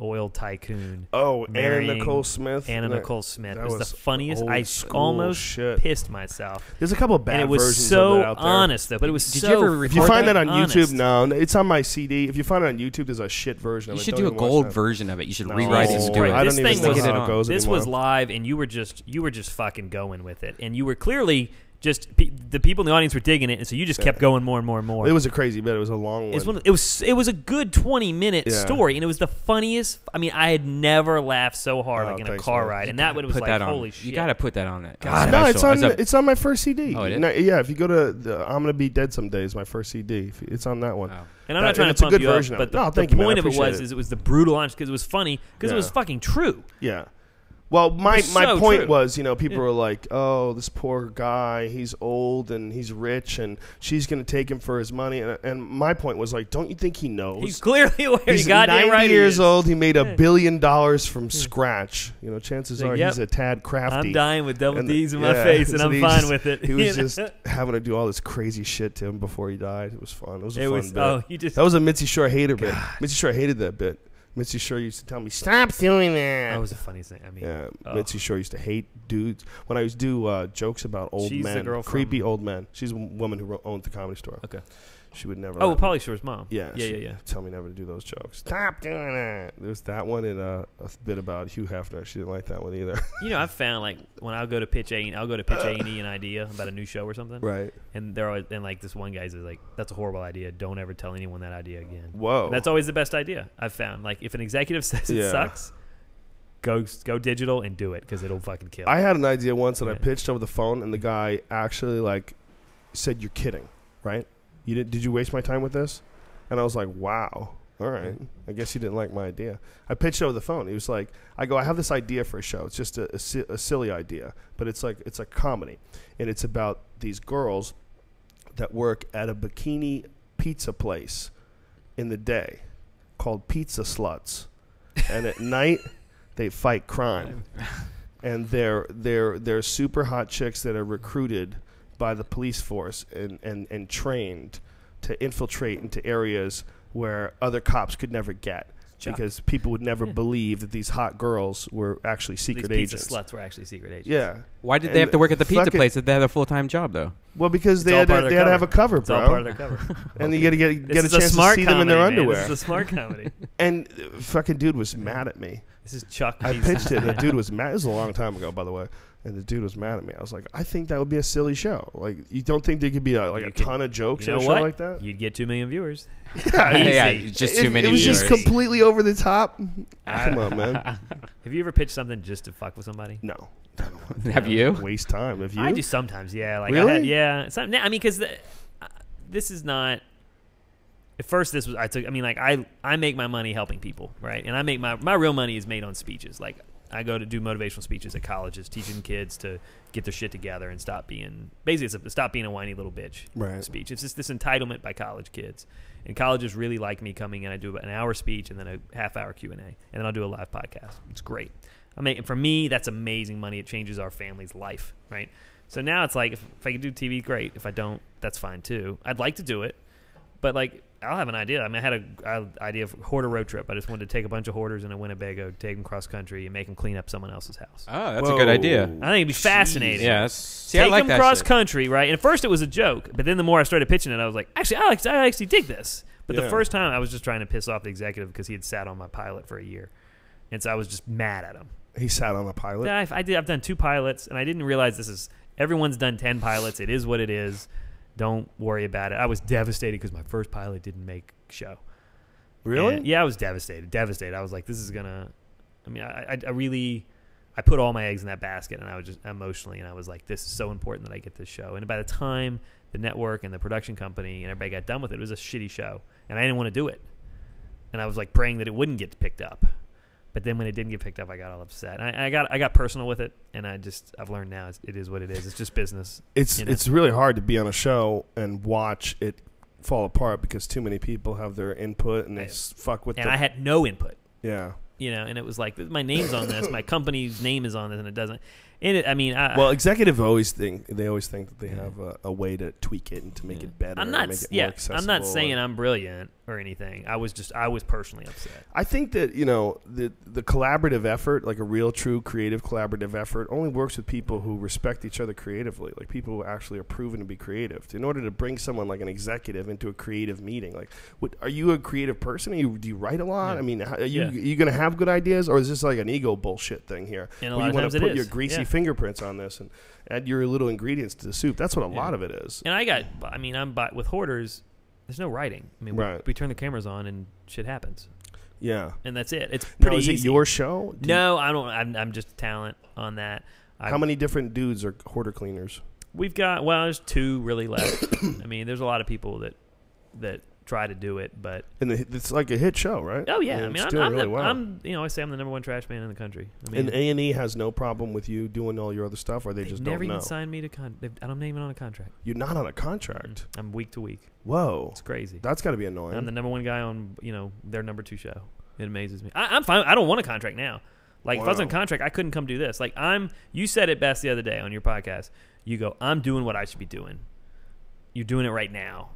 C: oil tycoon.
A: Oh,
C: marrying
A: Anna Nicole Smith.
C: Nicole Smith. It was the
A: was
C: funniest.
A: old
C: I
A: school
C: almost
A: shit.
C: pissed myself.
A: There's a couple of bad
C: And it was
A: versions
C: so
A: of that out there.
C: honest, though. But it was
B: Did
C: so.
B: you ever
A: If you
B: record
A: find that on
C: honest.
A: YouTube, no, it's on my CD. If you find it on YouTube, there's a shit version of
B: You
A: it.
B: should
A: Don't
B: do a
A: even watch
B: gold
A: that.
B: version of it. You should
A: No.
B: rewrite it and do
A: Right.
B: it.
A: I
C: This
A: don't even
C: thing
A: know how
C: was
A: it goes
C: this
A: anymore.
C: was live, and you were just fucking going with it, and you were clearly the people in the audience were digging it, and so you just kept going more and more and more.
A: It was a crazy bit. It was a long one.
C: It was a good 20-minute story, and it was the funniest. I mean, I had never laughed so hard like in a
A: thanks,
C: car
A: man.
C: ride, and that one was
B: Put
C: like,
B: that on.
C: holy shit!
B: You got to put that on it.
C: God,
A: No, it's
B: Special.
A: on. It's on my first CD.
B: Oh, it is?
A: No, yeah, if you go to I'm Gonna Be Dead Someday, is my first CD. It's on that one.
B: Wow.
C: And I'm not trying
A: it's
C: to
A: a
C: pump
A: good
C: you up,
A: version of
C: but
A: it. No,
C: the
A: thank you, man. I
C: point of it
A: appreciate
C: was
A: it.
C: is it was the brutal honest because it was funny because it was
A: Yeah.
C: fucking true.
A: Yeah. Well, my
C: It's so
A: point
C: true.
A: was, people were like, "Oh, this poor guy, he's old and he's rich, and she's going to take him for his money." And my point was like, "Don't you think he knows?
C: He's clearly aware.
A: He's
C: You goddamn
A: 90
C: right he
A: years
C: is.
A: old. He made $1 billion from scratch. Chances
C: Like,
A: are
C: yep.
A: he's a tad crafty.
C: I'm dying with double
A: And
C: D's in my
A: yeah,
C: face, and
A: so
C: I'm
A: he
C: fine
A: just-
C: with it.
A: He was just having to do all this crazy shit to him before he died. It was fun. It was a fun bit.
C: you just.
A: That was a Mitzi Shore hater bit. Mitzi Shore hated that bit. Mitzi Shore used to tell me, "Stop doing that."
C: That was the funniest thing. I mean,
A: Yeah,
C: oh.
A: Mitzi Shore used to hate dudes. When I used to do jokes about old
C: She's the
A: men,
C: girl from-
A: creepy old men. She's a woman who owned the Comedy Store.
C: Okay.
A: She would never.
C: Oh,
A: let me-
C: Pauly Shore's mom.
A: Yeah,
C: yeah,
A: she
C: yeah.
A: Tell me never to do those jokes. Stop doing that. There's that one and a bit about Hugh Hefner. She didn't like that one either.
C: I've found like when I'll go to pitch A&E an idea about a new show or something,
A: Right.
C: and they're always, and like this one guy's like, "That's a horrible idea. Don't ever tell anyone that idea again."
A: Whoa.
C: And that's always the best idea I've found. Like if an executive says it
A: Yeah.
C: sucks, go digital and do it because it'll fucking kill.
A: I had an idea once that I
C: Yeah.
A: pitched over the phone, and the guy actually said, "You're kidding, right? Did you waste my time with this?" And I was like, "Wow, all right. I guess you didn't like my idea." I pitched over the phone. He was like, "I have this idea for a show. It's just a silly idea, but it's a comedy, and it's about these girls that work at a bikini pizza place in the day called Pizza Sluts, and at night they fight crime, and they're super hot chicks that are recruited by the police force and trained to infiltrate into areas where other cops could never get because people would never believe that these hot girls were actually secret
C: These pizza
A: agents.
C: sluts were actually secret agents.
A: Yeah.
B: Why did they have to work at the pizza
A: fucking-
B: place if they had a full-time job, though?
A: Well, because
C: It's
A: they
C: all
A: had
C: part of
A: to
C: their
A: have a cover,
C: It's all
A: bro.
C: part of their cover.
A: And you got to get
C: This
A: a
C: is
A: chance to
C: smart
A: see them in their
C: comedy, man.
A: underwear.
C: This is a smart comedy.
A: And fucking dude was mad at me.
C: This is Chuck.
A: I pitched it, and the dude was mad. This was a long time ago, by the way. And the dude was mad at me. I was like, I think that would be a silly show. Like, you don't think there could be a ton of jokes
C: You
A: in
C: know
A: a show
C: what?
A: like that?
C: You'd get 2 million viewers.
B: Yeah, just too many
A: It was
B: viewers.
A: just completely over the top. Come on, man.
C: Have you ever pitched something just to fuck with somebody?
A: No.
B: Have you?
A: Waste time. Have you?
C: I do sometimes, yeah. Like
A: Really?
C: I had, yeah. I mean, because this is not. At first, this was I make my money helping people, right? And I make my real money is made on speeches. Like I go to do motivational speeches at colleges, teaching kids to get their shit together and stop being stop being a whiny little bitch speech. It's just this entitlement by college kids. And colleges really like me coming in. I do an hour speech and then a half-hour Q&A. And then I'll do a live podcast. It's great. For me, that's amazing money. It changes our family's life, right? So now it's like, if I can do TV, great. If I don't, that's fine too. I'd like to do it. But, like, I'll have an idea. I had an idea of a hoarder road trip. I just wanted to take a bunch of hoarders in a Winnebago, take them cross country, and make them clean up someone else's house.
B: Oh, that's a good idea.
C: I think it'd be fascinating.
B: Yeah,
C: take I like them cross country, right? And at first it was a joke, but then the more I started pitching it, I was like, actually, I actually dig this. But the first time I was just trying to piss off the executive because he had sat on my pilot for a year, and so I was just mad at him.
A: He sat on a pilot?
C: Yeah, I've done 2 pilots, and I didn't realize everyone's done 10 pilots. It is what it is. Don't worry about it. I was devastated because my first pilot didn't make show.
A: Really?
C: And, yeah, I was devastated. I was like, this is gonna. I put all my eggs in that basket, and I was just emotionally, and I was like, this is so important that I get this show. And by the time the network and the production company and everybody got done with it, it was a shitty show, and I didn't want to do it. And I was like praying that it wouldn't get picked up. But then when it didn't get picked up, I got all upset. And I got personal with it, and I've learned now it is what it is. It's just business.
A: It's really hard to be on a show and watch it fall apart because too many people have their input and they fuck with.
C: And I had no input.
A: Yeah.
C: And it was like, my name's on this, my company's name is on this, and it doesn't.
A: Executives always think that they have a way to tweak it and to make it better.
C: I'm not.
A: Make it more accessible.
C: I'm not saying I'm brilliant or anything. I was personally upset.
A: I think that the collaborative effort, like a real, true, creative collaborative effort, only works with people who respect each other creatively, like people who actually are proven to be creative. In order to bring someone like an executive into a creative meeting, like, are you a creative person? Do you write a lot? Yeah. I mean, are you going to have good ideas, or is this like an ego bullshit thing here?
C: And
A: a lot
C: of times
A: you want to put your greasy fingerprints on this and add your little ingredients to the soup. That's what a lot of it is.
C: And with hoarders, there's no writing. We turn the cameras on and shit happens.
A: Yeah,
C: and that's it. It's pretty
A: easy. Is it your show?
C: No, I don't. I'm just talent on that.
A: How many different dudes are hoarder cleaners?
C: We've got there's 2 really left. There's a lot of people that try to do it, but
A: it's like a hit show, right?
C: Oh yeah,
A: it's doing really well.
C: I say I'm the #1 trash man in the country.
A: And A&E has no problem with you doing all your other stuff, or they just don't know.
C: Never even signed me to I'm not even on a contract.
A: You're not on a contract.
C: I'm week to week.
A: Whoa,
C: it's crazy.
A: That's got to be annoying.
C: I'm the #1 guy on their #2 show. It amazes me. I'm fine. I don't want a contract now. Like if I was on contract, I couldn't come do this. Like you said it best the other day on your podcast. You go, I'm doing what I should be doing. You're doing it right now.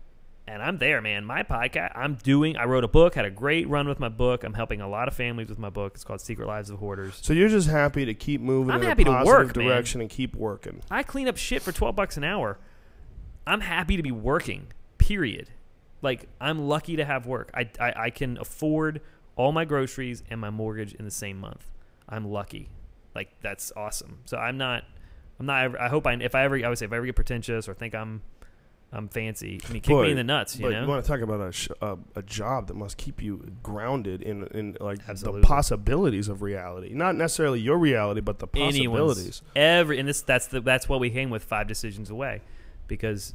C: And I'm there, man. My podcast, I wrote a book, had a great run with my book. I'm helping a lot of families with my book. It's called Secret Lives of Hoarders.
A: So you're just happy to keep moving in a positive direction and keep working.
C: I clean up shit for $12 an hour. I'm happy to be working, period. Like, I'm lucky to have work. I can afford all my groceries and my mortgage in the same month. I'm lucky. Like, that's awesome. So I would say if I ever get pretentious or think I'm fancy, kick me in the nuts.
A: But you want to talk about a job that must keep you grounded in like
C: Absolutely.
A: The possibilities of reality, not necessarily your reality, but the possibilities.
C: That's what we came with 5 decisions away, because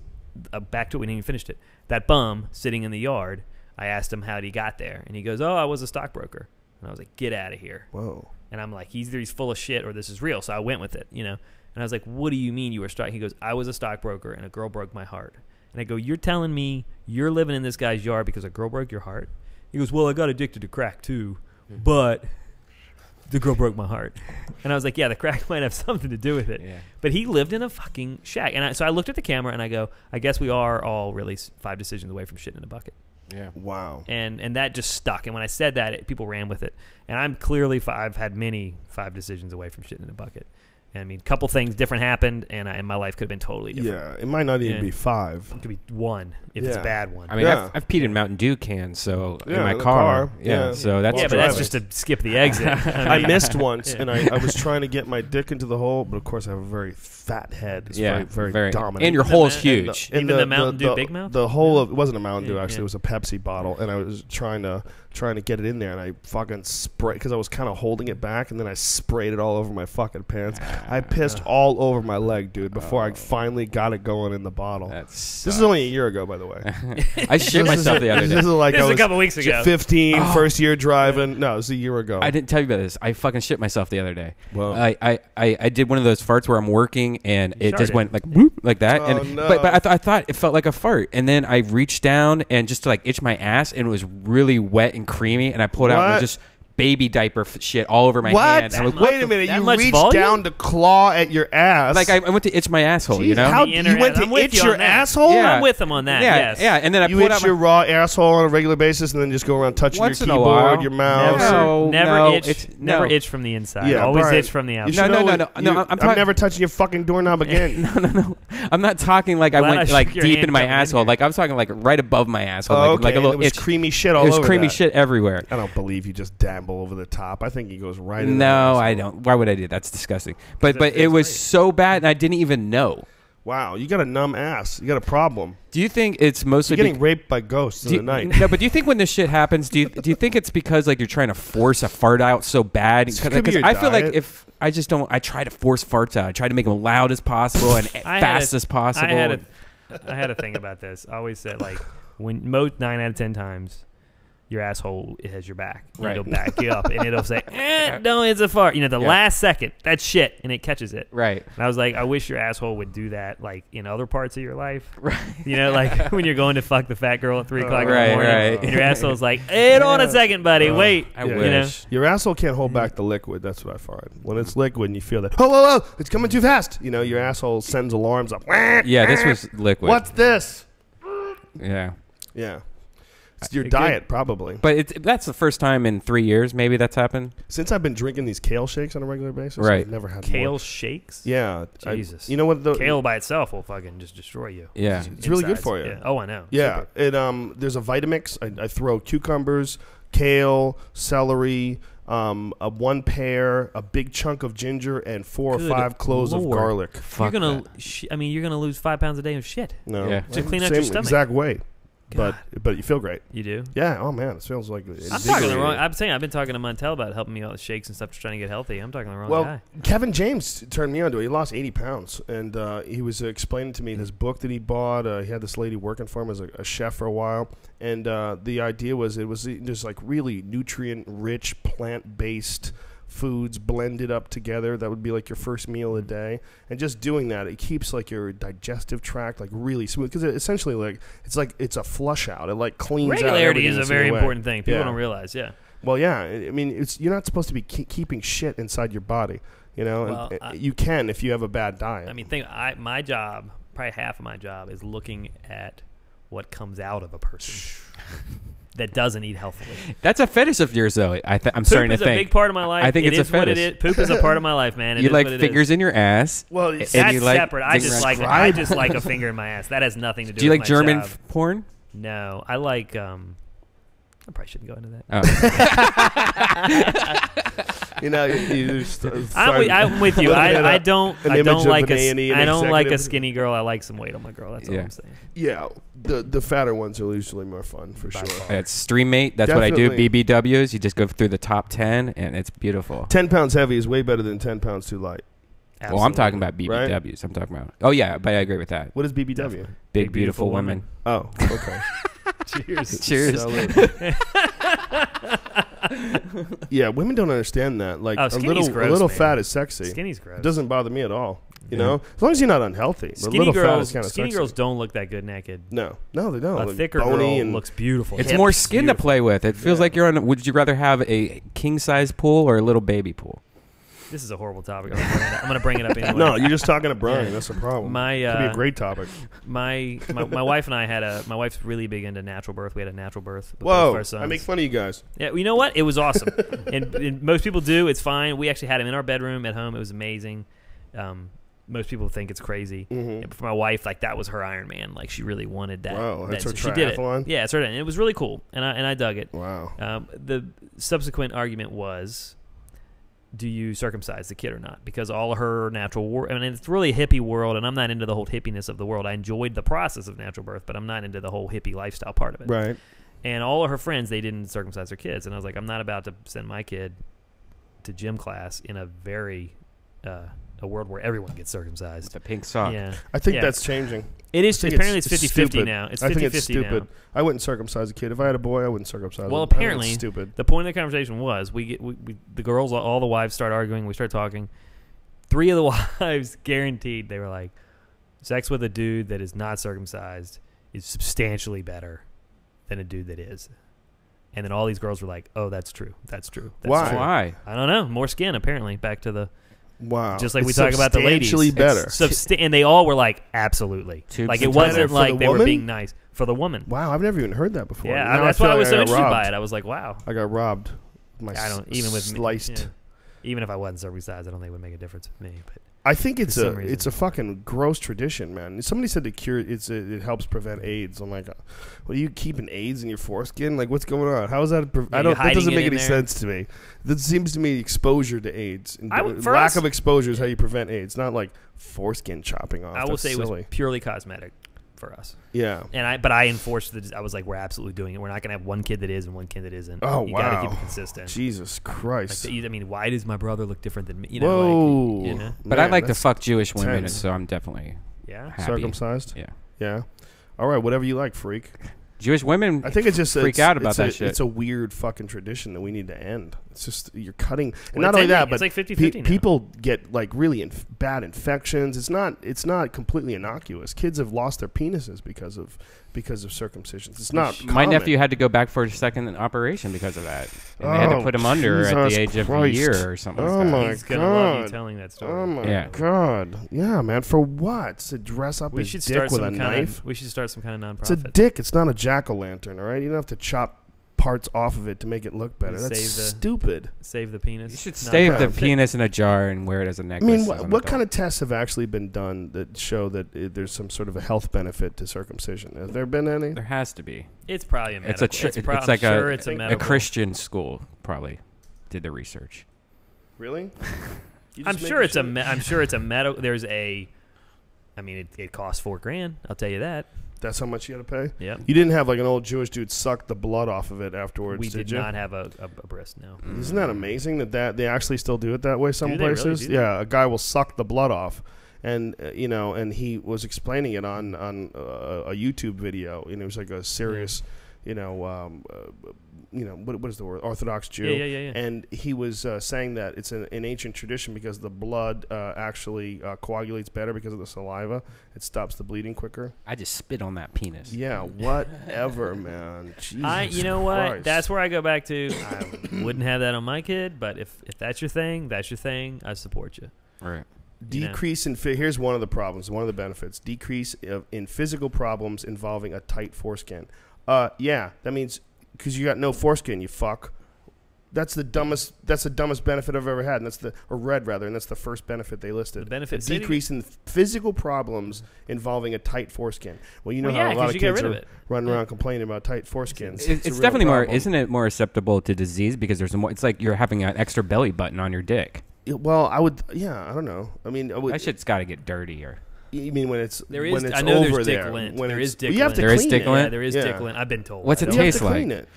C: back to it, we didn't even finish it. That bum sitting in the yard, I asked him how he got there, and he goes, "Oh, I was a stockbroker." And I was like, "Get out of here!"
A: Whoa!
C: And I'm like, either he's full of shit or this is real. So I went with it, And I was like, "What do you mean you were stock?" He goes, "I was a stockbroker and a girl broke my heart." And I go, "You're telling me you're living in this guy's yard because a girl broke your heart?" He goes, "Well, I got addicted to crack too, but the girl broke my heart." And I was like, "Yeah, the crack might have something to do with it."
B: Yeah.
C: But he lived in a fucking shack. And so I looked at the camera and I go, "I guess we are all really 5 decisions away from shitting in a bucket."
B: Yeah.
A: Wow.
C: And that just stuck. And when I said that, people ran with it. And I've had many 5 decisions away from shitting in a bucket. And a couple things different happened, and my life could have been totally different.
A: Yeah, it might not even be 5.
C: It could be 1 if it's a bad one.
B: I've peed in Mountain Dew cans, in my car. Yeah, so that's
C: but that's just to skip the exit.
A: I missed once, and I was trying to get my dick into the hole, but of course I have a very fat head. It's very dominant.
B: And your hole is huge.
C: Even the Mountain Dew Big Mouth?
A: The hole it wasn't a Mountain Dew, actually. It was a Pepsi bottle, and I was trying to trying to get it in there, and I fucking sprayed because I was kind of holding it back, and then I sprayed it all over my fucking pants. I pissed all over my leg, dude, before I finally got it going in the bottle. This is only a year ago, by the way.
B: I shit myself the other day.
A: This is like
C: a couple weeks ago.
A: 15, first year driving. No, it was a year ago.
B: I didn't tell you about this. I fucking shit myself the other day.
A: Well,
B: I did one of those farts where I'm working and it just went like whoop like that.
A: Oh,
B: and
A: no.
B: but I thought it felt like a fart, and then I reached down and just to like itch my ass, and it was really wet and creamy, and I pulled out and it was just baby diaper shit all over my hand. I was,
A: Wait a minute, you reached
C: volume?
A: down to claw at your ass.
B: like I went to itch my asshole,
A: Jeez,
B: you know?
A: how-
C: The
A: you
C: internet.
A: went to
C: I'm with
A: itch
C: you
A: your
C: on that.
A: asshole?
B: Yeah.
C: I'm with him on that.
B: Yeah,
C: yes.
B: yeah, and then I
A: You
B: pulled
A: itch
B: out
A: your
B: my
A: raw asshole on a regular basis and then just go around touching
B: Once
A: your
B: in a
A: keyboard,
B: while.
A: your mouse.
B: No,
C: Never
B: no.
C: itch from the inside.
A: Yeah,
C: Always
A: Brian,
C: itch from the
A: you
C: outside.
A: should
B: No,
A: know
B: no,
A: what-
B: no,
A: you-
B: I'm
A: I'm
B: talking-
A: never touching your fucking doorknob again.
B: No. I'm not talking like I
C: Glad I
B: went
C: shook
B: like
C: your
B: deep
C: hand
B: in my
C: coming in
B: asshole.
C: here.
B: Like I was talking like right above my asshole,
A: Oh,
B: like a
A: and
B: little
A: it was
B: itch.
A: creamy shit all
B: It was
A: over
B: creamy
A: that.
B: shit everywhere.
A: I don't believe you just dabble over the top. I think he goes right in
B: No,
A: there.
B: I don't. Why would I do that? That's disgusting. But
C: it
B: it was
C: feels
B: so bad, and I didn't even know.
A: Wow, you got a numb ass. You got a problem.
B: Do you think it's mostly
A: You're getting raped by ghosts in
B: do
A: the
B: you-
A: night.
B: No, but do you think when this shit happens, do you think it's because like you're trying to force a fart out so bad?
A: This could be
B: Because
A: your
B: I feel like
A: diet.
B: if I just don't, I try to force farts out. I try to make them loud as possible and fast as possible.
C: I had a thing about this. I always said like when most 9 out of 10 times your asshole has your back.
B: Right.
C: It'll back you up and it'll say, no, it's a fart. The last second, that's shit, and it catches it.
B: Right.
C: And I was like, I wish your asshole would do that like in other parts of your life.
B: Right.
C: Like when you're going to fuck the fat girl at 3 o'clock in
B: Right,
C: the morning.
B: right.
C: And your asshole's like, hold on a second, buddy. Wait.
B: I
A: Yeah.
B: wish.
A: Your asshole can't hold back the liquid. That's what I find. When it's liquid and you feel that, oh, it's coming too fast. Your asshole sends alarms up.
B: Yeah, this was liquid.
A: What's this?
B: Yeah.
A: Yeah. It's your
C: It
A: diet, probably.
B: But that's the first time in 3 years maybe that's happened.
A: Since I've been drinking these kale shakes on a regular basis,
B: Right.
A: I've never had
C: Kale
A: more.
C: shakes?
A: Yeah.
C: Jesus.
A: You know what?
C: Kale by itself will fucking just destroy you.
B: Yeah.
A: It's really good
C: Insides.
A: for you.
C: Yeah. Oh, I know.
A: Yeah,
C: Super.
A: there's a Vitamix. I throw cucumbers, kale, celery, a 1 pear, a big chunk of ginger, and 4
C: Good
A: or 5 cloves of
C: Lord.
A: garlic.
B: Fuck
C: You're gonna,
B: that.
C: you're gonna lose 5 pounds a day of shit.
A: No,
B: Yeah.
C: To clean out
A: same
C: your stomach.
A: exact weight,
C: God.
A: but you feel great.
C: You do.
A: Yeah. Oh man, it feels like
C: I'm talking the wrong. I'm saying I've been talking to Montel about helping me out with shakes and stuff, just trying to get healthy. I'm talking the wrong
A: Well,
C: guy.
A: Kevin James turned me on to it. He lost 80 pounds, and he was explaining to me his book that he bought. He had this lady working for him as a chef for a while, and the idea was it was just like really nutrient-rich, plant-based foods blended up together. That would be like your first meal a day, and just doing that, it keeps like your digestive tract like really smooth because essentially like it's a flush out. It like cleans out
C: Regularity is
A: everything
C: a
A: that's in
C: very
A: the way.
C: important thing. People
A: Yeah.
C: don't realize. Yeah.
A: Well, yeah. I mean, you're not supposed to be keeping shit inside your body,
C: Well,
A: and you can if you have a bad diet.
C: I mean, my job, probably half of my job, is looking at what comes out of a person that doesn't eat healthily.
B: That's a fetish of yours, though. I'm
C: Poop
B: starting to
C: is a
B: think.
C: big part of my life.
B: I think
C: It
B: it's a
C: is what it
B: fetish.
C: is. Poop is a part of my life, man. It
B: You
C: is
B: like
C: what it
B: fingers
C: is.
B: in your ass.
A: well,
B: And
C: That's
B: you like
C: separate. I just
B: fingers-
C: like I just like a finger in my ass. That has nothing to do.
B: Do you
C: with
B: like
C: my
B: German
C: job.
B: porn?
C: No, I like. I probably shouldn't go into that. I'm with you. I don't like a skinny girl. I like some weight on my girl. That's all
B: Yeah.
C: I'm saying.
A: Yeah, the fatter ones are usually more fun for sure.
B: It's Stream Mate. That's what I do.
A: Definitely.
B: BBWs. You just go through the top 10, and it's beautiful.
A: 10 pounds heavy is way better than 10 pounds too light.
B: Well, I'm talking about
A: Right?
B: BBWs. I'm talking about. Oh yeah, but I agree with that.
A: What is BBW?
B: Big beautiful women.
A: Oh, okay.
C: Cheers.
B: Cheers.
A: Salute. Yeah, women don't understand that. Like
C: Oh,
A: a
C: skinny's gross,
A: little
C: man.
A: fat is sexy.
C: Skinny's gross.
A: It doesn't bother me at all. You
B: Yeah.
A: know, as long as you're not unhealthy. But a
C: Skinny
A: little fat
C: girls,
A: is kind of
C: skinny
A: sexy.
C: girls don't look that good naked.
A: No, they don't.
C: A
A: Like
C: thicker
A: bony
C: girl
A: and
C: looks beautiful.
B: It's
C: Hips,
B: more skin to
C: beautiful.
B: play with. It feels
A: Yeah.
B: like you're on. Would you rather have a king size pool or a little baby pool?
C: This is a horrible topic. I'm gonna bring it up anyway.
A: No, you're just talking to Brian.
C: Yeah.
A: That's the problem.
C: My,
A: Could be a great topic.
C: my wife and I my wife's really big into natural birth. We had a natural birth. With both of
A: Whoa,
C: our sons.
A: I make fun of you guys.
C: Yeah, you know what? It was awesome, and most people do. It's fine. We actually had him in our bedroom at home. It was amazing. Most people think it's crazy.
A: Mhm.
C: But for my wife, like that was her Iron Man. Like she really wanted that.
A: Wow, that's her
C: so she did it.
A: triathlon?
C: Yeah, it's her. And it was really cool, and I dug it.
A: Wow.
C: The subsequent argument was, do you circumcise the kid or not? Because all her natural I mean, it's really a hippie world, and I'm not into the whole hippiness of the world. I enjoyed the process of natural birth, but I'm not into the whole hippie lifestyle part of it.
A: Right.
C: And all of her friends, they didn't circumcise their kids. And I was like, I'm not about to send my kid to gym class in a very a world where everyone gets circumcised.
B: The pink sock.
C: Yeah.
A: I think
C: Yeah.
A: that's changing.
C: It is.
A: I think
C: Apparently, it's 50-50
A: stupid.
C: now. It's 50-50
A: I think it's stupid.
C: now.
A: I wouldn't circumcise a kid. If I had a boy, I wouldn't circumcise
C: Well,
A: him. I think
C: apparently,
A: it's stupid.
C: the point of the conversation was the girls, all the wives start arguing. We start talking. 3 of the wives guaranteed, they were like, sex with a dude that is not circumcised is substantially better than a dude that is. And then all these girls were like, oh, that's true. That's true. That's
A: Why?
C: true.
B: Why?
C: I don't know. More skin, apparently. Back to the...
A: Wow.
C: Just like we
A: It's
C: talk about the ladies.
A: substantially better.
C: And they all were like, absolutely.
B: Tubes
C: Like,
B: and
C: it wasn't
A: better for
C: like
A: the
C: they were
A: woman?
C: being nice. For the woman.
A: Wow, I've never even heard that before.
C: Yeah,
A: Now
C: that's
A: feel
C: why I
A: like
C: was so
A: got
C: interested by
A: robbed.
C: it. I was like, wow.
A: I got robbed. My
C: I don't... Even with
A: sliced.
C: Me, yeah. Even if I wasn't circumcised, I don't think it would make a difference with me. But
A: I think it's
C: For some reason.
A: it's a fucking gross tradition, man. Somebody said it helps prevent AIDS. I'm like, what are you keeping AIDS in your foreskin? Like, what's going on? How is that? That
C: hiding
A: doesn't
C: it
A: make
C: in
A: any
C: there.
A: sense to me. That seems to me exposure to AIDS. And
C: For
A: lack
C: us-
A: of exposure is how you prevent AIDS. Not like foreskin chopping off.
C: I will
A: That's
C: say it
A: silly.
C: was purely cosmetic for us.
A: Yeah.
C: But I enforced I was like, we're absolutely doing it. We're not going to have one kid that is and one kid that isn't.
A: Oh,
C: you got to
A: wow.
C: keep it consistent.
A: Jesus Christ.
C: Like, I mean, why does my brother look different than me? You
A: Whoa.
C: know, like, you know?
B: But
A: Man,
B: I like to
A: that's
B: fuck Jewish women,
A: tense.
B: so I'm definitely
C: Yeah.
B: happy.
A: Circumcised?
B: Yeah.
A: Yeah. All right, whatever you like, freak.
B: Jewish women
A: I think it's just
B: freak out about that shit.
A: It's a weird fucking tradition that we need to end. It's just you're cutting, and
C: Well,
A: not
C: it's
A: only that,
C: ending.
A: but
C: It's like 50-50 now.
A: people get like really bad infections. It's not completely innocuous. Kids have lost their penises because of circumcisions. It's not.
B: My
A: common.
B: nephew had to go back for a second operation because of that. And they had to
A: Oh,
B: put him under at
A: Jesus
B: the age of a
A: Christ.
B: year or something
A: Oh
B: like that.
A: my
C: He's going to love you
A: God.
C: telling that story.
A: Oh my
B: Yeah.
A: God! Yeah, man. For what? To dress up
C: We
A: his
C: should
A: dick
C: start
A: with
C: some
A: a
C: kind
A: knife?
C: of. We should start some kind of
A: It's a
C: nonprofit.
A: dick. It's not a jack-o'-lantern. All right, you don't have to chop parts off of it to make it look better.
C: Save
A: That's
C: the-
A: stupid.
C: Save the penis.
B: You should
C: Not
B: save the
C: profit.
B: penis in a jar and wear it as a
A: I
B: necklace.
A: mean,
B: as
A: what
B: an
A: kind
B: adult.
A: of tests have actually been done that show that there's some sort of a health benefit to circumcision? Have there been any?
B: There has to be.
C: It's probably a
B: It's
C: medical.
B: a
C: it's
B: it's like
C: sure
B: a
C: it's a
B: a
C: medical.
B: Christian school probably did the research.
A: Really? You
C: I'm
A: just
C: sure
A: making
C: it's a.
A: shit-
C: I'm sure it's a medical. There's a. I mean, it costs $4,000. I'll tell you that.
A: That's how much you got to pay.
C: Yep.
A: You didn't have like an old Jewish dude suck the blood off of it afterwards.
C: We did
A: you?
C: not have a breast. No.
A: Isn't that amazing that they actually still do it that way? Some
C: Do they really
A: places,
C: do that?
A: yeah, a guy will suck the blood off, and and he was explaining it on a YouTube video, and it was like a serious, what is the word? Orthodox Jew.
C: Yeah.
A: And he was saying that it's an ancient tradition because the blood actually coagulates better because of the saliva. It stops the bleeding quicker.
B: I just spit on that penis.
A: Yeah, whatever, man. Jesus
C: You know what?
A: Christ.
C: That's where I go back to. I wouldn't have that on my kid, but if that's your thing, that's your thing. I support you.
B: Right.
A: Decrease in here's one of the problems, one of the benefits. Decrease in physical problems involving a tight foreskin. Yeah, that means because you got no foreskin, you fuck. That's the dumbest benefit I've ever had, and that's the first benefit they listed.
C: The benefit
A: a decrease in physical problems involving a tight foreskin. Well, you know
C: Well,
A: how
C: yeah,
A: a lot
C: 'cause
A: of
C: you get
A: kids
C: rid
A: are
C: of it.
A: running around complaining about tight foreskins.
B: It's
A: a real
B: definitely more.
A: problem.
B: Isn't it more susceptible to disease because there's more? It's like you're having an extra belly button on your dick.
A: Well, I would. Yeah, I don't know. I mean,
B: That shit's got to get dirtier.
A: You mean when it's
C: There is.
A: when it's
C: I know
A: over
C: there's dick
A: there?
C: lint.
A: When
C: There
A: it's-
C: is dick
A: you have
C: lint.
A: to
B: There is
A: clean
B: dick
A: it.
B: lint?
C: Yeah, there is
A: Yeah.
C: dick lint. I've been told.
B: What's
C: I
B: it
C: don't-
A: You have
B: taste
A: to
B: like?
A: clean it.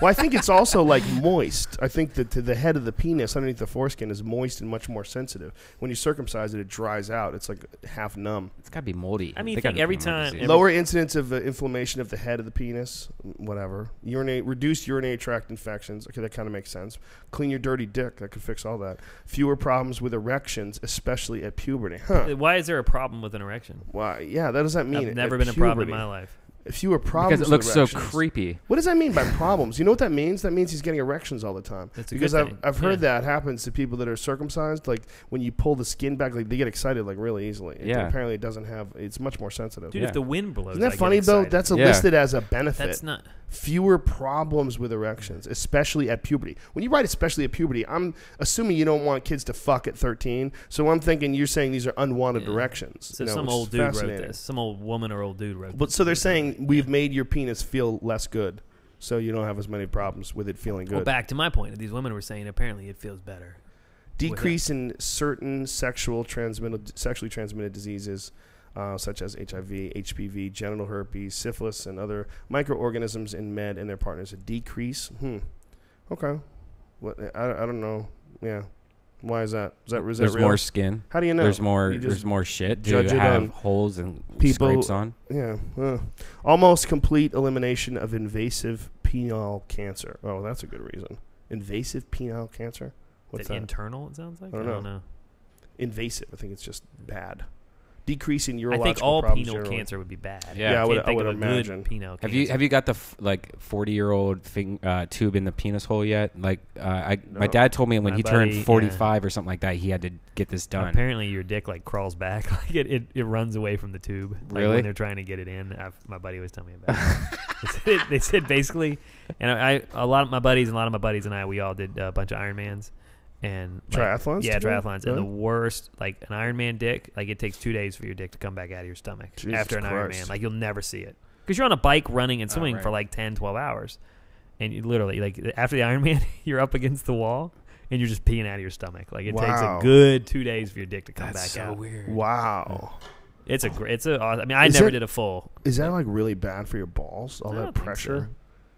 A: Well, I think it's also like moist. I think that the head of the penis underneath the foreskin is moist and much more sensitive. When you circumcise it, it dries out. It's like half numb.
B: It's got to be moldy.
C: I mean,
B: They
C: think
B: gotta
C: every
B: be more
C: time-
B: disease.
A: Lower incidence of inflammation of the head of the penis. Whatever. Reduced urinary tract infections. Okay, that kind of makes sense. Clean your dirty dick. That could fix all that. Fewer problems with erections, especially at puberty. Huh.
C: Why is there a problem with an erection?
A: Why? Yeah, that does that mean?
C: I've never
A: at
C: been a problem in
A: puberty?
C: my life.
A: Fewer problems
B: because it looks
A: with
B: so
A: erections.
B: creepy.
A: What does that mean by problems? You know what that means? That means he's getting erections all the time.
C: That's a
A: because
C: good thing.
A: I've heard
C: Yeah.
A: that happens to people that are circumcised. Like when you pull the skin back, like they get excited like really easily.
B: Yeah.
A: Apparently, it doesn't have. It's much more sensitive.
C: Dude,
B: Yeah.
C: if the wind blows,
A: Isn't that
C: I
A: funny
C: get
A: though?
C: excited.
A: That's
B: Yeah.
A: listed as a benefit.
C: That's not.
A: Fewer problems with erections, especially at puberty. When you write especially at puberty, I'm assuming you don't want kids to fuck at 13. So I'm thinking you're saying these are unwanted
C: Yeah.
A: erections.
C: So
A: you know,
C: some
A: which
C: old
A: is
C: dude wrote
A: fascinating.
C: this. Some old woman or old dude wrote
A: But
C: this.
A: so they're saying we've made your penis feel less good, so you don't have as many problems with it feeling good.
C: Well, back to my point. These women were saying apparently it feels better.
A: Decrease in certain sexually transmitted diseases. such as HIV, HPV, genital herpes, syphilis, and other microorganisms in men and their partners. A decrease. Okay. What? I don't know. Yeah. Why is that? Is that
B: There's
A: real?
B: more skin.
A: How do you know?
B: There's more.
A: You just
B: There's more shit.
A: judge
B: to
A: it
B: have
A: on
B: holes and
A: people-
B: scrapes on.
A: Yeah. Almost complete elimination of invasive penile cancer. Oh, that's a good reason. Invasive penile cancer? What's
C: The
A: that?
C: internal, it sounds like?
A: I don't know. Invasive. I think it's just bad. Decrease in urological
C: I think all
A: problems
C: penile
A: generally.
C: cancer would be bad.
B: Yeah,
A: I would-
C: Can't think
A: I would
C: of a good
A: imagine.
C: penile
B: Have
C: cancer.
B: you got the 40-year-old thing tube in the penis hole yet? Like my
A: No.
B: dad told me when
C: My
B: he
C: buddy,
B: turned 45 or something like that, he had to get this done.
C: Apparently, your dick like crawls back, like it runs away from the tube. Like
B: Really?
C: when they're trying to get it in. My buddy was telling me about it. They said basically, and a lot of my buddies and I, we all did a bunch of Ironmans and
A: Triathlons
C: Yeah,
A: together?
C: triathlons.
A: Really?
C: And the worst, like an Ironman dick, like it takes 2 days for your dick to come back out of your stomach
A: Jesus
C: after an
A: Christ.
C: Ironman. Like you'll never see it because you're on a bike running and swimming
B: right.
C: for like 10, 12 hours, and you literally like after the Ironman, you're up against the wall. And you're just peeing out of your stomach. Like it takes
A: Wow.
C: a good 2 days for your dick to come
B: That's
C: back
B: so
C: out.
B: weird.
C: I
A: Wow.
C: mean, I
A: Is
C: never
A: it-
C: did a full.
A: Is that like really bad for your balls? All
C: I
A: that
C: don't think
A: pressure?
C: so.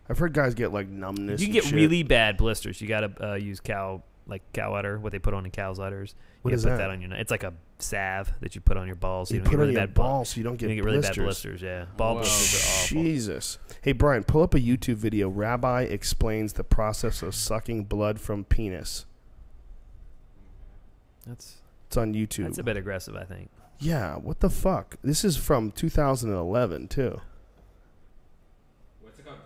A: I've heard guys get like numbness.
C: You can
A: and
C: get
A: shit.
C: really bad blisters. You got to use cow udder, what they put on in cow's udders.
A: What
C: you
A: is
C: put
A: that?
C: that on your. It's like a salve that you put on your balls. So
A: You
C: don't
A: put
C: get
A: on
C: really
A: your
C: bad
A: balls so you don't
C: You
A: get
C: don't get really
A: blisters.
C: bad blisters. Yeah, ball
B: Whoa.
C: blisters are awful.
A: Jesus. Hey, Brian, pull up a YouTube video. Rabbi explains the process of sucking blood from penis.
C: That's
A: It's on YouTube.
C: a bit aggressive, I think.
A: Yeah, what the fuck? This is from 2011, too.
B: What's it called?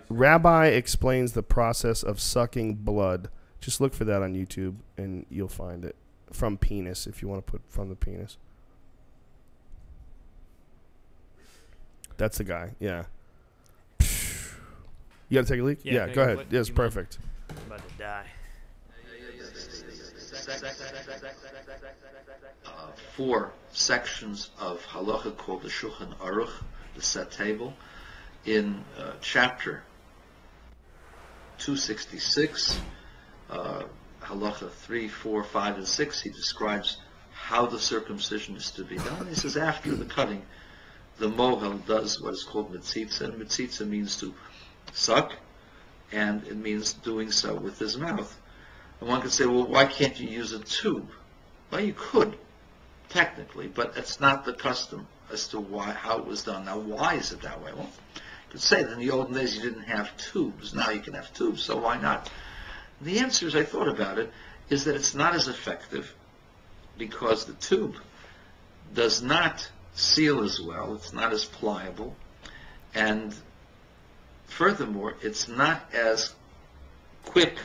A: Rabbi explains the process of sucking blood. Just look for that on YouTube, and you'll find it. From penis, if you want to put from the penis. That's the guy, yeah. You got to take a leak?
C: Yeah,
A: Go ahead. Yes,
C: you mind?
A: perfect.
C: I'm about to die.
F: 4 sections of halacha called the Shulchan Aruch, the set table. In chapter 266, halacha 3, 4, 5, and 6, he describes how the circumcision is to be done. He says after the cutting, the mohel does what is called mitzitza, and mitzitza means to suck, and it means doing so with his mouth. And one could say, well, why can't you use a tube? Well, you could, technically, but it's not the custom as to how it was done. Now, why is it that way? Well, you could say that in the olden days you didn't have tubes. Now you can have tubes, so why not? The answer, as I thought about it, is that it's not as effective because the tube does not seal as well, it's not as pliable, and furthermore, it's not as quick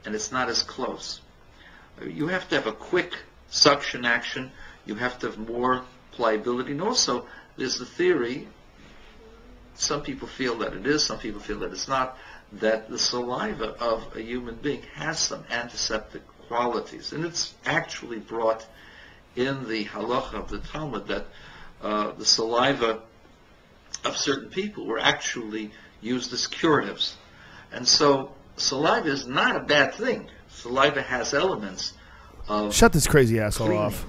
F: and it's not as close. You have to have a quick suction action, you have to have more pliability, and also there's the theory, some people feel that it is, some people feel that it's not, that the saliva of a human being has some antiseptic qualities, and it's actually brought in the halacha of the Talmud that the saliva of certain people were actually used as curatives. And so saliva is not a bad thing. Saliva has elements of
A: Shut this crazy asshole
F: cleaning.
A: off.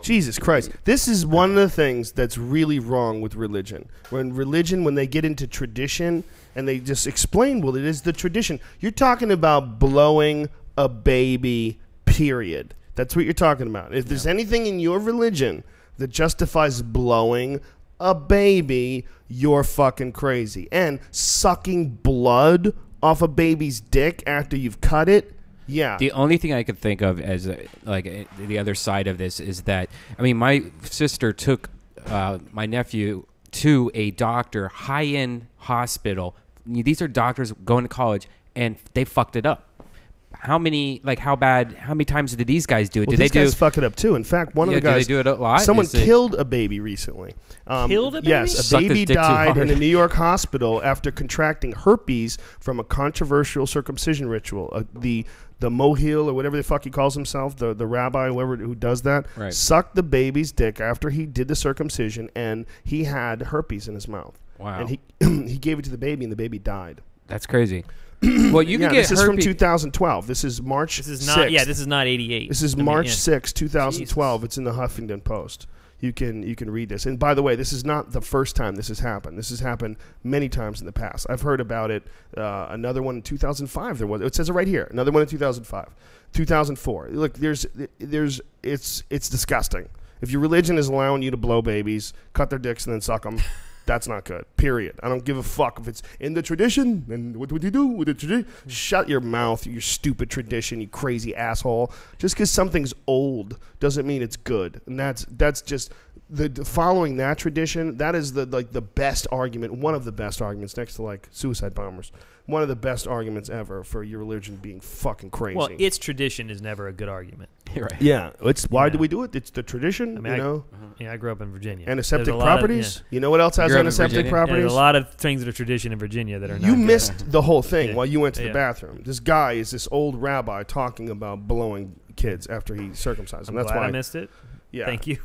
A: Jesus Christ. This is one of the things that's really wrong with religion. When they get into tradition and they just explain, well, it is the tradition. You're talking about blowing a baby, period. That's what you're talking about. If there's anything in your religion that justifies blowing a baby, you're fucking crazy. And sucking blood off a baby's dick after you've cut it, yeah.
B: The only thing I could think of as the other side of this is that, I mean, my sister took my nephew to a doctor, high-end hospital. These are doctors going to college, and they fucked it up. How many times did these guys do it?
A: Well,
B: Did
A: these
B: they
A: guys fuck it up too. In fact, one of the
B: do they
A: guys,
B: do it a lot?
A: someone
B: Is it-
A: killed a baby recently.
C: Killed a baby?
A: Yes, a
B: Sucked his
A: baby
B: dick too
A: died
B: hard.
A: in a New York hospital after contracting herpes from a controversial circumcision ritual. The mohel or whatever the fuck he calls himself, the rabbi, who does that,
B: Right.
A: sucked the baby's dick after he did the circumcision, and he had herpes in his mouth.
B: Wow.
A: And he he gave it to the baby, and the baby died.
B: That's crazy. Well, you can get
A: this is from
B: herpes.
A: 2012. This is March.
C: This is not.
A: 6th.
C: Yeah, this is not 88.
A: This is March 6, 2012. It's in the Huffington Post. You can read this. And by the way, this is not the first time this has happened. This has happened many times in the past. I've heard about it. Another one in 2005. There was. It says it right here. Another one in 2005, 2004. Look, it's disgusting. If your religion is allowing you to blow babies, cut their dicks, and then suck them, that's not good. Period. I don't give a fuck if it's in the tradition. And what would you do with the tradition? Shut your mouth, you stupid tradition, you crazy asshole. Just because something's old doesn't mean it's good. And that's just the following that tradition. That is the best argument. One of the best arguments next to like suicide bombers. One of the best arguments ever for your religion being fucking crazy.
C: Well, its tradition is never a good argument.
B: You're right.
A: Yeah, why do we do it? It's the tradition.
C: I mean, I grew up in Virginia.
A: Antiseptic properties. You know what else has antiseptic properties?
C: There's a lot of things that are tradition in Virginia that are not
A: You
C: good.
A: missed the whole thing while you went to the bathroom. This guy is this old rabbi talking about blowing kids after he circumcised them. That's
C: glad
A: why
C: I missed it.
A: Yeah.
C: Thank you.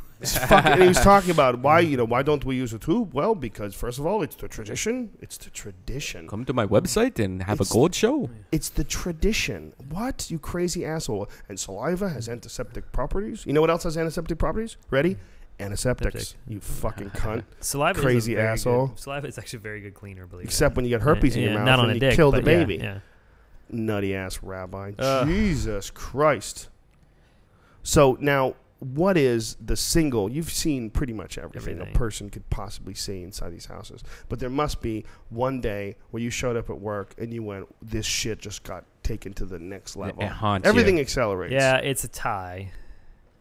A: And he was talking about why don't we use a tube? Well, because first of all, it's the tradition. It's the tradition.
B: Come to my website and have a gold show.
A: It's the tradition. What, you crazy asshole? And saliva has antiseptic properties. You know what else has antiseptic properties? Ready? Antiseptics. You fucking cunt.
C: Saliva
A: Crazy
C: is a very
A: asshole.
C: Good, saliva is actually a very good cleaner, believe it.
A: Except when you get herpes in your mouth
C: not on
A: and
C: a dick,
A: you kill the
C: but
A: baby.
C: Yeah.
A: Nutty ass rabbi. Jesus Christ. So now, what is the single? You've seen pretty much everything a person could possibly see inside these houses. But there must be one day where you showed up at work and you went, this shit just got taken to the next level.
B: It haunts
A: Everything
B: you.
A: accelerates.
C: Yeah, it's a tie.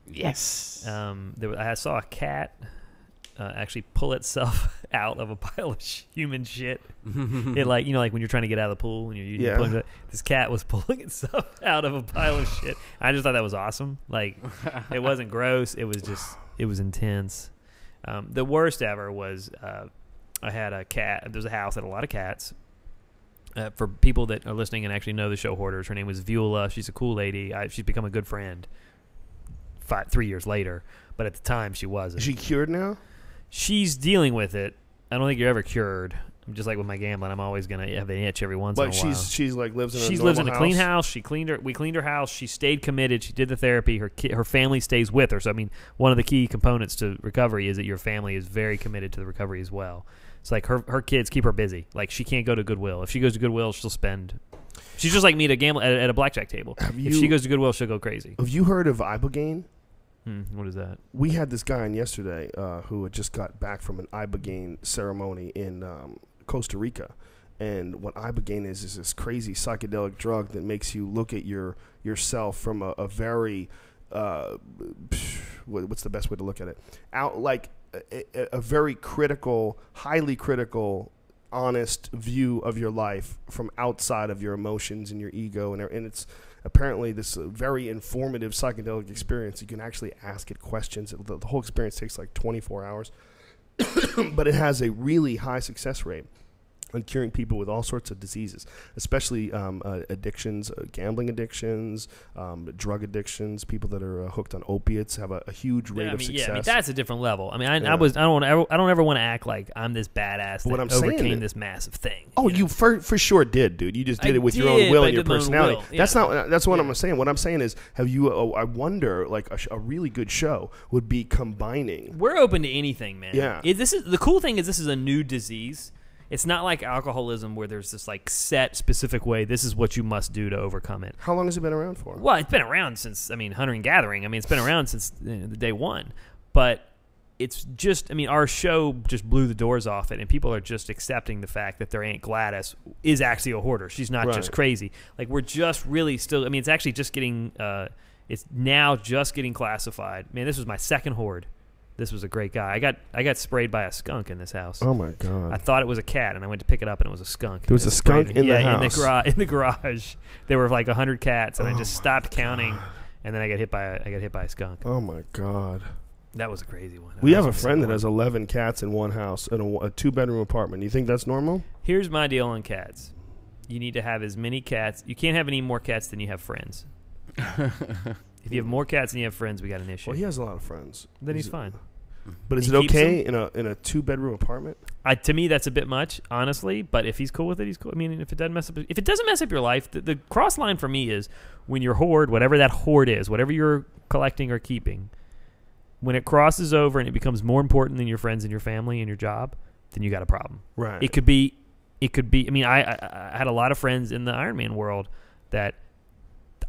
B: Yes.
C: I saw a cat actually pull itself out of a pile of human shit. It like when you're trying to get out of the pool and you're pulling it, this cat was pulling itself out of a pile of shit. I just thought that was awesome. Like, it wasn't gross. It was intense. The worst ever was I had a cat. There's a house that had a lot of cats. For people that are listening and actually know the show Hoarders, her name was Viola. She's a cool lady. She's become a good friend 3 years later, but at the time she wasn't.
A: Is she cured now?
C: She's dealing with it. I don't think you're ever cured. I'm just like with my gambling. I'm always gonna have an itch every once in a while.
A: But she's like lives in a
C: lives in a clean house. We cleaned her house. She stayed committed. She did the therapy. Her family stays with her. So I mean, one of the key components to recovery is that your family is very committed to the recovery as well. It's like her kids keep her busy. Like, she can't go to Goodwill. If she goes to Goodwill, she'll spend. She's just like me to gamble at a blackjack table. If she goes to Goodwill, she'll go crazy.
A: Have you heard of Ibogaine?
C: What is that?
A: We had this guy on yesterday who had just got back from an Ibogaine ceremony in Costa Rica. And what Ibogaine is this crazy psychedelic drug that makes you look at yourself from a very what's the best way to look at it? A very critical, highly critical, honest view of your life from outside of your emotions and your ego, and it's apparently this very informative psychedelic experience. You can actually ask it questions. The whole experience takes like 24 hours, but it has a really high success rate on curing people with all sorts of diseases, especially addictions, gambling addictions, drug addictions. People that are hooked on opiates have a huge rate of success.
C: Yeah, I mean, that's a different level. I mean, I don't ever want to act like I'm this badass that overcame this massive thing.
A: Oh, you for sure did, dude. You just did it with your own will and your personality. Yeah. That's what I'm saying. What I'm saying is, have you? I wonder, like a really good show would be combining.
C: We're open to anything, man.
A: Yeah.
C: This is the cool thing is this is a new disease. It's not like alcoholism where there's this like set specific way. This is what you must do to overcome it.
A: How long has it been around for?
C: Well, it's been around since, hunter and gathering. I mean, it's been around since the day one. But it's just, our show just blew the doors off it, and people are just accepting the fact that their Aunt Gladys is actually a hoarder. She's not just crazy. Like, we're just really still, it's actually just getting, it's now just getting classified. Man, this was my second hoard. This was a great guy. I got sprayed by a skunk in this house.
A: Oh my god!
C: I thought it was a cat, and I went to pick it up, and it was a skunk.
A: There was a skunk in the house.
C: in the garage. There were like 100 cats, and I just stopped counting, and then I got hit by a skunk.
A: Oh my god!
C: That was a crazy one.
A: We have a friend that has 11 cats in one house in a 2-bedroom apartment. You think that's normal?
C: Here's my deal on cats. You need to have as many cats. You can't have any more cats than you have friends. If you have more cats than you have friends, we got an issue.
A: Well, he has a lot of friends.
C: Then he's fine.
A: But is
C: He
A: it
C: keeps
A: okay in a 2-bedroom apartment?
C: To me, that's a bit much, honestly. But if he's cool with it, he's cool. I mean, if it doesn't mess up your life, the cross line for me is when your hoard, whatever that hoard is, whatever you're collecting or keeping, when it crosses over and it becomes more important than your friends and your family and your job, then you got a problem.
A: Right.
C: It could be. I mean, I had a lot of friends in the Ironman world that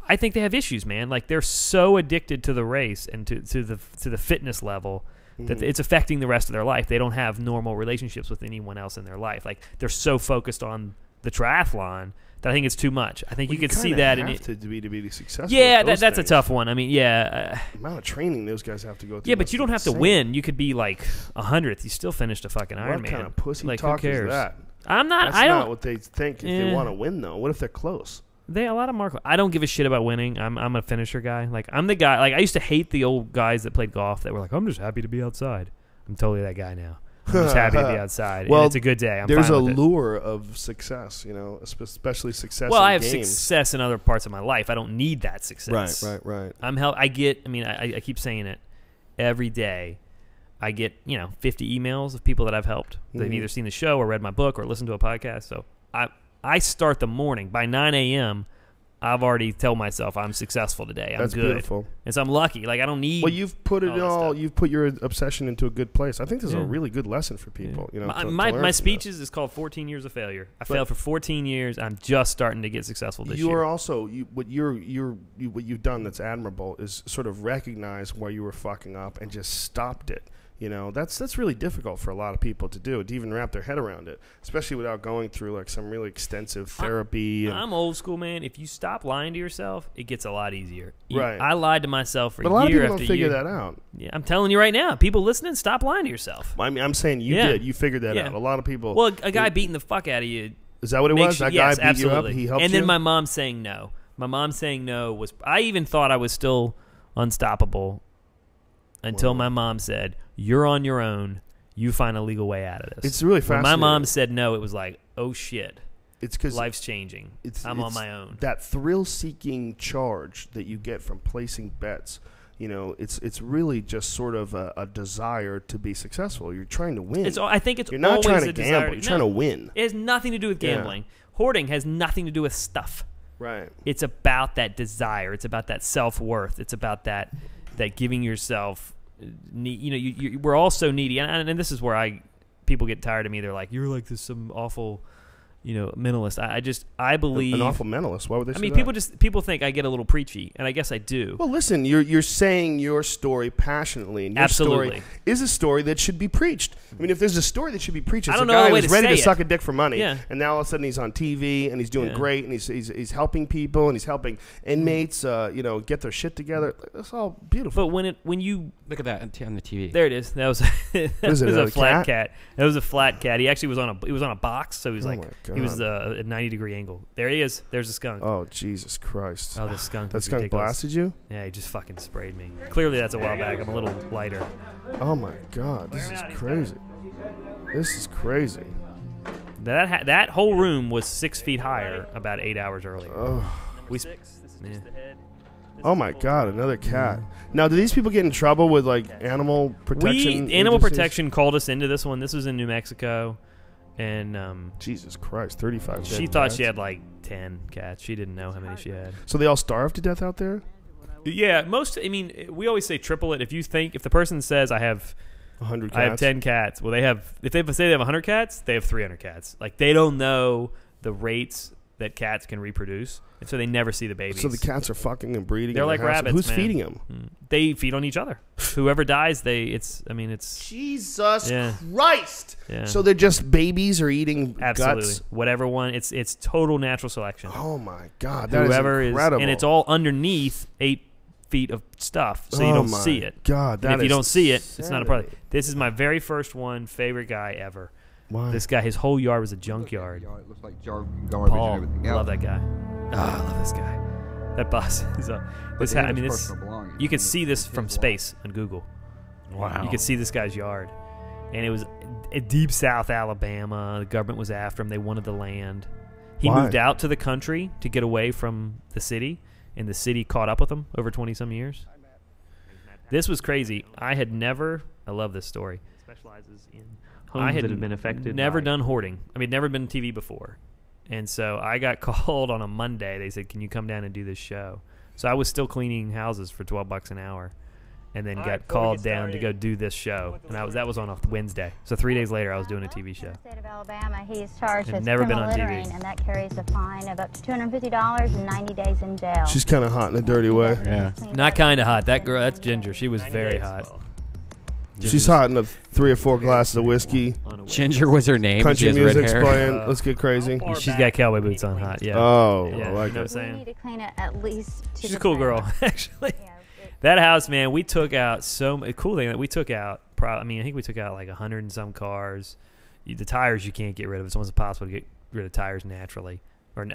C: I think they have issues, man. Like they're so addicted to the race and to the fitness level that it's affecting the rest of their life. They don't have normal relationships with anyone else in their life. Like they're so focused on the triathlon that I think it's too much. I think you could see that in it
A: to be successful.
C: Yeah,
A: with those
C: that's a
A: things.
C: tough one. I mean, yeah.
A: The amount of training those guys have to go through.
C: Yeah, but
A: must
C: you
A: be
C: don't have to
A: insane.
C: win. You could be like 100th. You still finished a fucking Ironman.
A: What kind of pussy
C: like,
A: talk
C: who cares?
A: is that?
C: I'm not.
A: That's
C: I don't.
A: not what they think if they want to win, though. What if they're close?
C: They a lot of mark. I don't give a shit about winning. I'm a finisher guy. Like I'm the guy. Like I used to hate the old guys that played golf that were like, I'm just happy to be outside. I'm totally that guy now. I'm just happy to be outside.
A: Well,
C: and it's a good day.
A: There's
C: fine
A: a
C: with it.
A: lure of success, especially success.
C: Well,
A: in
C: I have
A: games.
C: success in other parts of my life. I don't need that success.
A: Right.
C: I get. I mean, I keep saying it every day. I get 50 emails of people that I've helped. They've either seen the show or read my book or listened to a podcast. So I start the morning by 9 a.m. I've already told myself I'm successful today. I'm
A: That's
C: good.
A: beautiful.
C: And so I'm lucky. Like I don't need.
A: Well, you've put it
C: all that
A: all.
C: stuff.
A: You've put your obsession into a good place. I think this is a
C: Yeah.
A: really good lesson for people. You know, to
C: my
A: learn from
C: speeches is called 14 Years of Failure. I failed for 14 years. I'm just starting to get successful this
A: You
C: year.
A: are also what you've done that's admirable is sort of recognize where you were fucking up and just stopped it. You know, that's really difficult for a lot of people to do, to even wrap their head around it, especially without going through like some really extensive therapy.
C: I'm old school, man. If you stop lying to yourself, it gets a lot easier.
A: Right.
C: I lied to myself for
A: But a lot of
C: year
A: people
C: after
A: don't figure
C: year.
A: that out.
C: Yeah, I'm telling you right now, people listening, stop lying to yourself.
A: I mean, I'm saying you
C: Yeah.
A: did. You figured that
C: Yeah.
A: out. A lot of people.
C: Well, a guy beating the fuck out of you.
A: Is that what it was? That
C: yes,
A: guy beat you
C: absolutely.
A: up. He helped
C: and
A: you.
C: then my mom saying no. My mom saying no was. I even thought I was still unstoppable until my mom said, "You're on your own. You find a legal way out of this."
A: It's really
C: When
A: fascinating.
C: my mom said no, it was like, "Oh shit,
A: It's because
C: life's changing. I'm on my own."
A: That thrill-seeking charge that you get from placing bets. You know, it's really just sort of a desire to be successful. You're trying to win.
C: I think it's
A: You're not
C: always
A: trying to
C: a
A: gamble.
C: desire.
A: You're trying to win.
C: It has nothing to do with
A: Yeah.
C: gambling. Hoarding has nothing to do with stuff.
A: Right.
C: It's about that desire. It's about that self-worth. It's about that giving yourself. We're all so needy, and this is where people get tired of me. They're like, "You're like this some awful, mentalist." I believe
A: An awful mentalist. Why would they say
C: I
A: that?
C: mean, people think I get a little preachy, and I guess I do.
A: Well, listen, you're saying your story passionately, and your
C: Absolutely.
A: story is a story that should be preached. I mean, if there's a story that should be preached, it's
C: I don't
A: a
C: know
A: guy
C: the way
A: who's
C: to
A: ready to
C: say it.
A: suck a dick for money,
C: Yeah.
A: and now all of a sudden he's on TV and he's doing
C: Yeah.
A: great, and he's helping people and he's helping inmates, get their shit together. That's all beautiful.
C: But when you
B: Look at that on the TV.
C: there it is. That was
A: Was it
C: was
A: a
C: a flat
A: cat?
C: cat. That was a flat cat. He actually was on a box, so he was
A: Oh
C: like
A: my
C: he was
A: God.
C: a 90-degree angle. There he is. There's a skunk.
A: Oh, Jesus Christ.
C: Oh, the skunk.
A: That
C: was
A: skunk
C: ridiculous.
A: blasted you?
C: Yeah, he just fucking sprayed me. Clearly, that's a while back. I'm a little lighter.
A: Oh, my God. This is crazy. This is crazy.
C: That whole room was 6 feet higher about 8 hours earlier.
A: Oh.
C: We six. This is just the head.
A: Oh my God, another cat. Now, do these people get in trouble with like animal protection?
C: Animal
A: agencies?
C: protection called us into this one. This was in New Mexico, and
A: Jesus Christ, 35
C: she
A: dead
C: thought
A: cats.
C: she had like 10 cats. She didn't know how many she had.
A: So they all starve to death out there?
C: Yeah, we always say triple it. If the person says I have
A: 100 cats?
C: I have 10 cats. Well, if they say they have 100 cats, they have 300 cats. Like they don't know the rates that cats can reproduce, and so they never see the babies.
A: So the cats are fucking and breeding.
C: They're
A: in
C: like
A: the house.
C: rabbits.
A: Who's
C: man.
A: feeding them?
C: They feed on each other. Whoever dies, it's.
A: Jesus
C: Yeah.
A: Christ!
C: Yeah.
A: So they're just babies or eating
C: Absolutely.
A: guts?
C: Whatever one. It's total natural selection.
A: Oh my God, that
C: Whoever
A: is incredible.
C: and it's all underneath 8 feet of stuff, so you
A: Oh
C: don't
A: my
C: see it.
A: God,
C: And
A: that
C: if you
A: is
C: don't see it, it's not a problem.
A: insanity.
C: This is my very first one. Favorite guy ever.
A: Why?
C: This guy, his whole yard was a junkyard.
G: It looks like garbage
C: Paul,
G: and everything else.
C: love that guy. I love this guy. That bus is this.
G: But
C: I mean,
G: his
C: this.
G: personal belongings.
C: You could see
G: His
C: this from
G: life.
C: space on Google.
B: Wow.
C: You could see this guy's yard, and it was deep South Alabama. The government was after him. They wanted the land. He
A: Why?
C: moved out to the country to get away from the city, and the city caught up with him over 20-some years. This was crazy. I love this story. Specializes in homes that have been affected. Never done hoarding. I mean, never been TV before. And so I got called on a Monday. They said, "Can you come down and do this show?" So I was still cleaning houses for $12 an hour, and then got called down to go do this show. And that was on a Wednesday. So 3 days later, I was doing a TV show.
G: In the state of Alabama, he is charged with
C: never been
G: criminal
C: on TV.
G: littering, and that carries a fine of up to $250 and 90 days in jail.
A: She's kind of hot in a dirty way.
B: Yeah.
C: Not kind of hot. That girl, that's Ginger. She was very hot.
A: She's hot in 3 or 4 glasses of whiskey.
B: Ginger was her name.
A: Country
B: she has red
A: music's
B: hair.
A: playing. Let's get crazy.
C: She's got cowboy boots on hot. Yeah.
A: Oh,
C: Yeah,
A: I like
C: you know what I'm
A: it.
C: saying?
G: We need to clean it at least to
C: She's
G: the
C: a cool
G: bone.
C: girl, actually.
G: Yeah,
C: That house, man, we took out cool thing that we took out. I think we took out like 100 and some cars. The tires you can't get rid of. It's almost impossible to get rid of tires naturally, or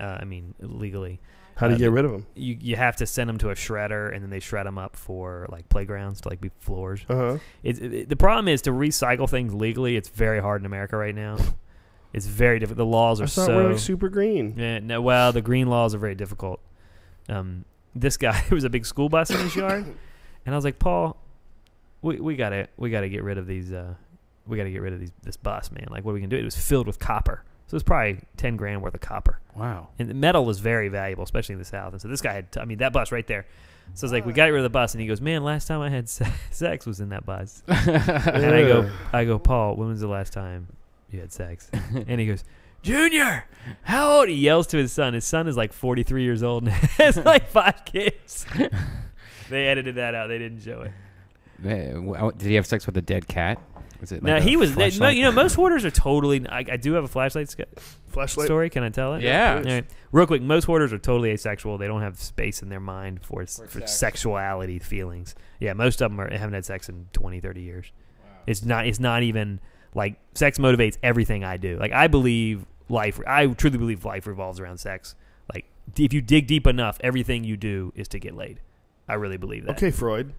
C: legally.
A: How do you get rid of them?
C: You have to send them to a shredder, and then they shred them up for like playgrounds to like be floors. The problem is to recycle things legally. It's very hard in America right now. It's very difficult. The laws are
A: I thought
C: so
A: we're like super green.
C: Yeah, no, well, the green laws are very difficult. This guy, there was a big school bus in his yard, and I was like, Paul, we gotta get rid of these. We gotta get rid of this bus, man. Like, what are we gonna do? It was filled with copper, so it was probably 10 grand worth of copper.
B: Wow.
C: And the metal is very valuable, especially in the South. And so this guy had, that bus right there. So it's like, we got rid of the bus, and he goes, man, last time I had sex was in that bus. And I go, Paul, when was the last time you had sex? And he goes, Junior, how old? He yells to his son. His son is like 43 years old and has like 5 kids. They edited that out. They didn't show it.
B: Did he have sex with a dead cat? Was it?
C: No,
B: Like
C: he was.
B: fleshlight?
C: Most hoarders are totally. I do have a flashlight
A: Flashlight.
C: story. Can I tell it?
B: Yeah.
C: All right. Real quick. Most hoarders are totally asexual. They don't have space in their mind for sexuality feelings. Yeah, most of them haven't had sex in 20, 30 years. Wow. It's not even like sex motivates everything I do. Like I truly believe life revolves around sex. Like if you dig deep enough, everything you do is to get laid. I really believe that.
A: Okay, Freud.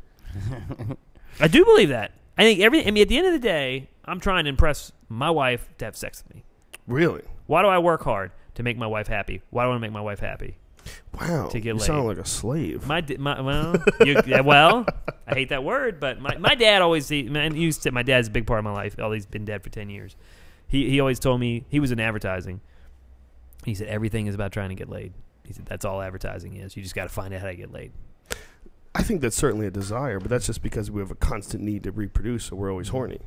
C: I do believe that. I think at the end of the day, I'm trying to impress my wife to have sex with me.
A: Really?
C: Why do I work hard to make my wife happy? Why do I want to make my wife happy?
A: Wow.
C: To get
A: you
C: laid.
A: sound like a slave.
C: Well, I hate that word, but my dad always my dad's a big part of my life. He's been dead for 10 years. He always told me, he was in advertising. He said everything is about trying to get laid. He said that's all advertising is. You just got to find out how to get laid.
A: I think that's certainly a desire, but that's just because we have a constant need to reproduce, so we're always horny.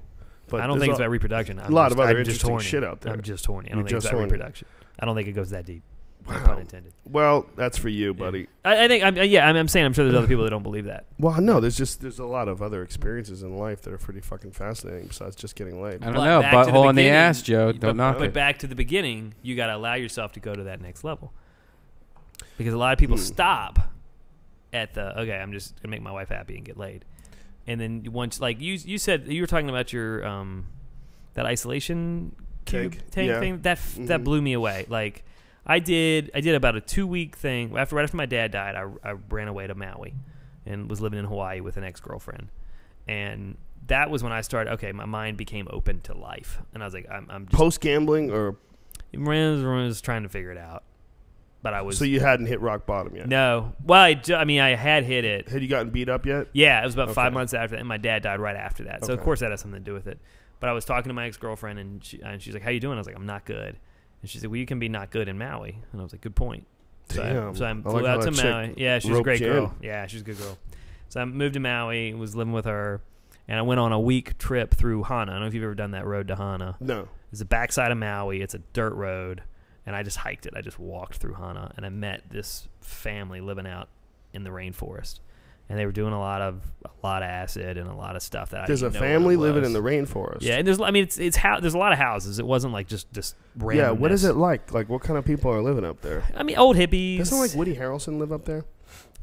A: But
C: I don't think it's about reproduction.
A: A lot of other interesting shit out there.
C: I'm just horny. I don't
A: You're
C: think it's
A: just
C: about
A: horny.
C: reproduction. I don't think it goes that deep. No
A: Wow.
C: pun intended.
A: Well, that's for you, buddy.
C: I think I'm saying I'm sure there's other people that don't believe that.
A: Well, no, there's a lot of other experiences in life that are pretty fucking fascinating besides just getting laid.
B: I don't know.
C: Back to
B: Butthole in the
C: beginning,
B: ass, Joe. Don't knock
C: But
B: it.
C: back to the beginning, you got to allow yourself to go to that next level. Because a lot of people stop at I'm just going to make my wife happy and get laid. And then once, like you said, you were talking about your that isolation tank
A: Yeah.
C: thing. That blew me away. Like I did about a 2-week thing right after my dad died. I ran away to Maui and was living in Hawaii with an ex-girlfriend. And that was when I started. Okay, my mind became open to life, and I was like, I'm just
A: Post gambling, or
C: I was trying to figure it out, but I was.
A: so you hadn't hit rock bottom yet?
C: No. Well, I had hit it.
A: Had you gotten beat up yet?
C: Yeah, it was about 5
A: Okay.
C: months after that, and my dad died right after that. So, of
A: Okay.
C: course, that has something to do with it. But I was talking to my ex-girlfriend, and she's like, how you doing? I was like, I'm not good. And she said, well, you can be not good in Maui. And I was like, good point. So
A: Damn.
C: I
A: I
C: flew
A: like
C: out
A: how
C: to
A: that chick
C: Maui. Yeah, she's a
A: roped
C: great
A: you
C: girl.
A: in.
C: Yeah, she's a good girl. So I moved to Maui, was living with her, and I went on a week trip through Hana. I don't know if you've ever done that road to Hana.
A: No.
C: It's the backside of Maui. It's a dirt road, and I just hiked it. I just walked through Hana, and I met this family living out in the rainforest, and they were doing a lot of acid and a lot of stuff that
A: There's
C: I
A: a
C: didn't know
A: family
C: what it
A: living
C: was.
A: in the rainforest.
C: Yeah, and there's a lot of houses. It wasn't like just random.
A: Yeah, what is it like? Like, what kind of people are living up there?
C: I mean, old hippies.
A: Doesn't like Woody Harrelson live up there?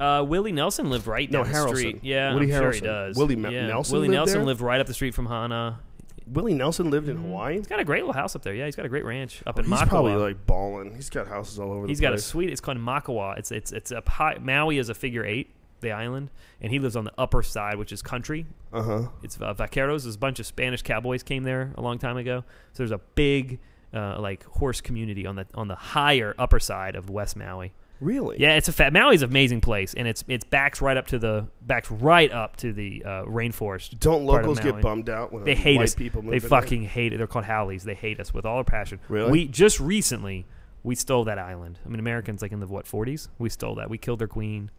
C: Willie Nelson lived right down the
A: Harrelson.
C: street. Yeah,
A: Woody
C: I'm sure he
A: Harrelson.
C: does.
A: Willie
C: yeah.
A: Nelson
C: Willie
A: lived
C: Nelson
A: there?
C: lived right up the street from Hana.
A: Willie Nelson lived in Hawaii?
C: He's got a great little house up there. Yeah, he's got a great ranch up in
A: He's
C: Makawa.
A: probably like balling. He's got houses all over the place.
C: He's got a suite. It's called Makawa. It's a high, Maui is a figure 8, the island, and he lives on the upper side, which is country. It's vaqueros. There's a bunch of Spanish cowboys came there a long time ago. So there's a big like horse community on the higher upper side of West Maui.
A: Really?
C: Yeah, it's Maui's an amazing place, and it's backs right up to the rainforest.
A: Don't
C: part of
A: locals get
C: Maui.
A: bummed out when
C: They hate
A: white
C: us.
A: people move
C: They
A: in
C: fucking hate it. They're called Howleys. They hate us with all their passion.
A: Really?
C: We just recently we stole that island. I mean, Americans like in the 40s. We stole that. We killed their queen.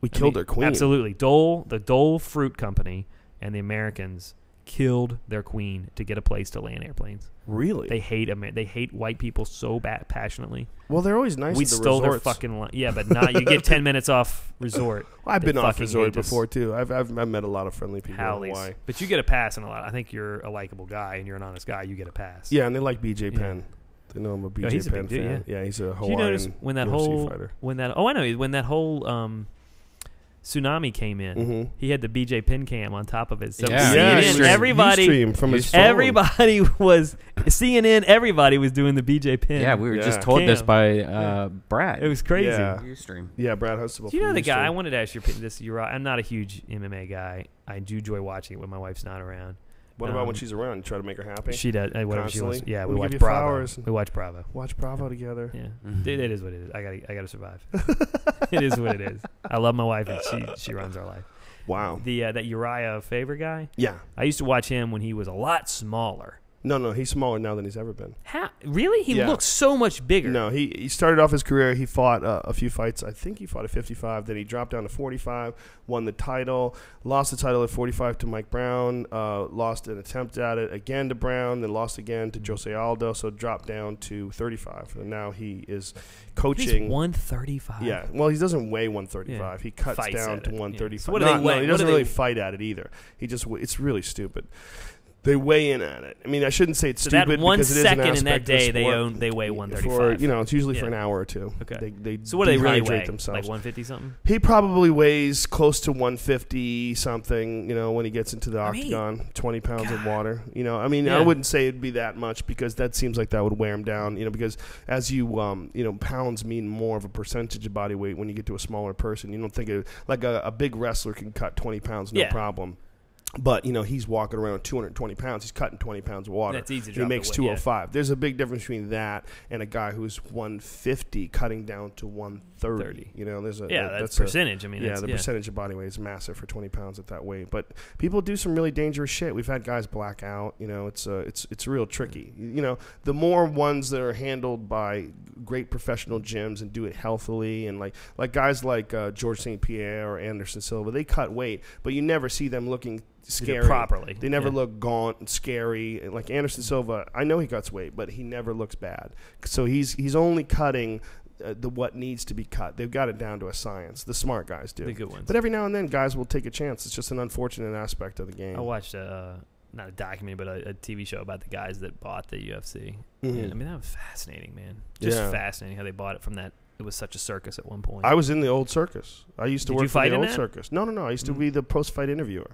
A: We killed their queen.
C: Absolutely. The Dole Fruit Company and the Americans killed their queen to get a place to land airplanes.
A: Really?
C: They hate white people so passionately.
A: Well, they're always nice.
C: We
A: at the
C: stole
A: resorts.
C: their fucking yeah, but not you get 10 minutes off resort.
A: Well, I've
C: They
A: been off
C: fucking
A: resort
C: hate us.
A: before too. I've met a lot of friendly people in
C: Howleys.
A: Hawaii.
C: But you get a pass in a lot. I think you're a likable guy and you're an honest guy. You get a pass.
A: Yeah, and they like BJ
C: Yeah.
A: Penn. They know I'm a BJ
C: he's a
A: Penn
C: big dude,
A: fan. Yeah, he's a
C: Did you
A: Hawaiian
C: notice when that
A: UFC fighter.
C: when that whole tsunami came in,
A: Mhm.
C: he had the BJ Penn cam on top of it. So
B: Yeah.
A: Yeah,
C: CNN,
A: he
C: everybody
A: streamed from his phone.
C: everybody was CNN. Everybody was doing the BJ Penn.
B: Yeah, we were
A: Yeah.
B: just told this
C: Cam.
B: by Brad.
C: It was crazy.
A: Yeah.
B: Ustream.
A: Yeah, Brad Huxtable.
C: Do you know
A: from
C: the guy? I
A: Houston.
C: wanted to ask your opinion. I'm not a huge MMA guy. I do enjoy watching it when my wife's not around.
A: What about when she's around? You try to make her happy?
C: She does whatever she wants.
A: Constantly?
C: Yeah,
A: We
C: we
A: give
C: watch
A: you
C: Bravo.
A: flowers.
C: We watch Bravo.
A: Watch Bravo together.
C: Yeah,
B: Mhm.
C: it is what it is. I gotta survive. It is what it is. I love my wife, and she runs our life.
A: Wow.
C: That Uriah Faber guy.
A: Yeah.
C: I used to watch him when he was a lot smaller.
A: No, he's smaller now than he's ever been.
C: How really? He
A: Yeah.
C: looks so much bigger.
A: No, he started off his career. He fought a few fights. I think he fought at 55. Then he dropped down to 45. Won the title. Lost the title at 45 to Mike Brown. Lost an attempt at it again to Brown. Then lost again to Jose Aldo. So dropped down to 35. And now he is coaching.
C: He's 135.
A: Yeah, well, he doesn't weigh 135.
C: Yeah.
A: He cuts
C: Fights
A: down
C: at
A: to
C: it, yeah.
A: 135.
C: So what do they weigh?
A: No, he
C: What
A: doesn't
C: do they-
A: really fight at it either. He just it's really stupid. They weigh in at it. I mean, I shouldn't say it's
C: So
A: stupid
C: that 1
A: because it is an
C: second in that
A: aspect of
C: day,
A: sport.
C: they weigh 135.
A: For it's usually for
C: Yeah.
A: an hour or two.
C: Okay.
A: They
C: So what do they really
A: dehydrate
C: weigh?
A: themselves.
C: Like 150 something?
A: He probably weighs close to 150 something, when he gets into the
C: I mean,
A: octagon, 20 pounds of water. I mean,
C: Yeah.
A: I wouldn't say it'd be that much because that seems like that would wear him down, because as you, pounds mean more of a percentage of body weight when you get to a smaller person. You don't think like a big wrestler can cut 20 pounds, no
C: Yeah.
A: problem. But, he's walking around 220 pounds. He's cutting 20 pounds of water.
C: That's easy to
A: He
C: drop the
A: makes
C: weight,
A: 205. There's a big difference between that and a guy who's 150 cutting down to 130. There's a
C: That's
A: a
C: percentage. I mean,
A: yeah,
C: it's,
A: the percentage of body weight is massive for 20 pounds at that weight. But people do some really dangerous shit. We've had guys black out. It's real tricky. The more ones that are handled by great professional gyms and do it healthily, and like guys like George St. Pierre or Anderson Silva, they cut weight, but you never see them looking scary
C: properly.
A: They never
C: Yeah.
A: look gaunt and scary. Like Anderson Silva, I know he cuts weight, but he never looks bad. So he's only cutting what needs to be cut. They've got it down to a science. The smart guys do.
C: The good ones.
A: But every now and then, guys will take a chance. It's just an unfortunate aspect of the game.
C: I watched not a documentary, but a TV show about the guys that bought the UFC.
A: Mhm.
C: And, I mean, that was fascinating, man. Just
A: Yeah.
C: fascinating how they bought it from that. It was such a circus at one point.
A: I was in the old circus. I used to
C: Did
A: work
C: you
A: for
C: fight
A: the
C: in
A: old
C: that?
A: circus. No. I used to
C: Mm.
A: be the post-fight interviewer.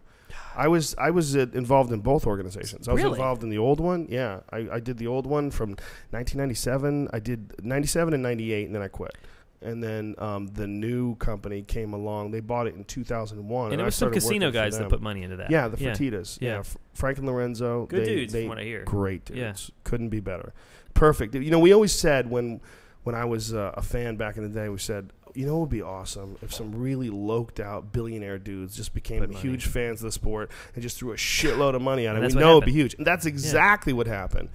A: I was involved in both organizations. I was
C: Really?
A: involved in the old one. Yeah, I did the old one from 1997. I did 97 and 98, and then I quit. And then the new company came along. They bought it in 2001.
C: and it
A: I
C: was some
A: started
C: casino
A: working for
C: guys that
A: them.
C: put money into that.
A: Yeah, the Fertitas.
C: Yeah.
A: Yeah, Frank and Lorenzo.
C: Good
A: they,
C: dudes,
A: they,
C: from what I hear.
A: Great dudes.
C: Yeah.
A: Couldn't be better. Perfect. We always said when I was a fan back in the day, we said, it would be awesome if some really loked out billionaire dudes just became
C: Put money.
A: huge fans of the sport and just threw a shitload of money at it.
C: And
A: We
C: that's what
A: know it'd be
C: happened.
A: huge. And that's exactly what happened.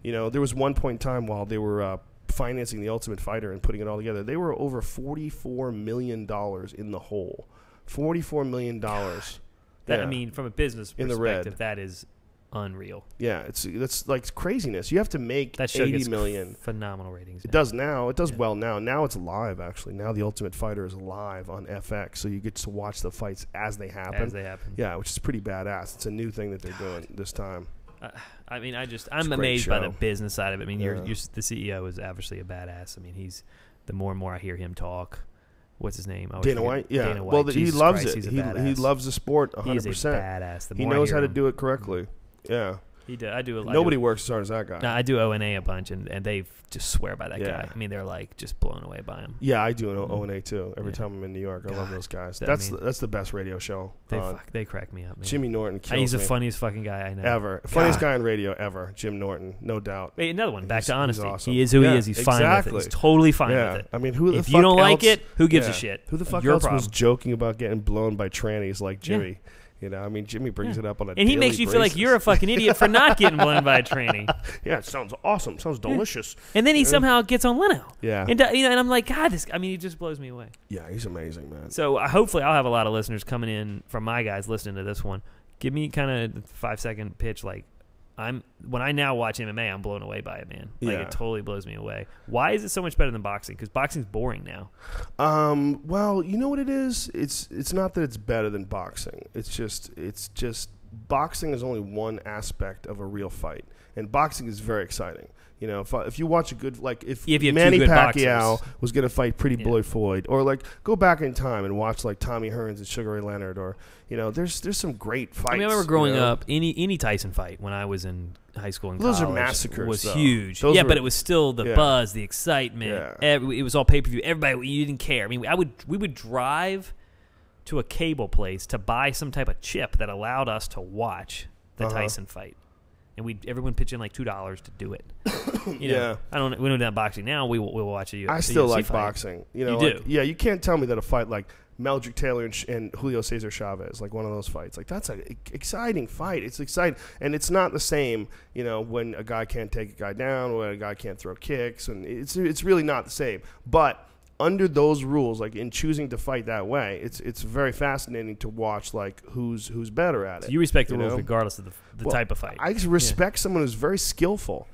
A: There was one point in time while they were financing the Ultimate Fighter and putting it all together, they were over $44 million in the hole. $44 million.
C: That,
A: Yeah.
C: I mean, from a business
A: In the
C: perspective,
A: red.
C: that is unreal.
A: Yeah, that's like craziness. You have to make
C: That show
A: 80
C: gets
A: million.
C: phenomenal ratings.
A: It
C: man.
A: does now. It does
C: Yeah.
A: well now. Now it's live, actually. Now the Ultimate Fighter is live on FX, so you get to watch the fights as they happen.
C: As they happen.
A: Yeah, which is pretty badass. It's a new thing that they're doing this time.
C: I mean, I'm
A: a great
C: amazed by the
A: show.
C: business side of it. I mean,
A: Yeah.
C: the CEO is obviously a badass. I mean, the more and more I hear him talk, what's his name? I always
A: Dana
C: forget.
A: White? Yeah.
C: Dana White.
A: Well, he
C: Jesus
A: loves
C: Christ,
A: it.
C: he's a
A: He
C: badass.
A: loves the sport
C: He is
A: 100%.
C: a badass. The
A: He
C: more I
A: knows
C: hear
A: how to
C: him-
A: do it correctly. Yeah.
C: He did. I do.
A: Nobody works as hard as that guy.
C: No, I do O&A a bunch, and they just swear by that
A: Yeah.
C: guy. I mean, they're like just blown away by him.
A: Yeah, I do an O&A too. Every time I'm in New York, I love
C: God,
A: those guys.
C: I
A: That's
C: mean,
A: that's the best radio show.
C: They crack me up, man.
A: Jimmy Norton kills
C: He's the
A: me.
C: funniest fucking guy I know.
A: Ever. Funniest guy on radio ever. Jim Norton, no doubt.
C: Wait, another one. Back to honesty.
A: awesome.
C: He is who
A: Yeah,
C: he is. He's fine with it. He's totally fine
A: Yeah.
C: with it.
A: I mean, who the
C: if
A: fuck
C: you don't like
A: else-
C: it, who gives
A: Yeah.
C: a shit?
A: Who the fuck
C: Your
A: else
C: problem.
A: was joking about getting blown by trannies like Jimmy? You know, I mean, Jimmy brings it up on a
C: And he
A: daily
C: makes you feel like
A: basis.
C: you're a fucking idiot for not getting blown by a tranny.
A: Yeah, it sounds awesome. Sounds delicious.
C: And then he somehow gets on Leno.
A: Yeah.
C: And and I'm like, God, he just blows me away.
A: Yeah, he's amazing, man.
C: So hopefully I'll have a lot of listeners coming in from my guys listening to this one. Give me kind of 5-second pitch. Like when I now watch MMA, I'm blown away by it, man. Like it totally blows me away. Why is it so much better than boxing? Because boxing's boring now.
A: Well, you know what it is? It's not that it's better than boxing. It's just boxing is only one aspect of a real fight, and boxing is very exciting. You know, if you watch a good, like if
C: you have
A: Manny
C: two good
A: Pacquiao
C: boxers.
A: was going to fight Pretty Boy Floyd, or like go back in time and watch like Tommy Hearns and Sugar Ray Leonard, or there's some great fights.
C: I mean, I remember growing up, any Tyson fight when I was in high school and college
A: Those are massacres,
C: was
A: though.
C: huge.
A: Those
C: Yeah,
A: were-
C: but it was still the buzz, the excitement.
A: Yeah.
C: It was all pay-per-view. Everybody, you didn't care. I mean, we would drive to a cable place to buy some type of chip that allowed us to watch the Tyson fight. And everyone pitch in like $2 to do it. We don't do that boxing now. We'll watch it.
A: I still like boxing. You
C: do.
A: Yeah, you can't tell me that a fight like Meldrick Taylor and Julio Cesar Chavez, like one of those fights, like that's an exciting fight. It's exciting, and it's not the same. When a guy can't take a guy down, or when a guy can't throw kicks, and it's really not the same. But under those rules, like in choosing to fight that way, it's very fascinating to watch like who's better at it.
C: So you respect the rules regardless of the type of fight.
A: I just respect someone who's very skillful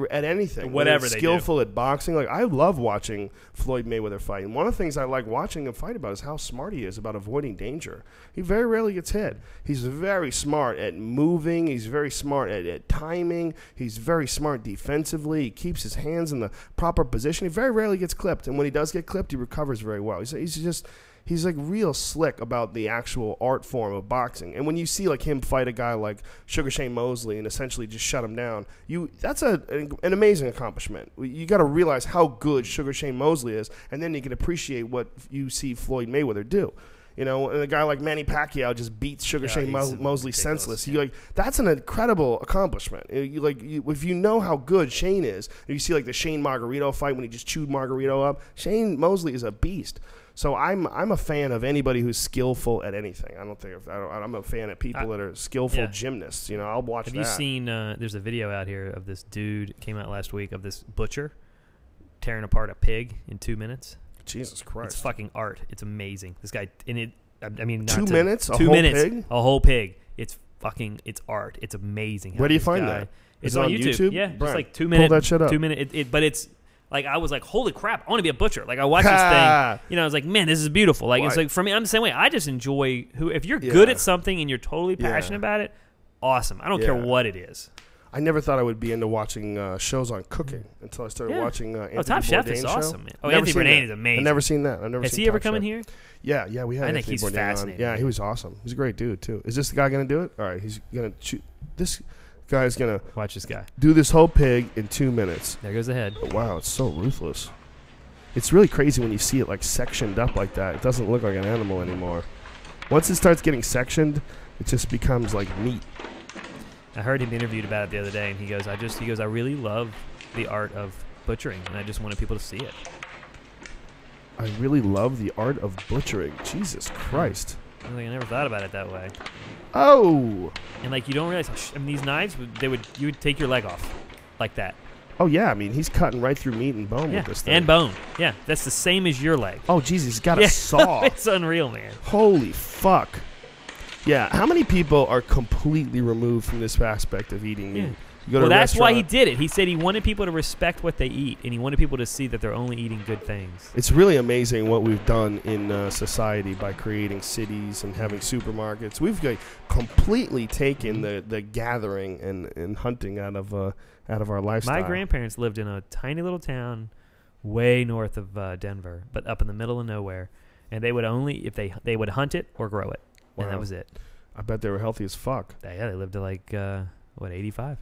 A: at anything.
C: Whatever they do.
A: Skillful at boxing. Like I love watching Floyd Mayweather fight. And one of the things I like watching him fight about is how smart he is about avoiding danger. He very rarely gets hit. He's very smart at moving. He's very smart at timing. He's very smart defensively. He keeps his hands in the proper position. He very rarely gets clipped. And when he does get clipped, he recovers very well. He's like real slick about the actual art form of boxing. And when you see like him fight a guy like Sugar Shane Mosley and essentially just shut him down, that's an amazing accomplishment. You got to realize how good Sugar Shane Mosley is, and then you can appreciate what you see Floyd Mayweather do. And a guy like Manny Pacquiao just beats Sugar Shane Mosley senseless. That's an incredible accomplishment. If you know how good Shane is, you see like the Shane Margarito fight when he just chewed Margarito up. Shane Mosley is a beast. So I'm a fan of anybody who's skillful at anything. I'm a fan of people that are skillful gymnasts. I'll watch that.
C: Have you seen? There's a video out here of this dude came out last week of this butcher tearing apart a pig in 2 minutes.
A: Jesus Christ!
C: It's fucking art. It's amazing. This guy in it. I mean,
A: 2 minutes.
C: A whole pig. It's art. It's amazing.
A: Where do you find that?
C: It's on YouTube. Yeah,
A: Brian,
C: just like 2 minutes.
A: Pull that shit up.
C: 2 minute. But it's. Like, I was like, holy crap, I want to be a butcher. Like, I watched this thing, I was like, man, this is beautiful. Like, It's like, for me, I'm the same way. I just enjoy if you're good at something and you're totally passionate about it, awesome. I don't care what it is.
A: I never thought I would be into watching shows on cooking until I started watching Anthony
C: Top Chef is
A: show.
C: awesome, man. Anthony Bourdain is amazing.
A: I've never seen that.
C: Has he ever come in here?
A: Yeah, we had.
C: I think
A: Anthony
C: he's
A: Bourdain
C: fascinating.
A: on. Yeah, he was awesome. He's a great dude too. Is this the guy going to do it? All right, he's going to shoot. This guy's going to
C: watch this guy
A: do this whole pig in 2 minutes.
C: There goes the head.
A: Oh, wow, it's so ruthless. It's really crazy when you see it like sectioned up like that. It doesn't look like an animal anymore. Once it starts getting sectioned, it just becomes like meat.
C: I heard him interviewed about it the other day, and he goes, I really love the art of butchering, and I just wanted people to see it.
A: I really love the art of butchering. Jesus Christ.
C: I never thought about it that way.
A: Oh.
C: And like you don't realize, these knives, you would take your leg off like that.
A: Oh, yeah. I mean, he's cutting right through meat and bone with this thing.
C: And bone. Yeah, that's the same as your leg.
A: Oh, Jesus, he's got a saw.
C: It's unreal, man.
A: Holy fuck. Yeah, how many people are completely removed from this aspect of eating meat? You go to a
C: that's why he
A: restaurant,
C: did it. He said he wanted people to respect what they eat, and he wanted people to see that they're only eating good things.
A: It's really amazing what we've done in society by creating cities and having supermarkets. We've completely taken the gathering and hunting out of our lifestyle.
C: My grandparents lived in a tiny little town way north of Denver, but up in the middle of nowhere, and they would only they would hunt it or grow it, and that was it.
A: I bet they were healthy as fuck.
C: Yeah, they lived to like what, 85?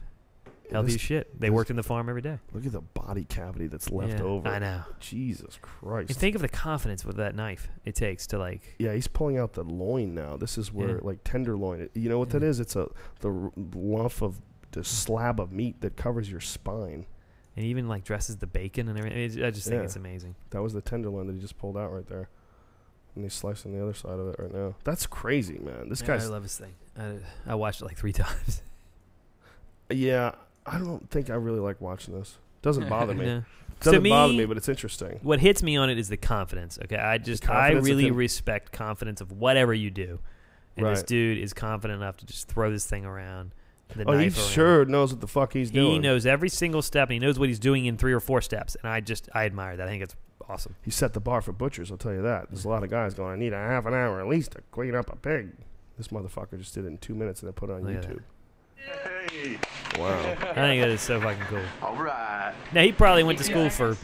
C: Healthy
A: This-
C: as shit. They worked in the farm every day.
A: Look at the body cavity that's left
C: Yeah,
A: over.
C: I know.
A: Jesus Christ.
C: And think of the confidence with that knife it takes to like.
A: Yeah, he's pulling out the loin now. This is where,
C: Yeah.
A: like, tenderloin. You know what that is? It's the lump of the slab of meat that covers your spine.
C: And even like dresses the bacon and everything. I just think
A: Yeah.
C: it's amazing.
A: That was the tenderloin that he just pulled out right there. And he's slicing the other side of it right now. That's crazy, man. This
C: Yeah,
A: guy's...
C: I love his thing. I watched it like 3 times.
A: Yeah, I don't think I really like watching this. Doesn't bother me.
C: Yeah.
A: Doesn't
C: To
A: bother
C: me-
A: me, but it's interesting.
C: What hits me on it is the confidence. Okay, I
A: confidence of
C: really
A: him.
C: respect confidence of whatever you do, and this
A: Right.
C: dude is confident enough to just throw this thing around. The
A: Oh, he
C: knife around.
A: sure knows what the fuck he's doing.
C: He knows every single step, and he knows what he's doing in 3 or 4 steps. And I admire that. I think it's awesome.
A: He set the bar for butchers, I'll tell you that. There's a lot of guys going, I need a half an hour at least to clean up a pig. This motherfucker just did it in 2 minutes and then put it on
C: Look at
A: YouTube. Wow.
C: I think that is so fucking cool.
E: All right.
C: Now he probably went to school for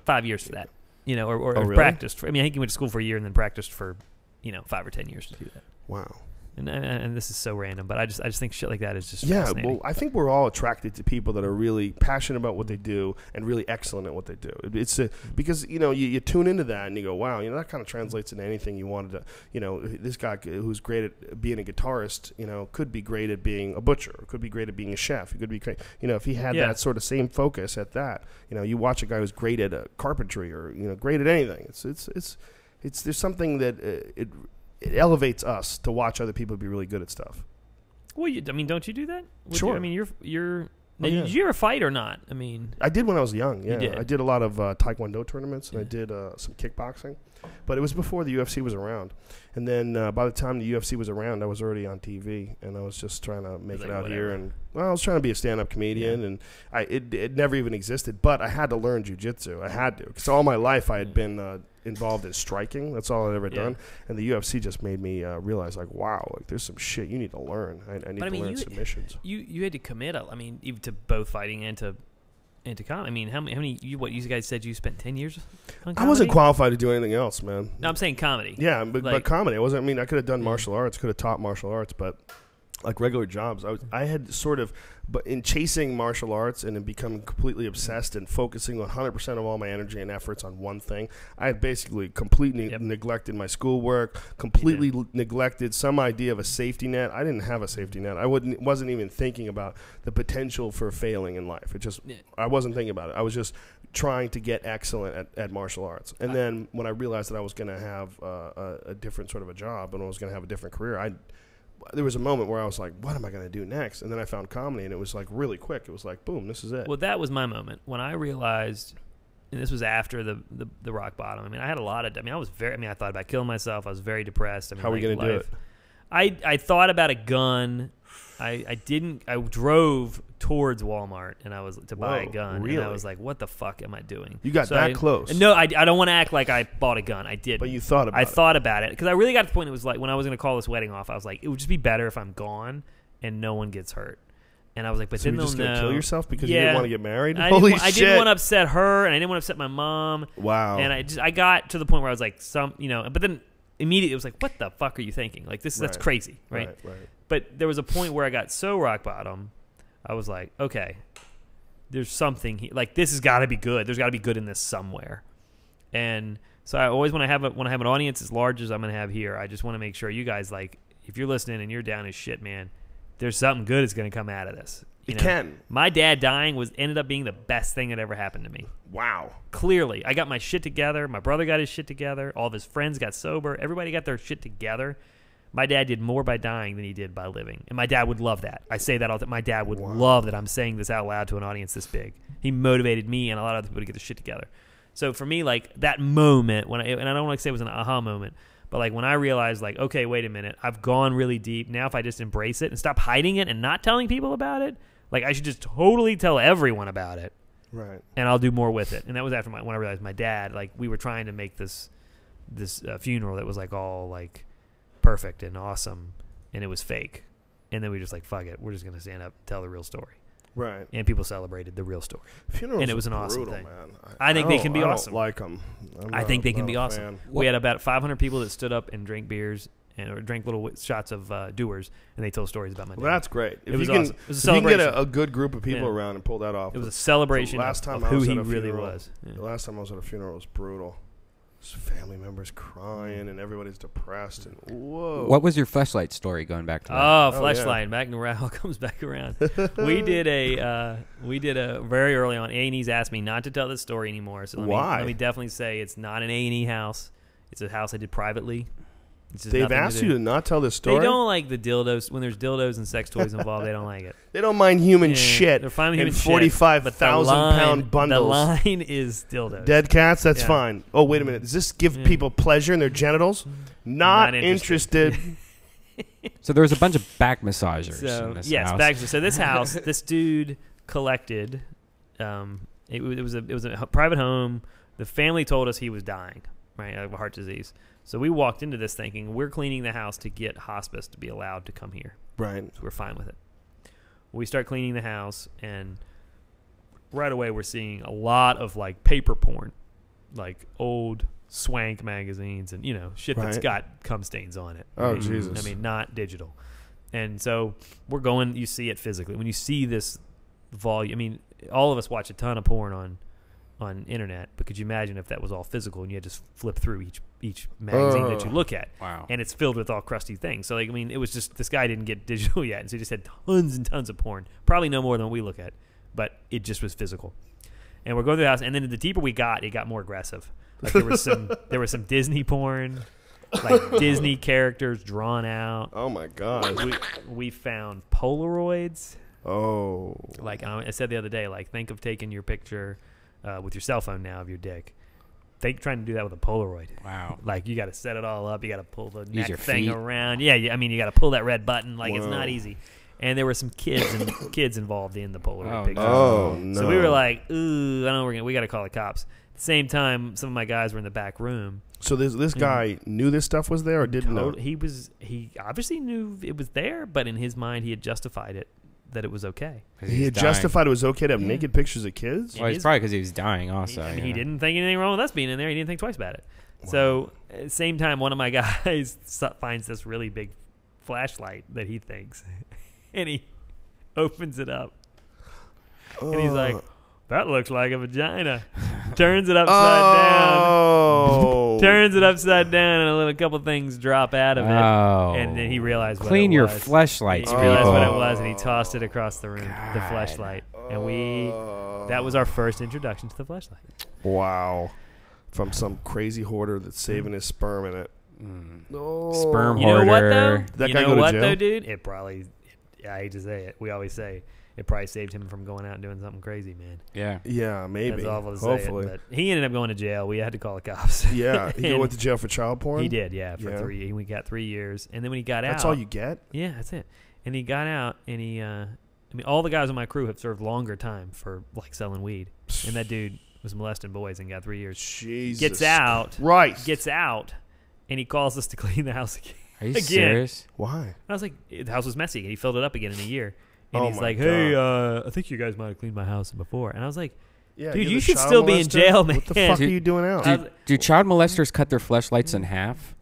C: 5 years for that, or
A: Oh, really?
C: practiced. I think he went to school for a year and then practiced for 5 or 10 years to do that.
A: Wow.
C: And this is so random, but I just think shit like that is just
A: Yeah,
C: fascinating.
A: well, I think we're all attracted to people that are really passionate about what they do and really excellent at what they do. It's because you tune into that and you go, wow, that kind of translates into anything you wanted to. This guy who's great at being a guitarist, could be great at being a butcher, or could be great at being a chef. He could be great, if he had
C: Yeah.
A: that sort of same focus at that. You watch a guy who's great at carpentry or great at anything. It's there's something that it elevates us to watch other people be really good at stuff.
C: Well, don't you do that?
A: Sure.
C: You're.
A: Oh, yeah.
C: Did you ever fight or not?
A: I did when I was young. Yeah,
C: did?
A: I did a lot of Taekwondo tournaments and I did some kickboxing, but it was before the UFC was around. And then by the time the UFC was around, I was already on TV and I was just trying to make it out here. And I was trying to be a stand-up comedian, and it never even existed. But I had to learn jiu-jitsu. I had to, because all my life I had been involved in striking. That's all I'd ever done. And the UFC just made me realize, like, wow, like there's some shit you need to learn. I need to learn submissions.
C: You had to commit. Even to both fighting and to comedy. How many? You guys said you spent 10 years on comedy?
A: I wasn't qualified to do anything else, man.
C: No, I'm saying comedy.
A: Yeah, but comedy. I could have done martial arts, could have taught martial arts, but like regular jobs, I had sort of, but in chasing martial arts and in becoming completely obsessed and focusing 100% of all my energy and efforts on one thing, I had basically completely neglected my schoolwork, completely neglected some idea of a safety net. I didn't have a safety net. I wasn't even thinking about the potential for failing in life. I wasn't thinking about it. I was just trying to get excellent at martial arts. And then when I realized that I was going to have a different sort of a job and I was going to have a different career, there was a moment where I was like, what am I going to do next? And then I found comedy, and it was like really quick. It was like, boom, this is it.
C: Well, that was my moment when I realized, and this was after the rock bottom. I had a lot of, I thought about killing myself. I was very depressed.
A: How are we going to do it?
C: I thought about a gun. I drove towards Walmart and I was to buy a gun.
A: Really?
C: And I was like, what the fuck am I doing?
A: You got that close.
C: No, I don't want to act like I bought a gun. I did.
A: But you thought about it.
C: I thought about it because I really got to the point. It was like when I was going to call this wedding off, I was like, it would just be better if I'm gone and no one gets hurt. And I was like, but
A: So
C: then
A: you're
C: they'll
A: just going to
C: know.
A: kill yourself because you didn't want to get married?
C: I
A: Holy
C: didn't,
A: shit.
C: I didn't want to upset her, and I didn't want to upset my mom.
A: Wow.
C: And I got to the point where I was like, but then immediately it was like, what the fuck are you thinking? Like that's crazy, right?
A: Right.
C: But there was a point where I got so rock bottom, I was like, okay, there's something here. Like this has got to be good. There's got to be good in this somewhere. And so I always when I have an audience as large as I'm gonna have here, I just want to make sure you guys, like, if you're listening and you're down as shit, man, there's something good that's gonna come out of this.
A: It can.
C: My dad dying ended up being the best thing that ever happened to me.
A: Wow.
C: Clearly, I got my shit together. My brother got his shit together. All of his friends got sober. Everybody got their shit together. My dad did more by dying than he did by living. And my dad would love that. I say that all the time. My dad would love that I'm saying this out loud to an audience this big. He motivated me and a lot of other people to get their shit together. So for me, like, that moment, and I don't want to say it was an aha moment, but like when I realized, like, okay, wait a minute, I've gone really deep. Now if I just embrace it and stop hiding it and not telling people about it, like, I should just totally tell everyone about it.
A: Right.
C: And I'll do more with it. And that was after when I realized my dad, like, we were trying to make this funeral that was like all like perfect and awesome, and it was fake. And then we were just like, fuck it, we're just gonna stand up and tell the real story.
A: Right.
C: And people celebrated the real story.
A: Funerals
C: and it was an
A: are
C: awesome
A: brutal,
C: thing.
A: Man.
C: I think they can be awesome.
A: I don't like them.
C: I think they can be awesome. We had about 500 people that stood up and drank beers or drank little shots of Dewar's, and they told stories about my dad.
A: Well, that's great.
C: It was awesome. It was a
A: if you can get
C: celebration.
A: a good group of people around and pull that off.
C: It was a celebration
A: The last
C: of
A: time I
C: who
A: was
C: he
A: at a
C: really
A: funeral-
C: was. Yeah.
A: The last time I was at a funeral was brutal. Just family members crying and everybody's depressed and whoa.
B: What was your fleshlight story going back to that?
C: Oh,
A: Oh,
C: fleshlight,
A: yeah.
C: back around, comes back around. we did a very early on. A&E's asked me not to tell this story anymore. So
A: Why?
C: let me definitely say it's not an A&E house. It's a house I did privately. It's just
A: They've
C: nothing to
A: asked
C: do.
A: you to not tell this story?
C: They don't like the dildos when there's dildos and sex toys involved. They don't like it.
A: They don't mind human
C: Yeah,
A: shit
C: they're fine with
A: in
C: human shit,
A: 45,000
C: but the
A: pound
C: line-
A: bundles.
C: The line is dildos.
A: Dead cats, that's
C: Yeah.
A: fine. Oh, wait a minute. Does this give people pleasure in their genitals? Not interested.
B: So there was a bunch of back massagers
C: So
B: in this
C: yes,
B: house.
C: back to so this house. This dude collected. It was a private home. The family told us he was dying, right, of heart disease. So we walked into this thinking we're cleaning the house to get hospice to be allowed to come here.
A: Right.
C: So we're fine with it. We start cleaning the house, and right away we're seeing a lot of like paper porn, like old swank magazines and shit that's
A: Right.
C: got cum stains on it.
A: Oh,
C: right?
A: Jesus.
C: I mean, not digital. And so we're going. You see it physically when you see this volume. I mean, all of us watch a ton of porn on internet, but could you imagine if that was all physical and you had to flip through each magazine that you look at?
B: Wow.
C: And it's filled with all crusty things. So, like, I mean, it was just, this guy didn't get digital yet, and so he just had tons and tons of porn. Probably no more than we look at, but it just was physical. And we're going through the house, and then the deeper we got, it got more aggressive. Like, there was some Disney porn, like Disney characters drawn out.
A: Oh, my God.
C: We found Polaroids.
A: Oh.
C: Like I said the other day, like, think of taking your picture with your cell phone now of your dick. Think trying to do that with a Polaroid.
B: Wow.
C: Like, you got to set it all up. You got to pull the
B: Use
C: neck
B: your
C: thing
B: feet.
C: around. Yeah, I mean, you got to pull that red button. Like, it's
A: Whoa.
C: not easy. And there were some kids involved in the Polaroid
B: Oh,
C: pictures.
A: Oh, no.
C: So we were like, ooh, I don't know, we got to call the cops. At the same time, some of my guys were in the back room.
A: So this guy knew this stuff was there or didn't know?
C: He obviously knew it was there, but in his mind, he had justified it, that it was okay.
A: He had justified it was okay to have naked pictures of kids?
B: Well, it's probably because he was dying also.
C: He didn't think anything wrong with us being in there. He didn't think twice about it. So at the same time, one of my guys finds this really big flashlight that he thinks, and he opens it up, and he's like, that looks like a vagina. Turns it upside down. Turns it upside down, and a couple things drop out of it.
B: Oh.
C: And then he realized what
B: Clean
C: it
B: your
C: was.
B: fleshlights,
C: He realized what it
B: people.
C: was, and he tossed it across the room, the fleshlight. And that was our first introduction to the fleshlight.
A: Wow. From some crazy hoarder that's saving his sperm in it. Oh.
B: Sperm
C: You know what, though?
B: hoarder.
A: That
C: you
A: guy
C: know
A: go to
C: what,
A: jail?
C: though, dude? It probably, I hate to say it, we always say, it probably saved him from going out and doing something crazy, man.
B: Yeah.
A: Yeah, maybe.
C: That's awful to
A: Hopefully.
C: say it, but he ended up going to jail. We had to call the cops.
A: Yeah. He
C: And
A: went to jail for child porn?
C: He did, yeah, for
A: Yeah.
C: 3. We got 3 years. And then when he got out.
A: That's all you get?
C: Yeah, that's it. And he got out, and he, all the guys on my crew have served longer time for, like, selling weed. And that dude was molesting boys and got 3 years.
A: Jesus.
C: Gets out.
A: Right.
C: Gets out, and he calls us to clean the house again.
B: Are you
C: Again.
B: serious?
A: Why?
C: And I was like, the house was messy, and he filled it up again in a year. And
A: Oh
C: he's
A: my
C: like, hey, I think you guys might have cleaned my house before. And I was like,
A: Yeah,
C: dude,
A: you're
C: you
A: the
C: should
A: child
C: still be in
A: molester?
C: jail, man.
A: What the fuck are you doing out?
B: Do child molesters cut their fleshlights in half?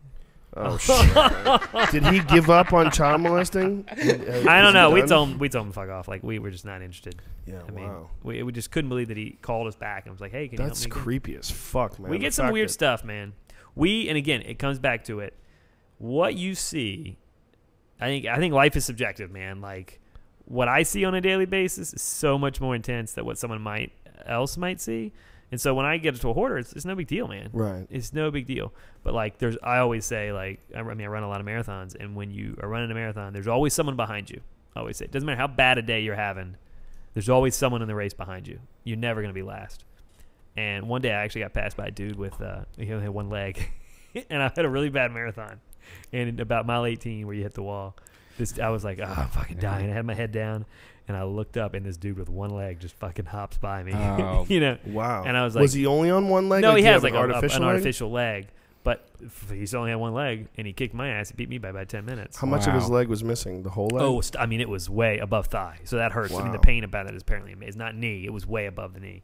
A: Oh, shit. Did he give up on child molesting?
C: I don't know. We told him to fuck off. Like, we were just not interested.
A: Yeah,
C: I mean,
A: wow.
C: we just couldn't believe that he called us back and was like, hey, can
A: That's
C: you help me?
A: creepy as fuck, man.
C: We
A: The
C: get some
A: fact
C: weird
A: that-
C: stuff, man. And again, it comes back to it. What you see, I think life is subjective, man. Like, what I see on a daily basis is so much more intense than what someone else might see. And so when I get to a hoarder, it's no big deal, man.
A: Right.
C: It's no big deal. But like, I always say, like, I run a lot of marathons, and when you are running a marathon, there's always someone behind you. I always say, it doesn't matter how bad a day you're having, there's always someone in the race behind you. You're never going to be last. And one day I actually got passed by a dude with, he only had one leg, and I had a really bad marathon. And about mile 18, where you hit the wall, I was like, I'm fucking dying. I had my head down, and I looked up, and this dude with one leg just fucking hops by me.
B: Oh.
C: You know?
A: Wow.
C: And I was like,
A: was he only on one leg?
C: no, he
A: did
C: has
A: have
C: like
A: an
C: an
A: leg?
C: artificial leg, but he's only had one leg, and he kicked my ass. He beat me by about 10 minutes.
A: How much of his
B: Wow.
A: leg was missing? The whole leg?
C: Oh, I mean, it was way above thigh, so that hurts. I mean, the
A: Wow.
C: pain about it is apparently amazing. It's not knee; it was way above the knee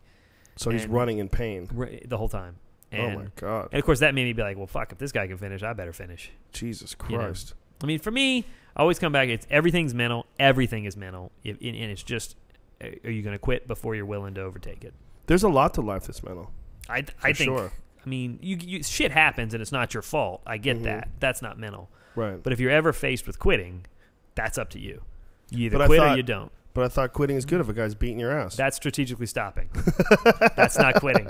A: so he's
C: and-
A: running in pain.
C: the whole time. And,
A: oh my God.
C: And of course, that made me be like, well, fuck, if this guy can finish, I better finish.
A: Jesus
C: You know?
A: Christ.
C: I mean, for me, I always come back. It's everything's mental. Everything is mental, and it's just, are you going to quit before you're willing to overtake it?
A: There's a lot to life that's mental.
C: I think.
A: Sure.
C: I mean, you shit happens and it's not your fault. I get that. That's not mental.
A: Right.
C: But if you're ever faced with quitting, that's up to you. You either
A: But I
C: quit or
A: thought-
C: you don't.
A: But I thought quitting is good if a guy's beating your ass.
C: That's strategically stopping. That's not quitting.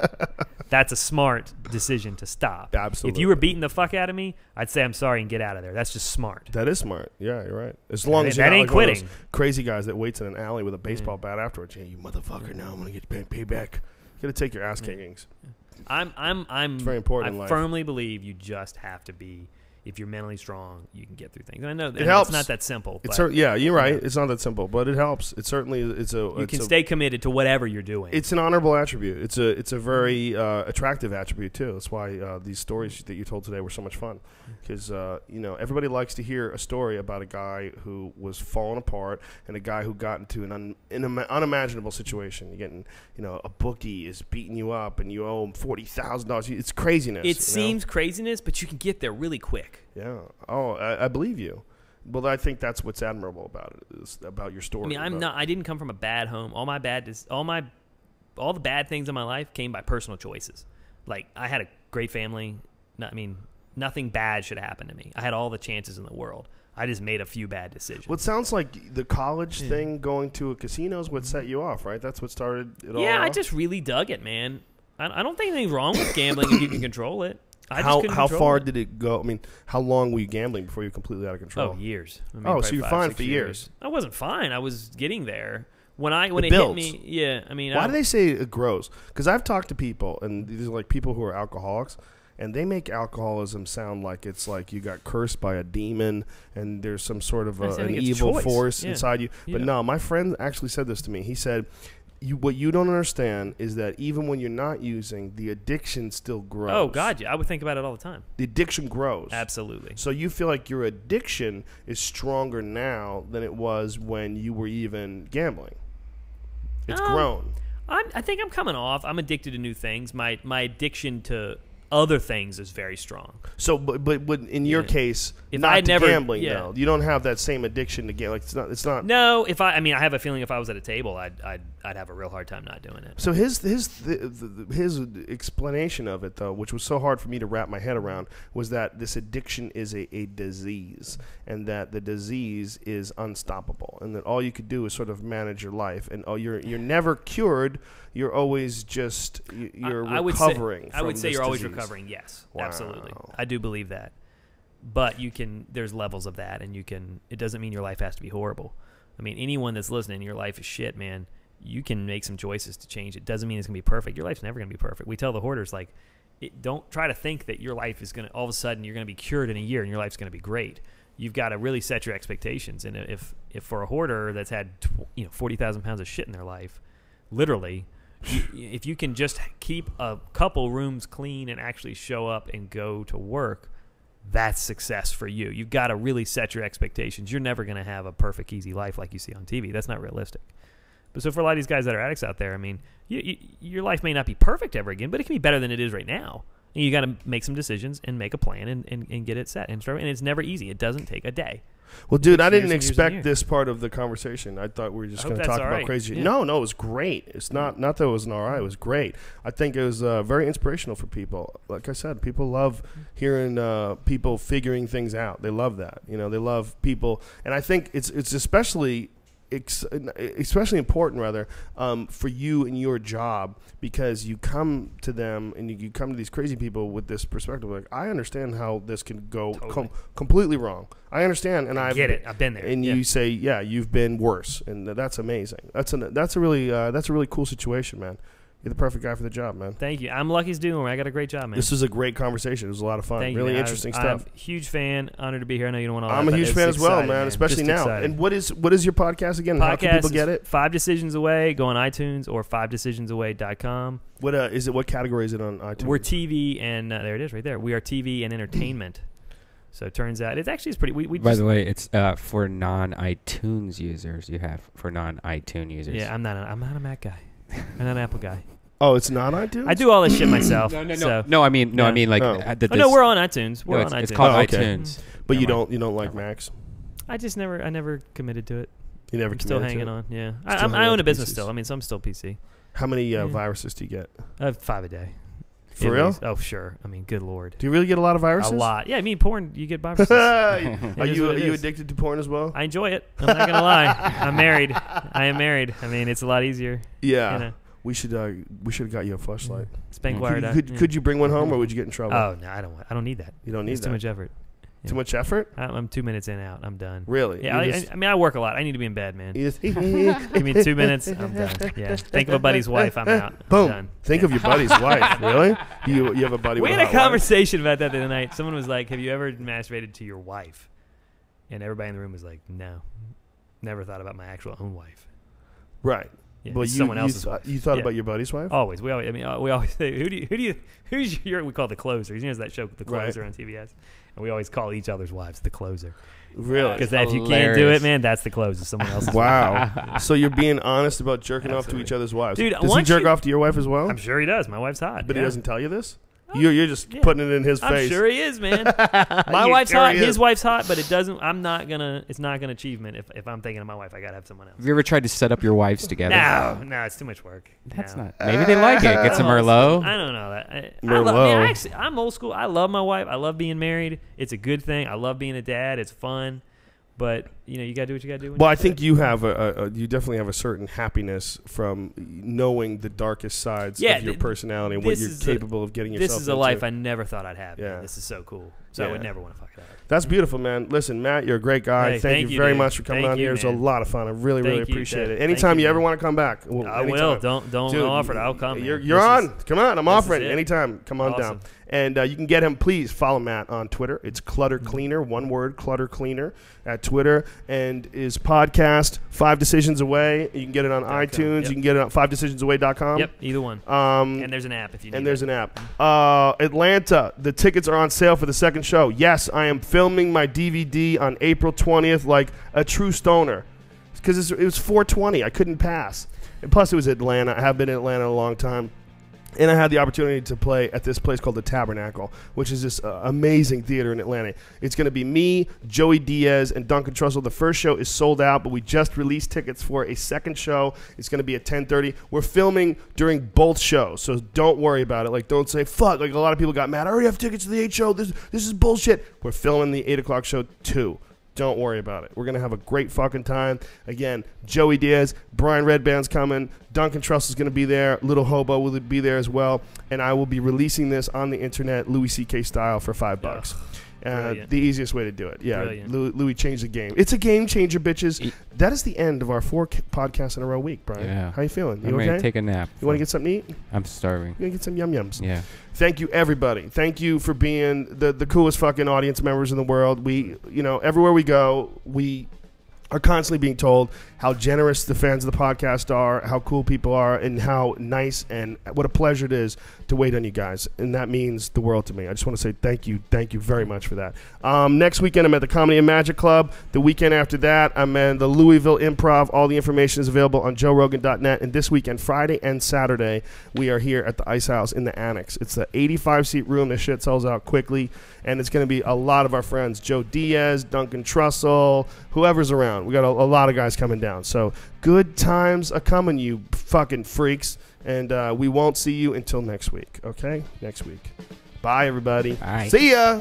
C: That's a smart decision to stop.
A: Absolutely.
C: If you were beating the fuck out of me, I'd say I'm sorry and get out of there. That's just smart.
A: That is smart. Yeah, you're right. As long as you're
C: That
A: not
C: ain't
A: like one of
C: quitting.
A: those crazy guys that waits in an alley with a baseball bat afterwards. Yeah, you motherfucker! Now I'm gonna get payback. You gotta take your ass kickings.
C: I'm
A: very important in
C: I
A: life.
C: firmly believe you just have to be. If you're mentally strong, you can get through things. And I know
A: It helps.
C: It's not that simple.
A: It's
C: But
A: yeah, you're right. It's not that simple, but it helps. It certainly
C: you can stay committed to whatever you're doing.
A: It's an honorable attribute. It's a very attractive attribute too. That's why these stories that you told today were so much fun, because everybody likes to hear a story about a guy who was falling apart and a guy who got into an unimaginable situation. You're getting a bookie is beating you up and you owe him $40,000. It's craziness.
C: It seems craziness, but you can get there really quick.
A: Yeah. Oh, I believe you. Well, I think that's what's admirable about it, is about your story.
C: I mean, I didn't come from a bad home. All the bad things in my life came by personal choices. Like, I had a great family. Nothing bad should happen to me. I had all the chances in the world. I just made a few bad decisions.
A: Well, it sounds like the college thing, going to a casino, is what set you off, right? That's what started it all.
C: Yeah, I
A: off?
C: just really dug it, man. I don't think anything's wrong with gambling if you can control it.
A: How far did it go? I mean, how long were you gambling before you were completely out of control?
C: Oh, years.
A: So you're fine for years.
C: I wasn't fine. I was getting there. When it
A: builds.
C: hit me, yeah. I mean,
A: why do they say it grows? Because I've talked to people, and these are like people who are alcoholics, and they make alcoholism sound like it's like you got cursed by a demon, and there's some sort of an evil force inside you. But no, my friend actually said this to me. He said, what you don't understand is that even when you're not using, the addiction still grows.
C: Oh, God, yeah. I would think about it all the time.
A: The addiction grows.
C: Absolutely.
A: So you feel like your addiction is stronger now than it was when you were even gambling. It's grown.
C: I think I'm coming off. I'm addicted to new things. My addiction to other things is very strong.
A: So, but in your case,
C: if
A: not
C: I
A: to
C: never,
A: gambling though. You don't have that same addiction to gambling. Like it's not.
C: No, I have a feeling if I was at a table, I'd have a real hard time not doing it.
A: So his explanation of it though, which was so hard for me to wrap my head around, was that this addiction is a disease, and that the disease is unstoppable, and that all you could do is sort of manage your life, and you're never cured. You're always just recovering.
C: I would say you're always
A: disease.
C: recovering. Yes,
A: Wow.
C: absolutely. I do believe that. But there's levels of that, and it doesn't mean your life has to be horrible. I mean, anyone that's listening, your life is shit, man. You can make some choices to change it. Doesn't mean it's going to be perfect. Your life's never going to be perfect. We tell the hoarders, don't try to think that your life is going to, all of a sudden, you're going to be cured in a year and your life's going to be great. You've got to really set your expectations. And if for a hoarder that's had 40,000 pounds of shit in their life, literally, if you can just keep a couple rooms clean and actually show up and go to work, that's success for you. You've got to really set your expectations. You're never going to have a perfect, easy life like you see on TV. That's not realistic. But so for a lot of these guys that are addicts out there, I mean, your life may not be perfect ever again, but it can be better than it is right now. And you got to make some decisions and make a plan and get it set. And it's never easy. It doesn't take a day.
A: Well, dude, I didn't
C: years and years and
A: expect
C: years.
A: this part of the conversation. I thought we were just going to talk about
C: right.
A: crazy.
C: Yeah.
A: No, it was great. It's not that it was an all right. It was great. I think it was very inspirational for people. Like I said, people love hearing people figuring things out. They love that. They love people. And I think it's especially important for you and your job, because you come to them and you come to these crazy people with this perspective like, I understand how this can go completely wrong. I understand, and I
C: get it. I've been there.
A: And you say, yeah, you've been worse, and that's amazing. That's a really cool situation, man. You're the perfect guy for the job, man.
C: Thank you. I'm lucky as doing. I got a great job, man.
A: This was a great conversation. It was a lot of fun.
C: Thank
A: really
C: you,
A: interesting stuff.
C: I'm a huge fan. Honored to be here. I know you don't want all
A: I'm
C: that,
A: a huge fan as well,
C: exciting,
A: man. Especially
C: Just
A: now.
C: exciting.
A: And what is your podcast again? How can people get it?
C: 5 Decisions Away. Go on iTunes or 5decisionsaway.com.
A: What is it? What category is it on iTunes?
C: We're TV and there it is right there. We are TV and entertainment. So it turns out it's pretty. We
B: By the way, it's for non-iTunes users. You have for non-iTunes users.
C: Yeah, I'm not a Mac guy. I'm not an Apple guy.
A: Oh, it's not iTunes?
C: I do all this shit myself.
B: No.
C: So.
B: No, I mean, like.
A: Oh.
C: No, we're on iTunes. We're on iTunes.
B: It's called
A: Oh, okay.
B: iTunes.
A: But you don't like Macs?
C: I never committed to it.
A: You never
C: I'm still
A: committed
C: hanging
A: to it?
C: on. Yeah,
A: Still
C: I own
A: hanging
C: a business
A: PCs.
C: still. I mean, so I'm still PC.
A: How many viruses do you get?
C: 5 a day.
A: For
C: At
A: real?
C: least. Oh, sure. I mean, good lord.
A: Do you really get a lot of viruses?
C: A lot. Yeah, I mean, porn. You get viruses.
A: Are
C: is
A: you
C: what it is.
A: addicted to porn as well?
C: I enjoy it. I'm not gonna lie. I'm married. I am married. I mean, it's a lot easier.
A: Yeah.
C: You know.
A: We should have got you a flashlight.
C: Spank
A: Could,
C: wired out.
A: could you bring one home, or would you get in trouble?
C: Oh no, I don't need that.
A: You don't need
C: It's
A: that.
C: too much effort.
A: Too much effort?
C: I'm 2 minutes in out. I'm done.
A: Really?
C: Yeah,
A: You
C: I mean, I work a lot. I need to be in bed, man.
A: you just-
C: Give me 2 minutes. I'm done. Yeah. Think of a buddy's wife. I'm out. I'm
A: Boom.
C: done.
A: Think of your buddy's wife. Really? You have a buddy
C: We
A: with
C: had a
A: hot wife?
C: conversation about that the other night. Someone was like, "Have you ever masturbated to your wife?" And everybody in the room was like, "No, never thought about my actual own wife."
A: Right.
C: Yeah,
A: But
C: it's someone else's wife.
A: You thought
C: Yeah.
A: about your buddy's wife?
C: Always. We always say, who's your? We call the closer. You know that show, The Closer,
A: Right.
C: on TBS, and we always call each other's wives the closer.
A: Really?
C: Because if you can't do
B: hilarious.
C: it, man, that's the closer. Someone else's.
A: Wow. So you're being honest about jerking off to
C: Absolutely.
A: each other's wives.
C: Dude,
A: Does he
C: once
A: jerk
C: you-
A: off to your wife as well?
C: I'm sure he does. My wife's hot.
A: But
C: yeah.
A: he doesn't tell you this? You're just
C: Yeah.
A: putting it in his
C: I'm
A: face.
C: sure he is, man. My
A: You
C: wife's
A: sure
C: hot.
A: he is.
C: His wife's hot, but it doesn't. It's not gonna achievement if I'm thinking of my wife. I gotta have someone else.
B: Have you ever tried to set up your wives together?
C: No, it's too much work.
B: That's
C: No.
B: not. Maybe they like it. Get some Merlot.
C: I don't know that.
A: Merlot.
C: I'm old school. I love my wife. I love being married. It's a good thing. I love being a dad. It's fun. But you gotta do what you gotta do.
A: Well, I think you have you definitely have a certain happiness from knowing the darkest sides of your personality and what you're capable of getting yourself
C: This is a
A: into.
C: life I never thought I'd have.
A: Yeah.
C: Man. This is so cool. So I would never want to fuck it up.
A: That's beautiful, man. Listen, Matt, you're a great guy.
C: Hey,
A: thank you very
C: dude.
A: much for coming
C: Thank
A: on
C: you,
A: here. It was a
C: man.
A: lot of fun. I really
C: Thank you,
A: appreciate
C: Ted.
A: it.
C: Thank
A: Anytime
C: you,
A: you ever
C: man.
A: want to come back,
C: I will. Don't
A: Dude,
C: offer it. I'll come.
A: You're
C: man. This
A: on.
C: is-
A: Come on. I'm
C: this
A: offering
C: is
A: it
C: it.
A: anytime. Come on
C: Awesome.
A: down. And you can get him. Please follow Matt on Twitter. It's Clutter Cleaner. One word, Clutter Cleaner at Twitter. And his podcast, 5 Decisions Away. You can get it on iTunes.
C: Yep.
A: You can get it on 5decisionsaway.com.
C: Yep, either one.
A: And
C: And there's an app if you need
A: and there's
C: it.
A: an app. Atlanta, the tickets are on sale for the second show. Yes, I am filming my DVD on April 20th like a true stoner. Because it was 420. I couldn't pass. And plus, it was Atlanta. I have been in Atlanta a long time. And I had the opportunity to play at this place called the Tabernacle, which is this amazing theater in Atlanta. It's going to be me, Joey Diaz, and Duncan Trussell. The first show is sold out, but we just released tickets for a second show. It's going to be at 10:30. We're filming during both shows, so don't worry about it. Like, don't say, fuck. Like, a lot of people got mad. I already have tickets to the 8 show. This is bullshit. We're filming the 8 o'clock show, too. Don't worry about it. We're going to have a great fucking time. Again, Joey Diaz, Brian Redband's coming. Duncan Trussell's going to be there. Little Hobo will be there as well. And I will be releasing this on the internet, Louis C.K. style, for $5.
C: Brilliant.
A: The easiest way to do it. Yeah,
C: Brilliant.
A: Louis changed the game. It's a game changer, bitches. That is the end of our 4 podcasts in a row week, Brian.
B: Yeah.
A: How you feeling? You
B: I'm
A: okay?
B: ready to take a nap.
A: You want to get something to eat?
B: I'm starving.
A: You want to get some yum-yums?
B: Yeah.
A: Thank you, everybody. Thank you for being the coolest fucking audience members in the world. We, everywhere we go, we are constantly being told how generous the fans of the podcast are, how cool people are, and how nice and what a pleasure it is to wait on you guys. And that means the world to me. I just want to say thank you very much for that. Next weekend, I'm at the Comedy and Magic Club. The weekend after that, I'm at the Louisville Improv. All the information is available on joerogan.net. And this weekend, Friday and Saturday, we are here at the Ice House in the Annex. It's the 85-seat room. This shit sells out quickly. And it's going to be a lot of our friends, Joe Diaz, Duncan Trussell, whoever's around. We got a lot of guys coming down. So good times are coming, you fucking freaks. And we won't see you until next week, okay? Next week. Bye, everybody.
B: Bye.
A: See ya.